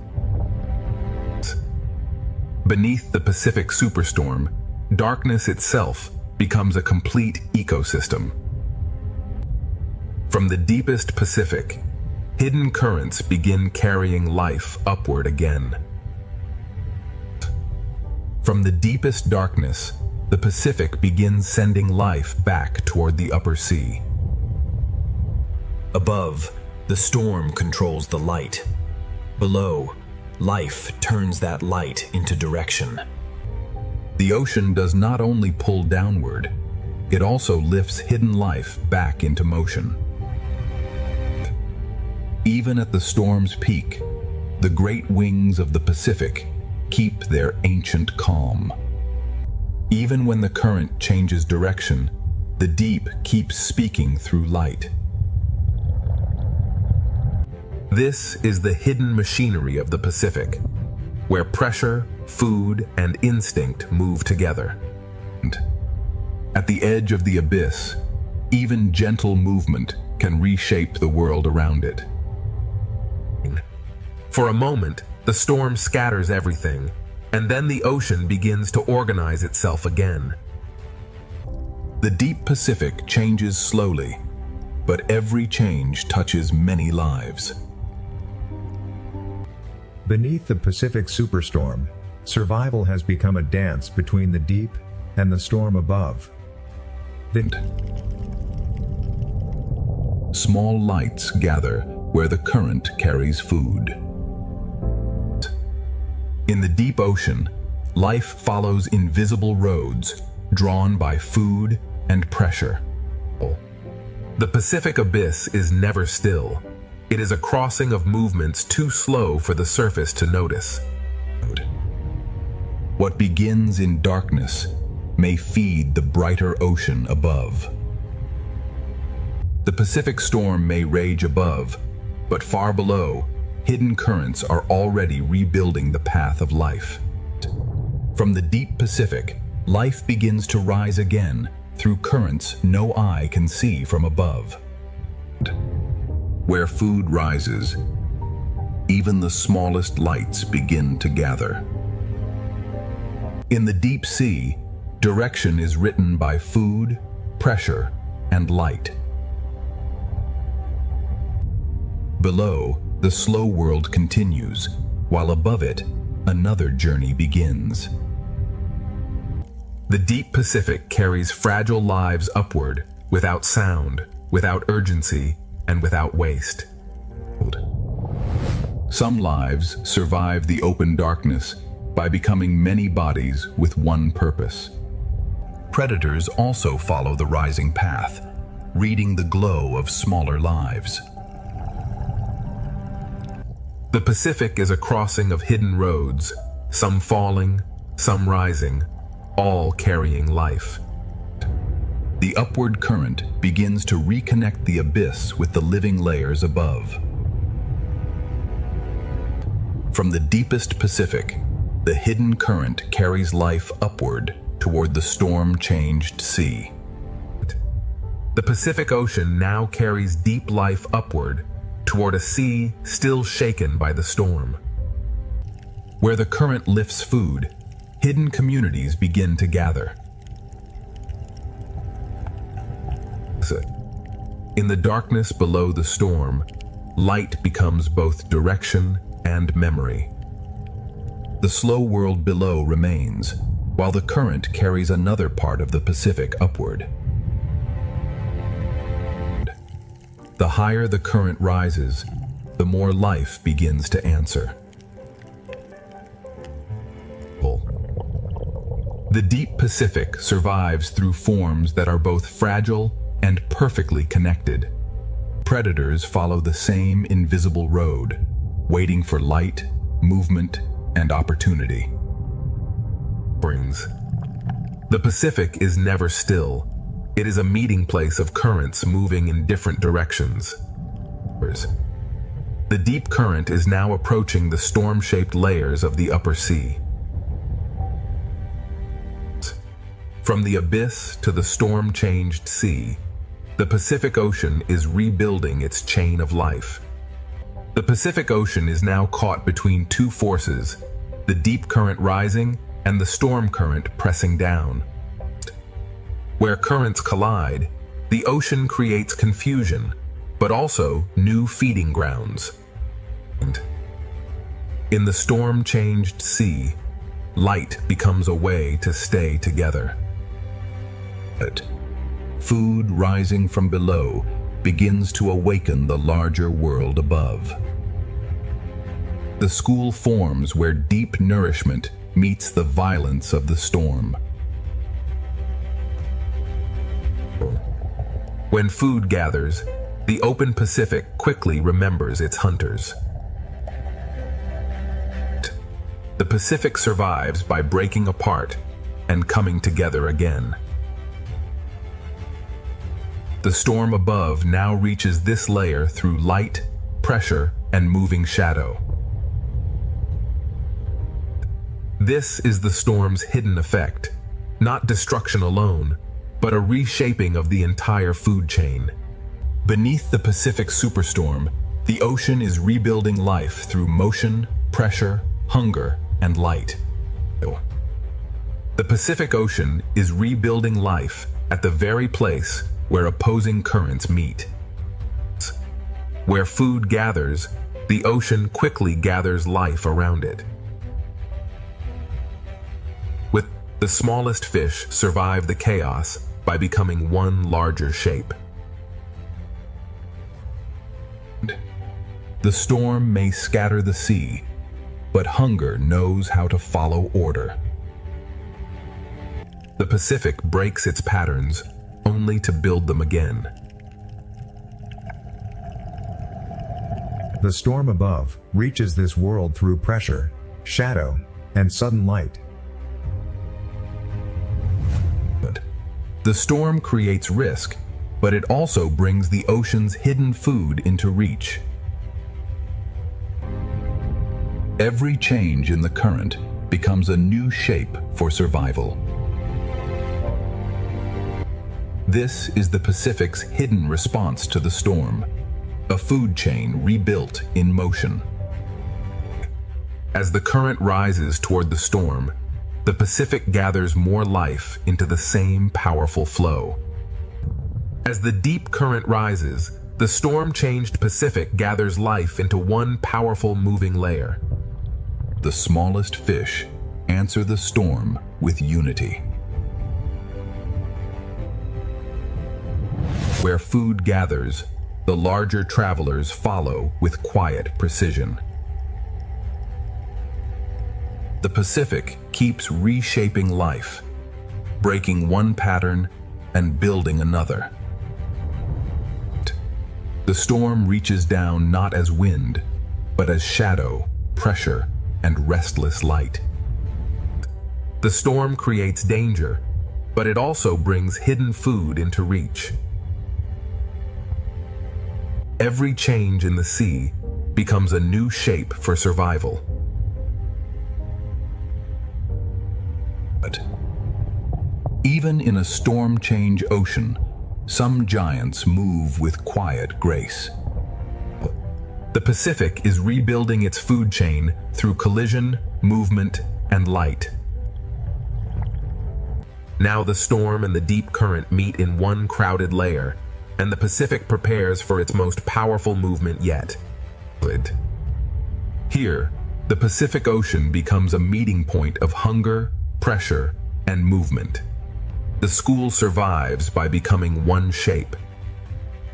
Beneath the Pacific superstorm, darkness itself becomes a complete ecosystem. From the deepest Pacific, hidden currents begin carrying life upward again. From the deepest darkness, the Pacific begins sending life back toward the upper sea. Above, the storm controls the light. Below, life turns that light into direction. The ocean does not only pull downward, it also lifts hidden life back into motion. Even at the storm's peak, the great wings of the Pacific keep their ancient calm. Even when the current changes direction, the deep keeps speaking through light. This is the hidden machinery of the Pacific, where pressure, food, and instinct move together. At the edge of the abyss, even gentle movement can reshape the world around it. For a moment, the storm scatters everything, and then the ocean begins to organize itself again. The deep Pacific changes slowly, but every change touches many lives. Beneath the Pacific superstorm, survival has become a dance between the deep and the storm above. Small lights gather where the current carries food. In the deep ocean, life follows invisible roads drawn by food and pressure. The Pacific abyss is never still. It is a crossing of movements too slow for the surface to notice. What begins in darkness may feed the brighter ocean above. The Pacific storm may rage above, but far below, hidden currents are already rebuilding the path of life. From the deep Pacific, life begins to rise again through currents no eye can see from above. Where food rises, even the smallest lights begin to gather. In the deep sea, direction is written by food, pressure, and light. Below, the slow world continues, while above it, another journey begins. The deep Pacific carries fragile lives upward, without sound, without urgency, and without waste. Some lives survive the open darkness by becoming many bodies with one purpose. Predators also follow the rising path, reading the glow of smaller lives. The Pacific is a crossing of hidden roads, some falling, some rising, all carrying life. The upward current begins to reconnect the abyss with the living layers above. From the deepest Pacific, the hidden current carries life upward toward the storm-changed sea. The Pacific Ocean now carries deep life upward toward a sea still shaken by the storm. Where the current lifts food, hidden communities begin to gather. In the darkness below the storm, light becomes both direction and memory. The slow world below remains, while the current carries another part of the Pacific upward. The higher the current rises, the more life begins to answer. The deep Pacific survives through forms that are both fragile and perfectly connected. Predators follow the same invisible road, waiting for light, movement, and opportunity. The Pacific is never still. It is a meeting place of currents moving in different directions. The deep current is now approaching the storm-shaped layers of the upper sea. From the abyss to the storm-changed sea, the Pacific Ocean is rebuilding its chain of life. The Pacific Ocean is now caught between two forces, the deep current rising and the storm current pressing down. Where currents collide, the ocean creates confusion, but also new feeding grounds. In the storm-changed sea, light becomes a way to stay together. Food rising from below begins to awaken the larger world above. The school forms where deep nourishment meets the violence of the storm. When food gathers, the open Pacific quickly remembers its hunters. The Pacific survives by breaking apart and coming together again. The storm above now reaches this layer through light, pressure, and moving shadow. This is the storm's hidden effect, not destruction alone, but a reshaping of the entire food chain. Beneath the Pacific superstorm, the ocean is rebuilding life through motion, pressure, hunger, and light. The Pacific Ocean is rebuilding life at the very place where opposing currents meet. Where food gathers, the ocean quickly gathers life around it. With the smallest fish survive the chaos by becoming one larger shape. The storm may scatter the sea, but hunger knows how to follow order. The Pacific breaks its patterns only to build them again. The storm above reaches this world through pressure, shadow, and sudden light. The storm creates risk, but it also brings the ocean's hidden food into reach. Every change in the current becomes a new shape for survival. This is the Pacific's hidden response to the storm, a food chain rebuilt in motion. As the current rises toward the storm, the Pacific gathers more life into the same powerful flow. As the deep current rises, the storm-changed Pacific gathers life into one powerful moving layer. The smallest fish answer the storm with unity. Where food gathers, the larger travelers follow with quiet precision. The Pacific keeps reshaping life, breaking one pattern and building another. The storm reaches down not as wind, but as shadow, pressure, and restless light. The storm creates danger, but it also brings hidden food into reach. Every change in the sea becomes a new shape for survival. But even in a storm-change ocean, some giants move with quiet grace. The Pacific is rebuilding its food chain through collision, movement, and light. Now the storm and the deep current meet in one crowded layer, and the Pacific prepares for its most powerful movement yet. Here, the Pacific Ocean becomes a meeting point of hunger, pressure, and movement. The school survives by becoming one shape,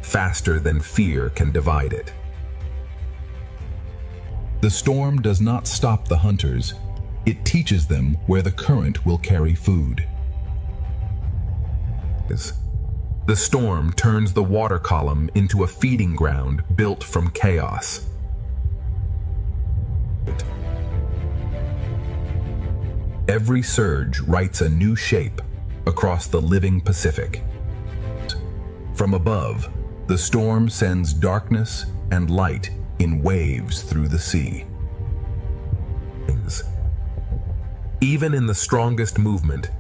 faster than fear can divide it. The storm does not stop the hunters. It teaches them where the current will carry food. The storm turns the water column into a feeding ground built from chaos. Every surge writes a new shape across the living Pacific. From above, the storm sends darkness and light in waves through the sea. Even in the strongest movement,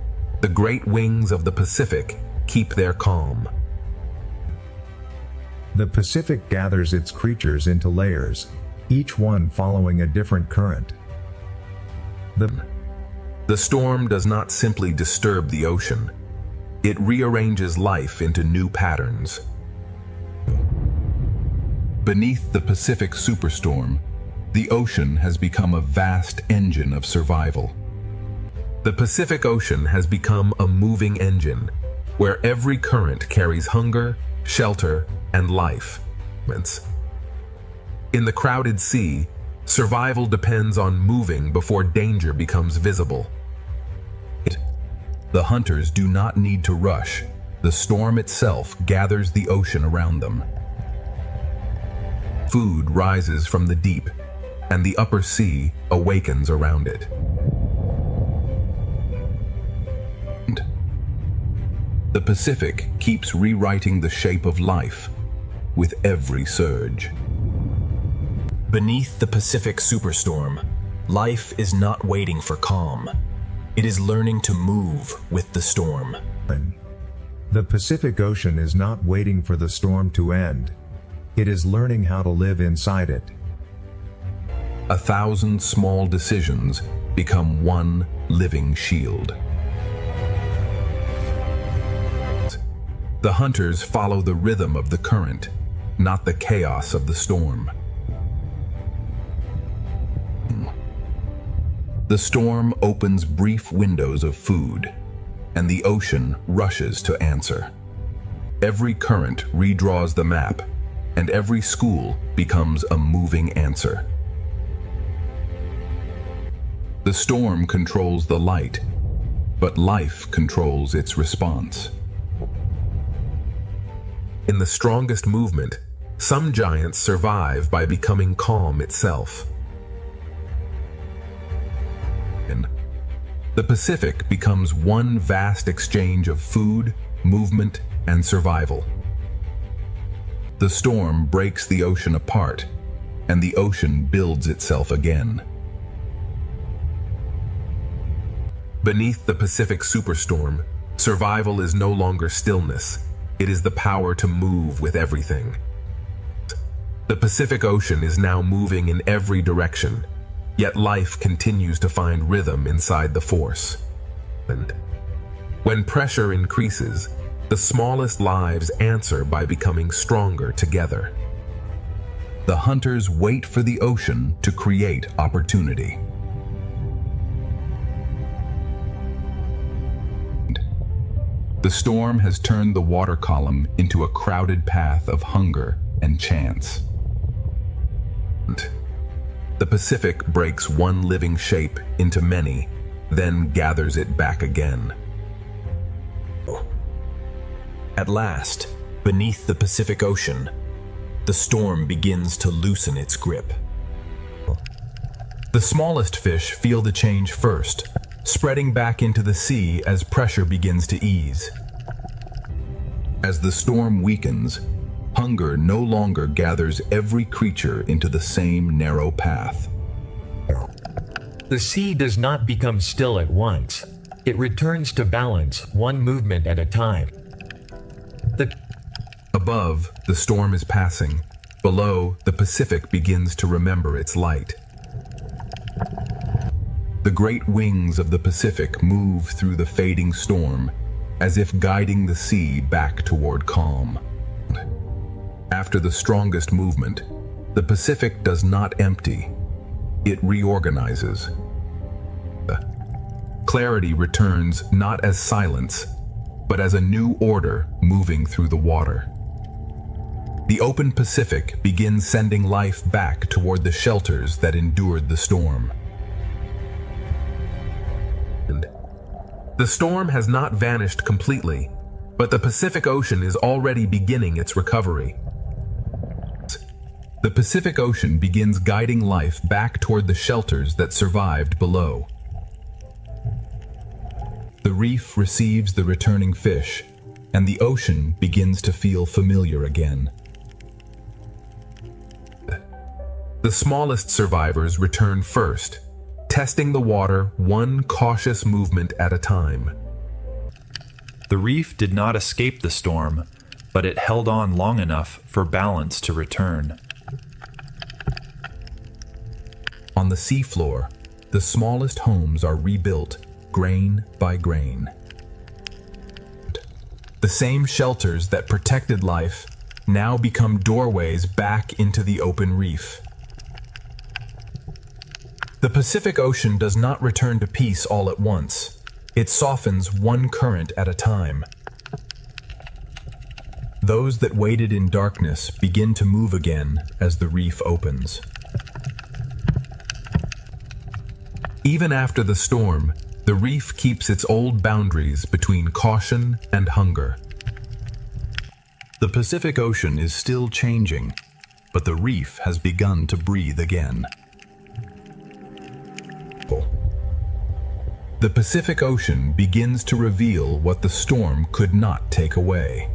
The great wings of the Pacific keep their calm. The Pacific gathers its creatures into layers, each one following a different current. The storm does not simply disturb the ocean. It rearranges life into new patterns. Beneath the Pacific superstorm, the ocean has become a vast engine of survival. The Pacific Ocean has become a moving engine, where every current carries hunger, shelter, and life. In the crowded sea, survival depends on moving before danger becomes visible. The hunters do not need to rush. The storm itself gathers the ocean around them. Food rises from the deep, and the upper sea awakens around it. The Pacific keeps rewriting the shape of life with every surge. Beneath the Pacific superstorm, life is not waiting for calm. It is learning to move with the storm. The Pacific Ocean is not waiting for the storm to end. It is learning how to live inside it. 1,000 small decisions become one living shield. The hunters follow the rhythm of the current, not the chaos of the storm. The storm opens brief windows of food, and the ocean rushes to answer. Every current redraws the map, and every school becomes a moving answer. The storm controls the light, but life controls its response. In the strongest movement, some giants survive by becoming calm itself. The Pacific becomes one vast exchange of food, movement, and survival. The storm breaks the ocean apart, and the ocean builds itself again. Beneath the Pacific superstorm, survival is no longer stillness. It is the power to move with everything. The Pacific Ocean is now moving in every direction, yet life continues to find rhythm inside the force. And when pressure increases, the smallest lives answer by becoming stronger together. The hunters wait for the ocean to create opportunity. The storm has turned the water column into a crowded path of hunger and chance. The Pacific breaks one living shape into many, then gathers it back again. At last, beneath the Pacific Ocean, the storm begins to loosen its grip. The smallest fish feel the change first, spreading back into the sea as pressure begins to ease. As the storm weakens, hunger no longer gathers every creature into the same narrow path. The sea does not become still at once. It returns to balance, one movement at a time. Above, the storm is passing. Below, the Pacific begins to remember its light. The great wings of the Pacific move through the fading storm, as if guiding the sea back toward calm. After the strongest movement, the Pacific does not empty. It reorganizes. Clarity returns not as silence, but as a new order moving through the water. The open Pacific begins sending life back toward the shelters that endured the storm. The storm has not vanished completely, but the Pacific Ocean is already beginning its recovery. The Pacific Ocean begins guiding life back toward the shelters that survived below. The reef receives the returning fish, and the ocean begins to feel familiar again. The smallest survivors return first, testing the water one cautious movement at a time. The reef did not escape the storm, but it held on long enough for balance to return. On the seafloor, the smallest homes are rebuilt, grain by grain. The same shelters that protected life now become doorways back into the open reef. The Pacific Ocean does not return to peace all at once. It softens one current at a time. Those that waited in darkness begin to move again as the reef opens. Even after the storm, the reef keeps its old boundaries between caution and hunger. The Pacific Ocean is still changing, but the reef has begun to breathe again. The Pacific Ocean begins to reveal what the storm could not take away.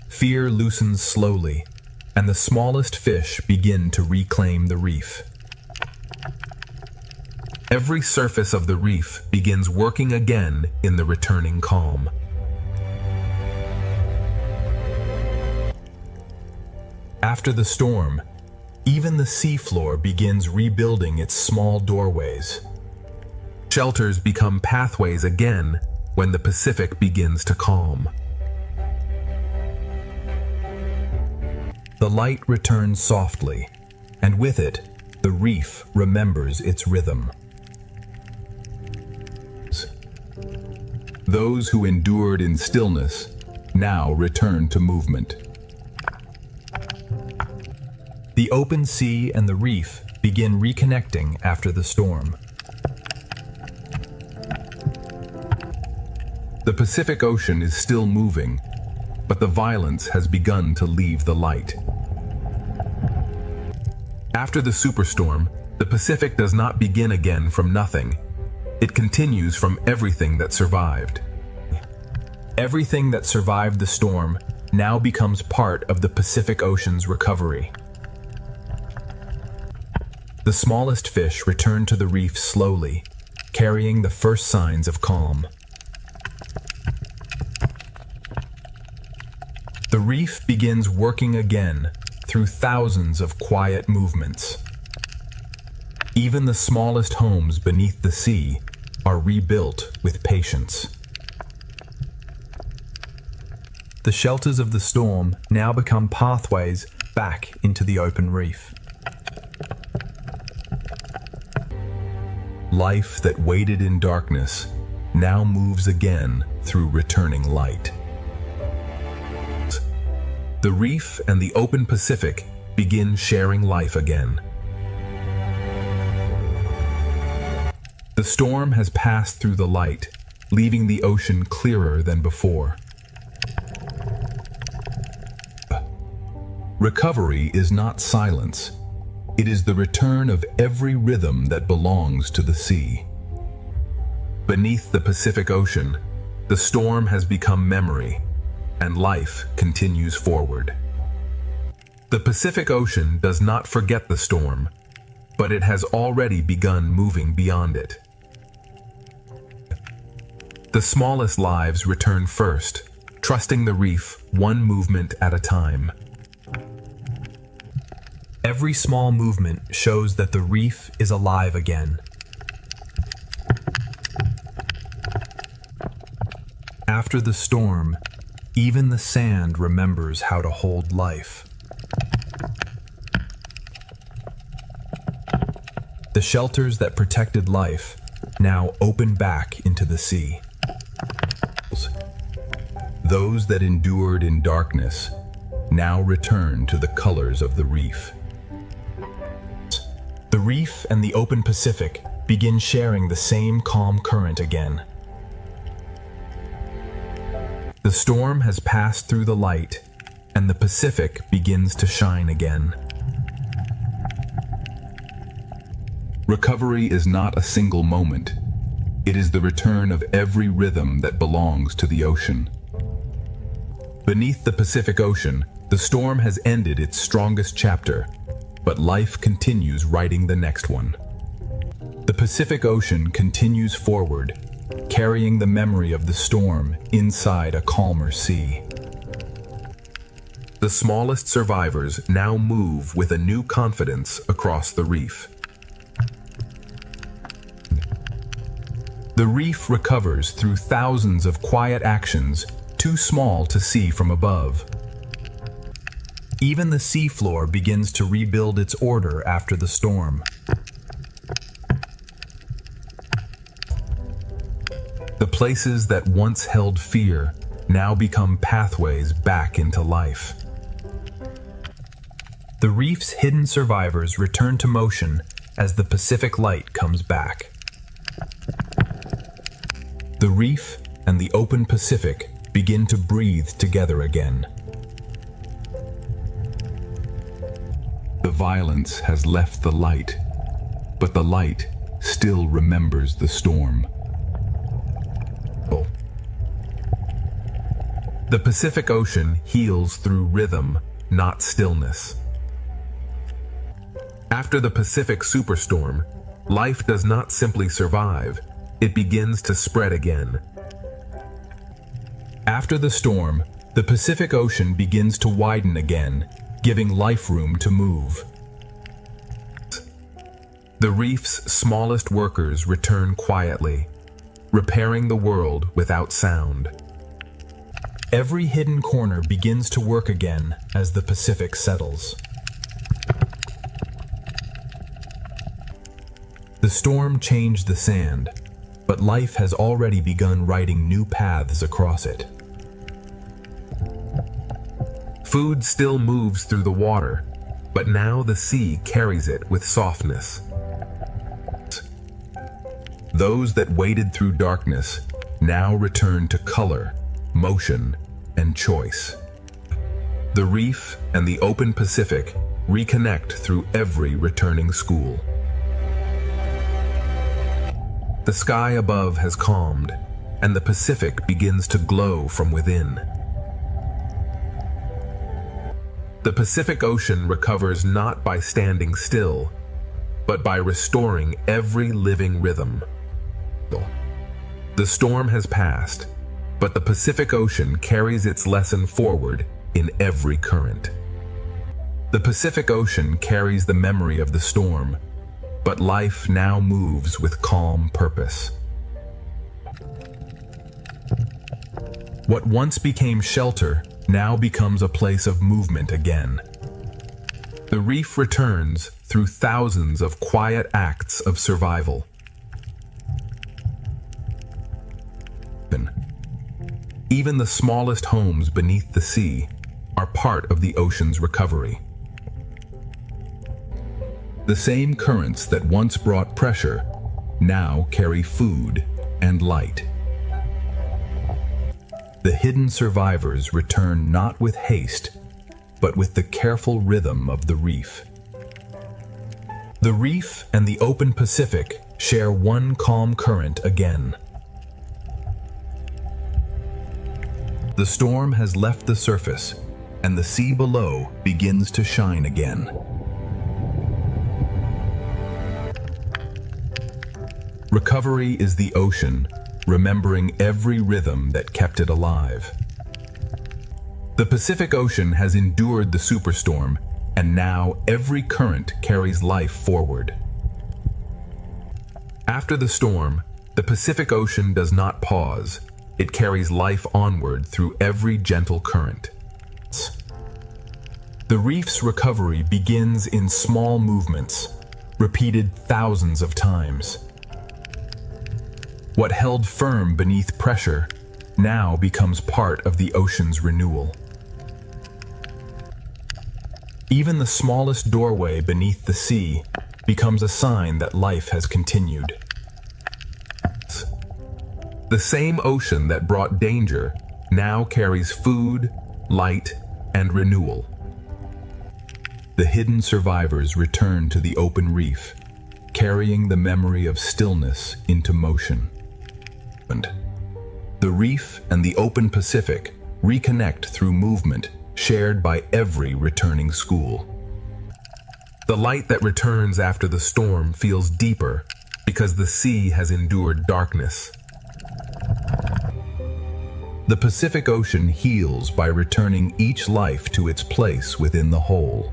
Fear loosens slowly, and the smallest fish begin to reclaim the reef. Every surface of the reef begins working again in the returning calm. After the storm, even the seafloor begins rebuilding its small doorways. Shelters become pathways again when the Pacific begins to calm. The light returns softly, and with it, the reef remembers its rhythm. Those who endured in stillness now return to movement. The open sea and the reef begin reconnecting after the storm. The Pacific Ocean is still moving, but the violence has begun to leave the light. After the superstorm, the Pacific does not begin again from nothing. It continues from everything that survived. Everything that survived the storm now becomes part of the Pacific Ocean's recovery. The smallest fish return to the reef slowly, carrying the first signs of calm. The reef begins working again through thousands of quiet movements. Even the smallest homes beneath the sea are rebuilt with patience. The shelters of the storm now become pathways back into the open reef. Life that waited in darkness now moves again through returning light. The reef and the open Pacific begin sharing life again. The storm has passed through the light, leaving the ocean clearer than before. Recovery is not silence. It is the return of every rhythm that belongs to the sea. Beneath the Pacific Ocean, the storm has become memory, and life continues forward. The Pacific Ocean does not forget the storm, but it has already begun moving beyond it. The smallest lives return first, trusting the reef one movement at a time. Every small movement shows that the reef is alive again. After the storm, even the sand remembers how to hold life. The shelters that protected life now open back into the sea. Those that endured in darkness now return to the colors of the reef. The reef and the open Pacific begin sharing the same calm current again. The storm has passed through the light, and the Pacific begins to shine again. Recovery is not a single moment. It is the return of every rhythm that belongs to the ocean. Beneath the Pacific Ocean, the storm has ended its strongest chapter, but life continues writing the next one. The Pacific Ocean continues forward, carrying the memory of the storm inside a calmer sea. The smallest survivors now move with a new confidence across the reef. The reef recovers through thousands of quiet actions too small to see from above. Even the seafloor begins to rebuild its order after the storm. The places that once held fear now become pathways back into life. The reef's hidden survivors return to motion as the Pacific light comes back. The reef and the open Pacific begin to breathe together again. The violence has left the light, but the light still remembers the storm. The Pacific Ocean heals through rhythm, not stillness. After the Pacific superstorm, life does not simply survive, it begins to spread again. After the storm, the Pacific Ocean begins to widen again, giving life room to move. The reef's smallest workers return quietly, repairing the world without sound. Every hidden corner begins to work again as the Pacific settles. The storm changed the sand, but life has already begun writing new paths across it. Food still moves through the water, but now the sea carries it with softness. Those that waded through darkness now return to color, motion, and choice. The reef and the open Pacific reconnect through every returning school. The sky above has calmed, and the Pacific begins to glow from within. The Pacific Ocean recovers not by standing still, but by restoring every living rhythm. The storm has passed, but the Pacific Ocean carries its lesson forward in every current. The Pacific Ocean carries the memory of the storm, but life now moves with calm purpose. What once became shelter now becomes a place of movement again. The reef returns through thousands of quiet acts of survival. Even the smallest homes beneath the sea are part of the ocean's recovery. The same currents that once brought pressure now carry food and light. The hidden survivors return not with haste, but with the careful rhythm of the reef. The reef and the open Pacific share one calm current again. The storm has left the surface, and the sea below begins to shine again. Recovery is the ocean, remembering every rhythm that kept it alive. The Pacific Ocean has endured the superstorm, and now every current carries life forward. After the storm, the Pacific Ocean does not pause. It carries life onward through every gentle current. The reef's recovery begins in small movements, repeated thousands of times. What held firm beneath pressure now becomes part of the ocean's renewal. Even the smallest doorway beneath the sea becomes a sign that life has continued. The same ocean that brought danger now carries food, light, and renewal. The hidden survivors return to the open reef, carrying the memory of stillness into motion. The reef and the open Pacific reconnect through movement shared by every returning school. The light that returns after the storm feels deeper because the sea has endured darkness. The Pacific Ocean heals by returning each life to its place within the whole.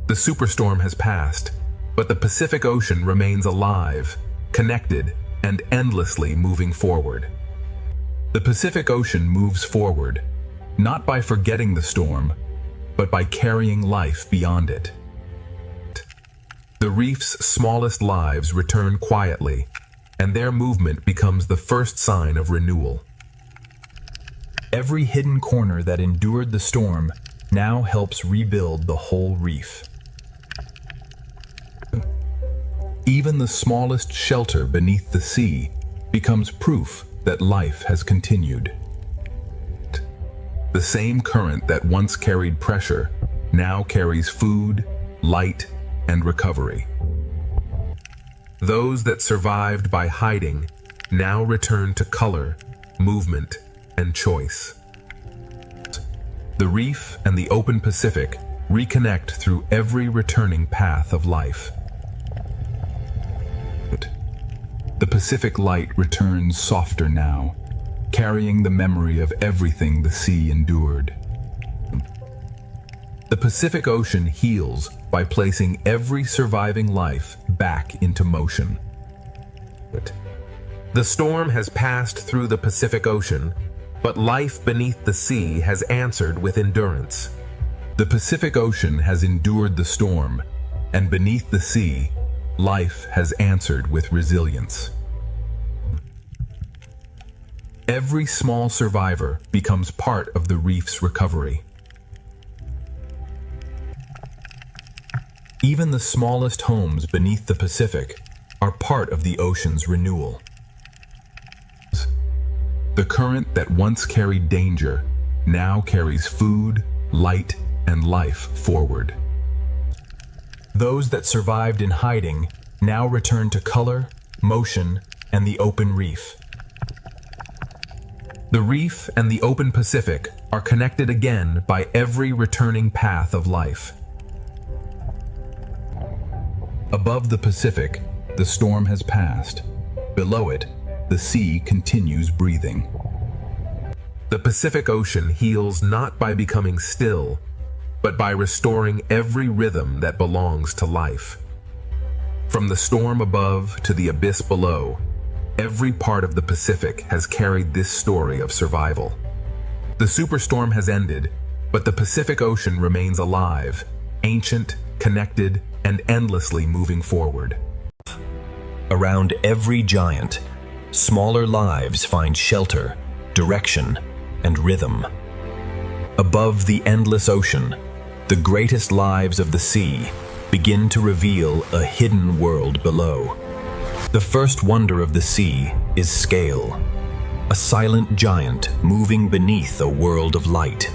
The superstorm has passed, but the Pacific Ocean remains alive, connected, and endlessly moving forward. The Pacific Ocean moves forward, not by forgetting the storm, but by carrying life beyond it. The reef's smallest lives return quietly, and their movement becomes the first sign of renewal. Every hidden corner that endured the storm now helps rebuild the whole reef. Even the smallest shelter beneath the sea becomes proof that life has continued. The same current that once carried pressure now carries food, light, and recovery. Those that survived by hiding now return to color, movement, and choice. The reef and the open Pacific reconnect through every returning path of life. The Pacific light returns softer now, carrying the memory of everything the sea endured. The Pacific Ocean heals by placing every surviving life back into motion. The storm has passed through the Pacific Ocean, but life beneath the sea has answered with endurance. The Pacific Ocean has endured the storm, and beneath the sea, life has answered with resilience. Every small survivor becomes part of the reef's recovery. Even the smallest homes beneath the Pacific are part of the ocean's renewal. The current that once carried danger now carries food, light, and life forward. Those that survived in hiding now return to color, motion, and the open reef. The reef and the open Pacific are connected again by every returning path of life. Above the Pacific, the storm has passed. Below it, the sea continues breathing. The Pacific Ocean heals not by becoming still, but by restoring every rhythm that belongs to life. From the storm above to the abyss below, every part of the Pacific has carried this story of survival. The superstorm has ended, but the Pacific Ocean remains alive, ancient, connected, and endlessly moving forward. Around every giant, smaller lives find shelter, direction, and rhythm. Above the endless ocean, the greatest lives of the sea begin to reveal a hidden world below. The first wonder of the sea is scale, a silent giant moving beneath a world of light.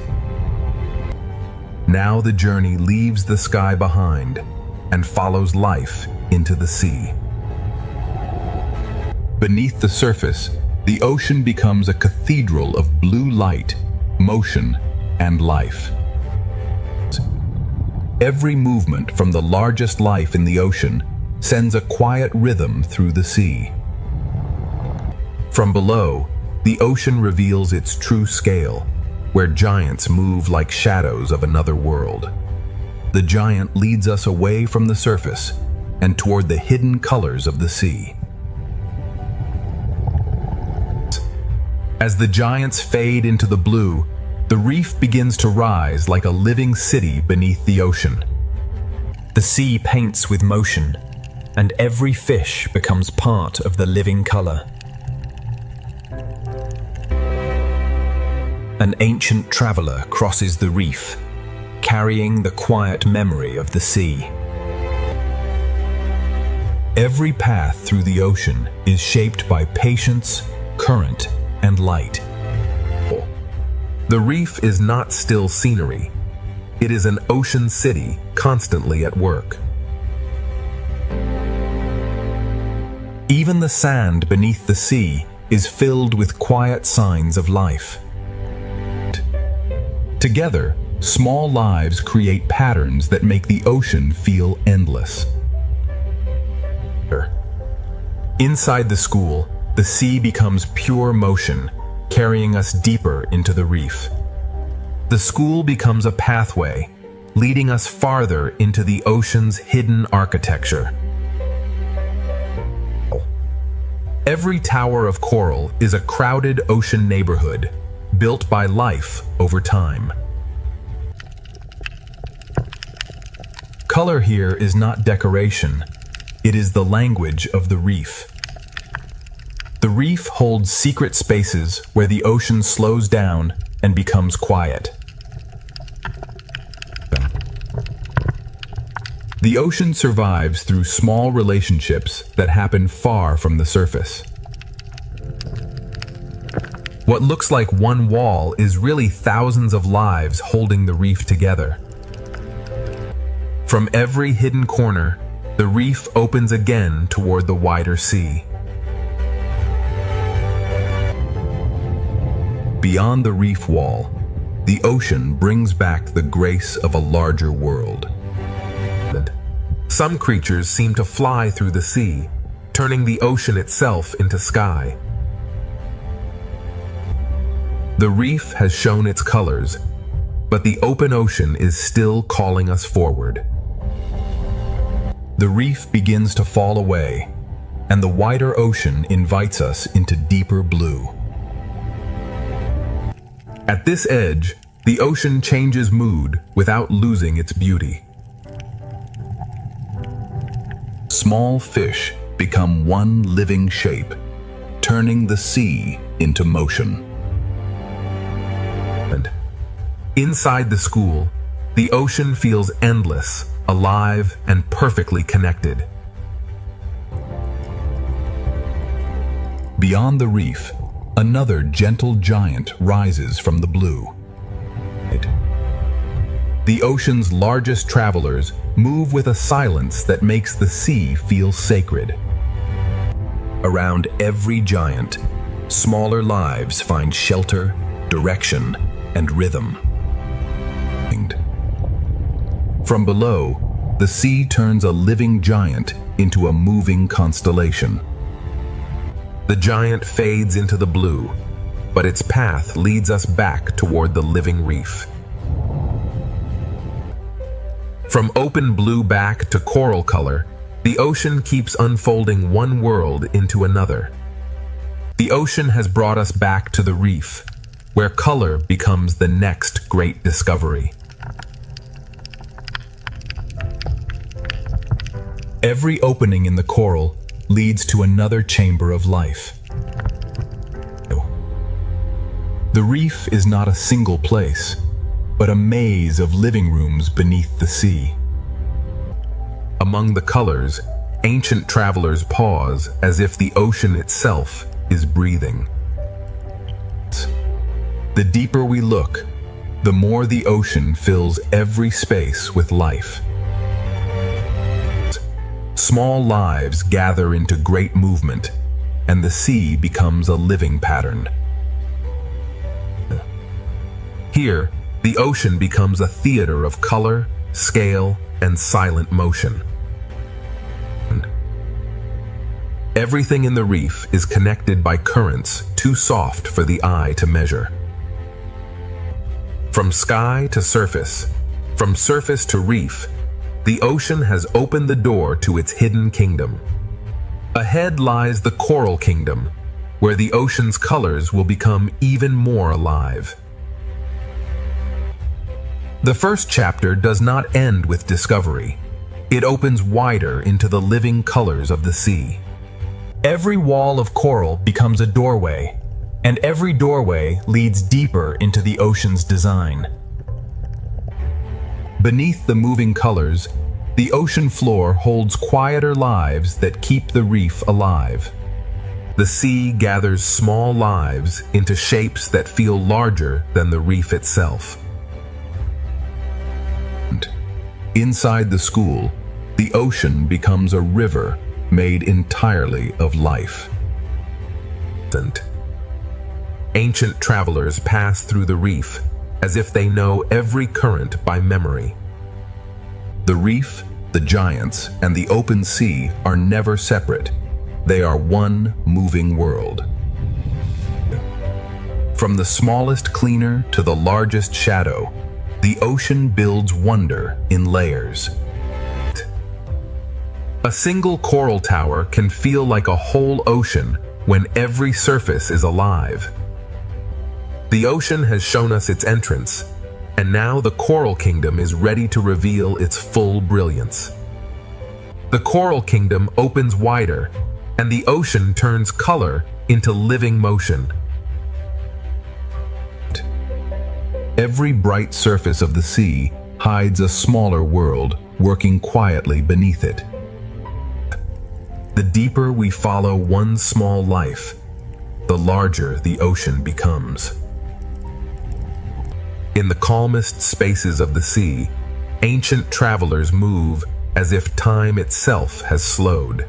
Now the journey leaves the sky behind and follows life into the sea. Beneath the surface, the ocean becomes a cathedral of blue light, motion, and life. Every movement from the largest life in the ocean sends a quiet rhythm through the sea. From below, the ocean reveals its true scale, where giants move like shadows of another world. The giant leads us away from the surface and toward the hidden colors of the sea. As the giants fade into the blue, the reef begins to rise like a living city beneath the ocean. The sea paints with motion, and every fish becomes part of the living color. An ancient traveler crosses the reef, carrying the quiet memory of the sea. Every path through the ocean is shaped by patience, current, and light. The reef is not still scenery. It is an ocean city constantly at work. Even the sand beneath the sea is filled with quiet signs of life. Together, small lives create patterns that make the ocean feel endless. Inside the school, the sea becomes pure motion, carrying us deeper into the reef. The school becomes a pathway, leading us farther into the ocean's hidden architecture. Every tower of coral is a crowded ocean neighborhood, built by life over time. Color here is not decoration, it is the language of the reef. The reef holds secret spaces where the ocean slows down and becomes quiet. The ocean survives through small relationships that happen far from the surface. What looks like one wall is really thousands of lives holding the reef together. From every hidden corner, the reef opens again toward the wider sea. Beyond the reef wall, the ocean brings back the grace of a larger world. Some creatures seem to fly through the sea, turning the ocean itself into sky. The reef has shown its colors, but the open ocean is still calling us forward. The reef begins to fall away, and the wider ocean invites us into deeper blue. At this edge, the ocean changes mood without losing its beauty. Small fish become one living shape, turning the sea into motion. And inside the school, the ocean feels endless, alive, and perfectly connected. Beyond the reef, another gentle giant rises from the blue. The ocean's largest travelers move with a silence that makes the sea feel sacred. Around every giant, smaller lives find shelter, direction, and rhythm. From below, the sea turns a living giant into a moving constellation. The giant fades into the blue, but its path leads us back toward the living reef. From open blue back to coral color, the ocean keeps unfolding one world into another. The ocean has brought us back to the reef, where color becomes the next great discovery. Every opening in the coral leads to another chamber of life. The reef is not a single place, but a maze of living rooms beneath the sea. Among the colors, ancient travelers pause as if the ocean itself is breathing. The deeper we look, the more the ocean fills every space with life. Small lives gather into great movement, and the sea becomes a living pattern. Here, the ocean becomes a theater of color, scale, and silent motion. Everything in the reef is connected by currents too soft for the eye to measure. From sky to surface, from surface to reef, the ocean has opened the door to its hidden kingdom. Ahead lies the coral kingdom, where the ocean's colors will become even more alive. The first chapter does not end with discovery. It opens wider into the living colors of the sea. Every wall of coral becomes a doorway, and every doorway leads deeper into the ocean's design. Beneath the moving colors, the ocean floor holds quieter lives that keep the reef alive. The sea gathers small lives into shapes that feel larger than the reef itself. Inside the school, the ocean becomes a river made entirely of life. Ancient travelers pass through the reef as if they know every current by memory. The reef, the giants, and the open sea are never separate. They are one moving world. From the smallest cleaner to the largest shadow, the ocean builds wonder in layers. A single coral tower can feel like a whole ocean when every surface is alive. The ocean has shown us its entrance, and now the Coral Kingdom is ready to reveal its full brilliance. The Coral Kingdom opens wider, and the ocean turns color into living motion. Every bright surface of the sea hides a smaller world working quietly beneath it. The deeper we follow one small life, the larger the ocean becomes. In the calmest spaces of the sea, ancient travelers move as if time itself has slowed.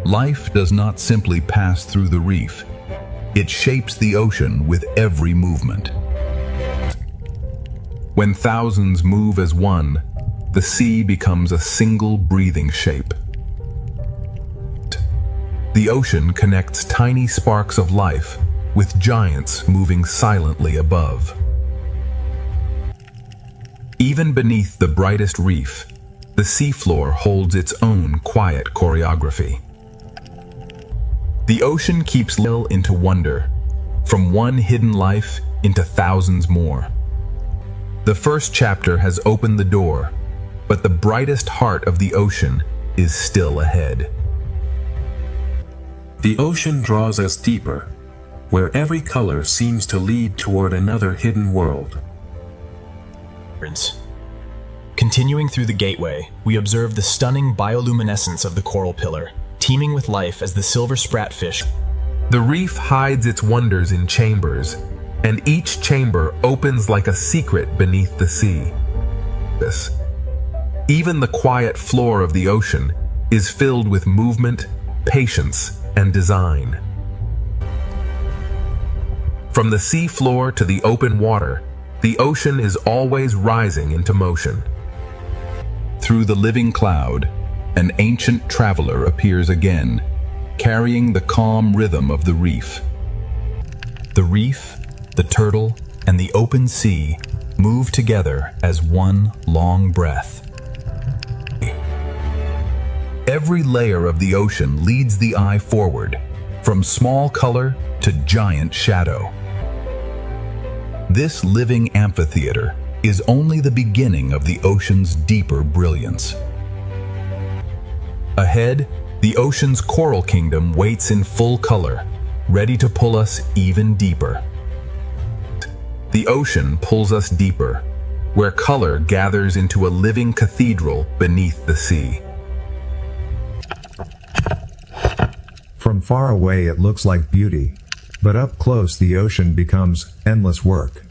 Life does not simply pass through the reef. It shapes the ocean with every movement. When thousands move as one, the sea becomes a single breathing shape. The ocean connects tiny sparks of life with giants moving silently above. Even beneath the brightest reef, the seafloor holds its own quiet choreography. The ocean keeps Lil into wonder, from one hidden life into thousands more. The first chapter has opened the door, but the brightest heart of the ocean is still ahead. The ocean draws us deeper, where every color seems to lead toward another hidden world. Continuing through the gateway, we observe the stunning bioluminescence of the coral pillar, teeming with life as the silver spratfish. The reef hides its wonders in chambers, and each chamber opens like a secret beneath the sea. Even the quiet floor of the ocean is filled with movement, patience, and design. From the sea floor to the open water, the ocean is always rising into motion. Through the living cloud, an ancient traveler appears again, carrying the calm rhythm of the reef. The reef, the turtle, and the open sea move together as one long breath. Every layer of the ocean leads the eye forward, from small color to giant shadow. This living amphitheater is only the beginning of the ocean's deeper brilliance. Ahead, the ocean's coral kingdom waits in full color, ready to pull us even deeper. The ocean pulls us deeper, where color gathers into a living cathedral beneath the sea. From far away it looks like beauty, but up close the ocean becomes endless work.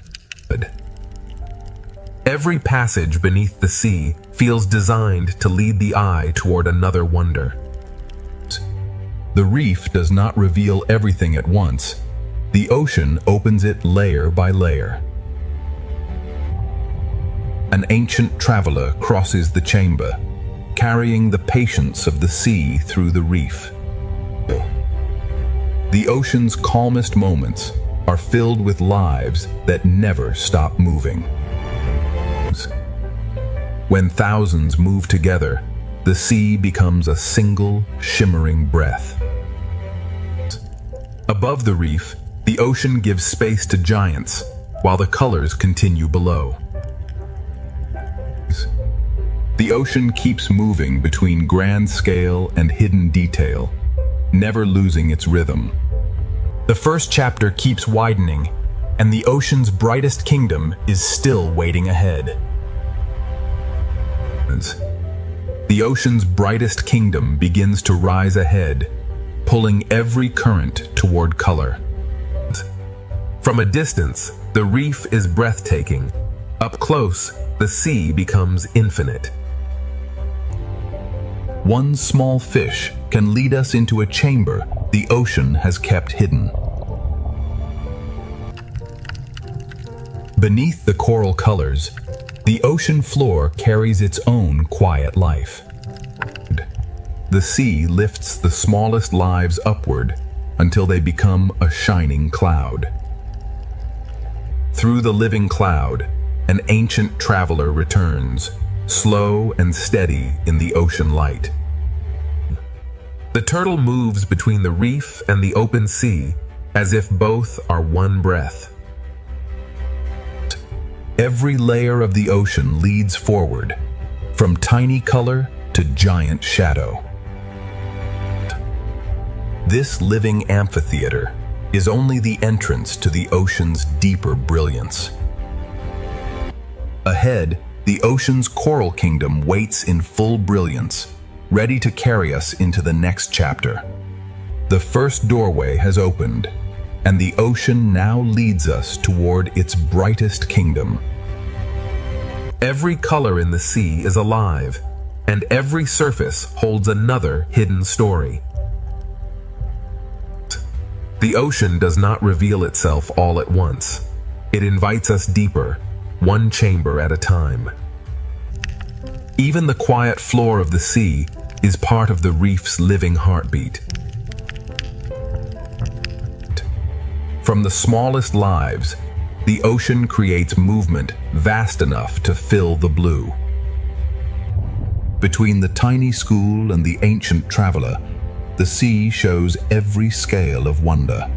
Every passage beneath the sea feels designed to lead the eye toward another wonder. The reef does not reveal everything at once. The ocean opens it layer by layer. An ancient traveler crosses the chamber, carrying the patience of the sea through the reef. The ocean's calmest moments are filled with lives that never stop moving. When thousands move together, the sea becomes a single, shimmering breath. Above the reef, the ocean gives space to giants, while the colors continue below. The ocean keeps moving between grand scale and hidden detail, never losing its rhythm. The first chapter keeps widening, and the ocean's brightest kingdom is still waiting ahead. The ocean's brightest kingdom begins to rise ahead, pulling every current toward color. From a distance, the reef is breathtaking. Up close, the sea becomes infinite. One small fish can lead us into a chamber the ocean has kept hidden. Beneath the coral colors, the ocean floor carries its own quiet life. The sea lifts the smallest lives upward, until they become a shining cloud. Through the living cloud, an ancient traveler returns, slow and steady in the ocean light. The turtle moves between the reef and the open sea as if both are one breath. Every layer of the ocean leads forward, from tiny color to giant shadow. This living amphitheater is only the entrance to the ocean's deeper brilliance. Ahead, the ocean's coral kingdom waits in full brilliance, ready to carry us into the next chapter. The first doorway has opened, and the ocean now leads us toward its brightest kingdom. Every color in the sea is alive, and every surface holds another hidden story. The ocean does not reveal itself all at once. It invites us deeper, one chamber at a time. Even the quiet floor of the sea is part of the reef's living heartbeat. From the smallest lives, the ocean creates movement vast enough to fill the blue. Between the tiny school and the ancient traveler, the sea shows every scale of wonder.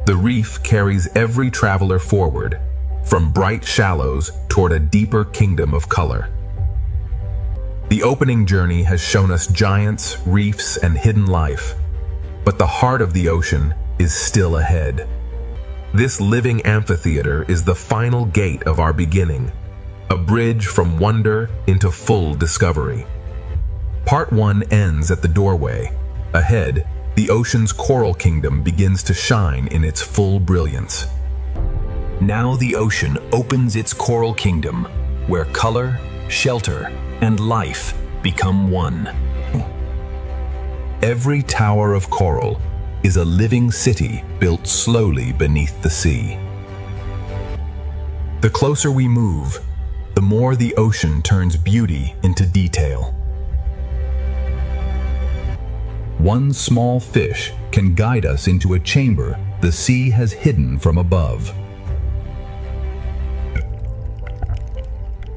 The reef carries every traveler forward, from bright shallows toward a deeper kingdom of color. The opening journey has shown us giants, reefs, and hidden life, but the heart of the ocean is still ahead. This living amphitheater is the final gate of our beginning, a bridge from wonder into full discovery. Part 1 ends at the doorway. Ahead, the ocean's coral kingdom begins to shine in its full brilliance. Now the ocean opens its coral kingdom, where color, shelter, and life become one. Every tower of coral is a living city built slowly beneath the sea. The closer we move, the more the ocean turns beauty into detail. One small fish can guide us into a chamber the sea has hidden from above.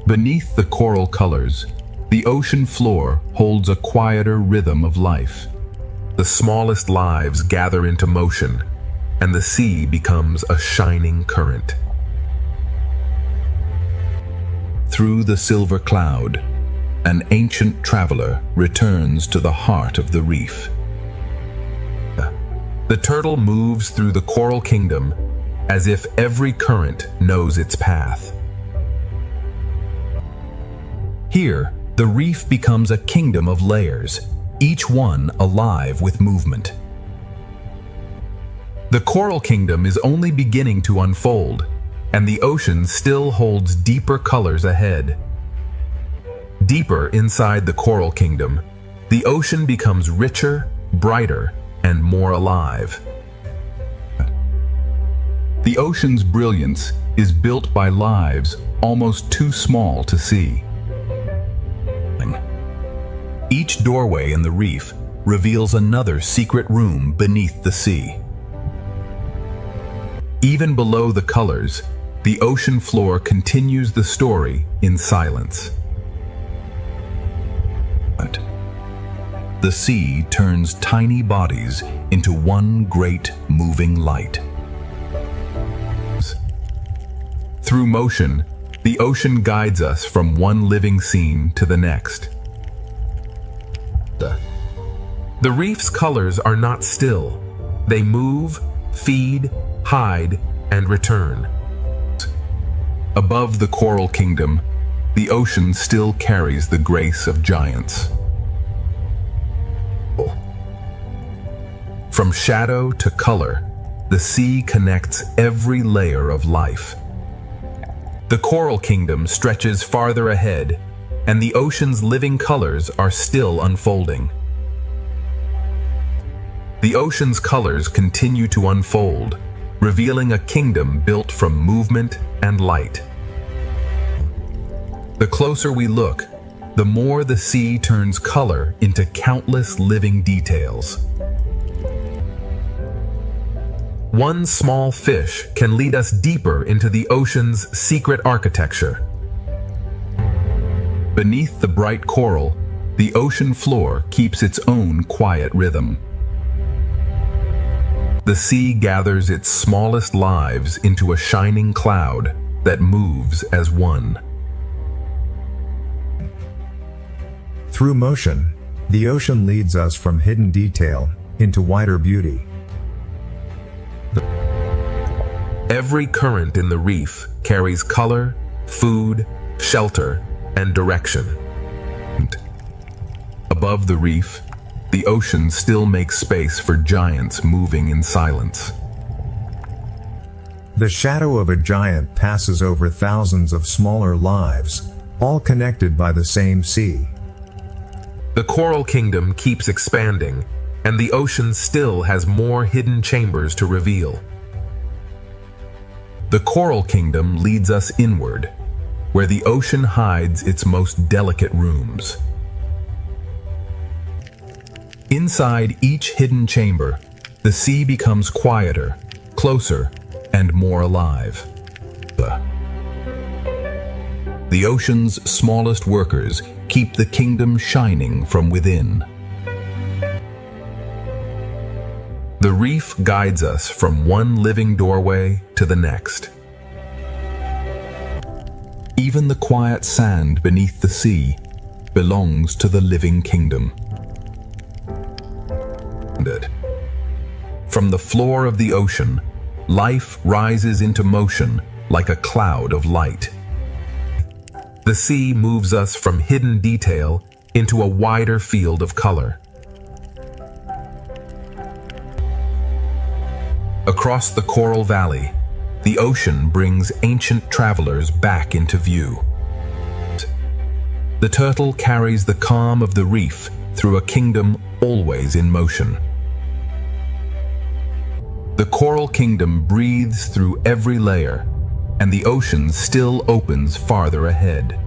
Beneath the coral colors, the ocean floor holds a quieter rhythm of life. The smallest lives gather into motion, and the sea becomes a shining current. Through the silver cloud, an ancient traveler returns to the heart of the reef. The turtle moves through the coral kingdom as if every current knows its path. Here, the reef becomes a kingdom of layers, each one alive with movement. The coral kingdom is only beginning to unfold, and the ocean still holds deeper colors ahead. Deeper inside the coral kingdom, the ocean becomes richer, brighter, and more alive. The ocean's brilliance is built by lives almost too small to see. Each doorway in the reef reveals another secret room beneath the sea. Even below the colors, the ocean floor continues the story in silence. The sea turns tiny bodies into one great moving light. Through motion, the ocean guides us from one living scene to the next. The reef's colors are not still. They move, feed, hide, and return. Above the coral kingdom, the ocean still carries the grace of giants. From shadow to color, the sea connects every layer of life. The coral kingdom stretches farther ahead, and the ocean's living colors are still unfolding. The ocean's colors continue to unfold, revealing a kingdom built from movement and light. The closer we look, the more the sea turns color into countless living details. one small fish can lead us deeper into the ocean's secret architecture. Beneath the bright coral, the ocean floor keeps its own quiet rhythm. The sea gathers its smallest lives into a shining cloud that moves as one. Through motion, the ocean leads us from hidden detail into wider beauty. Every current in the reef carries color, food, shelter, and direction. Above the reef, the ocean still makes space for giants moving in silence. The shadow of a giant passes over thousands of smaller lives, all connected by the same sea. The coral kingdom keeps expanding, and the ocean still has more hidden chambers to reveal. The coral kingdom leads us inward, where the ocean hides its most delicate rooms. Inside each hidden chamber, the sea becomes quieter, closer, and more alive. The ocean's smallest workers keep the kingdom shining from within. The reef guides us from one living doorway to the next. Even the quiet sand beneath the sea belongs to the living kingdom. From the floor of the ocean, life rises into motion like a cloud of light. The sea moves us from hidden detail into a wider field of color. Across the Coral Valley, the ocean brings ancient travelers back into view. The turtle carries the calm of the reef through a kingdom always in motion. The coral kingdom breathes through every layer, and the ocean still opens farther ahead.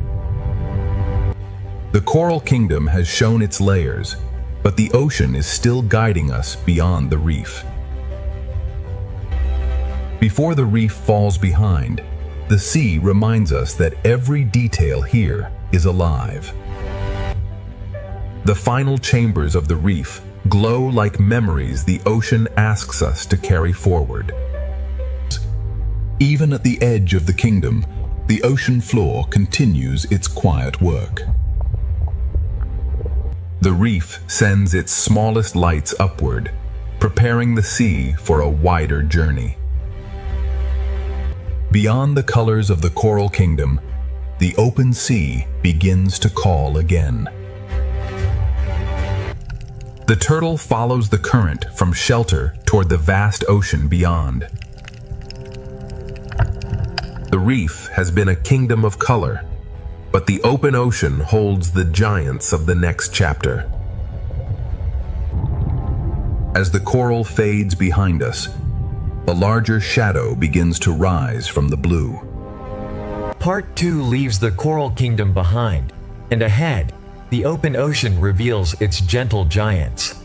The coral kingdom has shown its layers, but the ocean is still guiding us beyond the reef. Before the reef falls behind, the sea reminds us that every detail here is alive. The final chambers of the reef glow like memories the ocean asks us to carry forward. Even at the edge of the kingdom, the ocean floor continues its quiet work. The reef sends its smallest lights upward, preparing the sea for a wider journey. Beyond the colors of the coral kingdom, the open sea begins to call again. The turtle follows the current from shelter toward the vast ocean beyond. The reef has been a kingdom of color, but the open ocean holds the giants of the next chapter. As the coral fades behind us, a larger shadow begins to rise from the blue. Part 2 leaves the coral kingdom behind, and ahead, the open ocean reveals its gentle giants.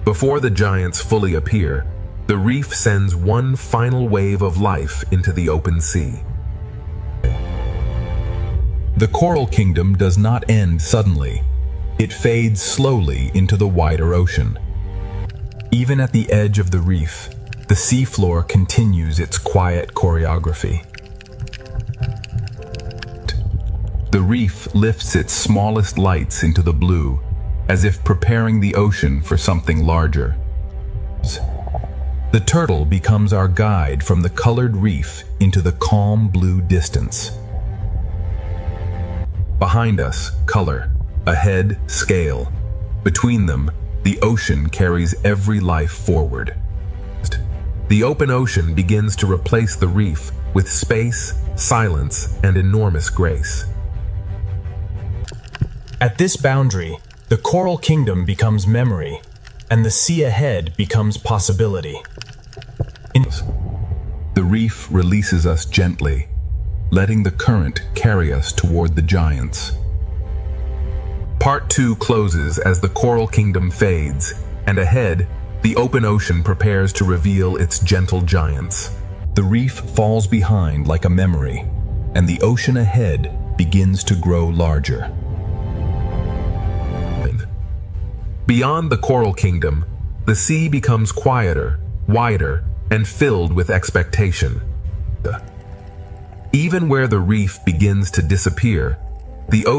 Before the giants fully appear, the reef sends one final wave of life into the open sea. The coral kingdom does not end suddenly. It fades slowly into the wider ocean. Even at the edge of the reef, the seafloor continues its quiet choreography. The reef lifts its smallest lights into the blue, as if preparing the ocean for something larger. The turtle becomes our guide from the colored reef into the calm blue distance. Behind us, color. Ahead, scale. Between them, the ocean carries every life forward. The open ocean begins to replace the reef with space, silence, and enormous grace. At this boundary, the coral kingdom becomes memory, and the sea ahead becomes possibility. The reef releases us gently, letting the current carry us toward the giants. Part 2 closes as the coral kingdom fades, and ahead, The open ocean prepares to reveal its gentle giants. The reef falls behind like a memory, and the ocean ahead begins to grow larger. Beyond the coral kingdom, the sea becomes quieter, wider, and filled with expectation. Even where the reef begins to disappear, the ocean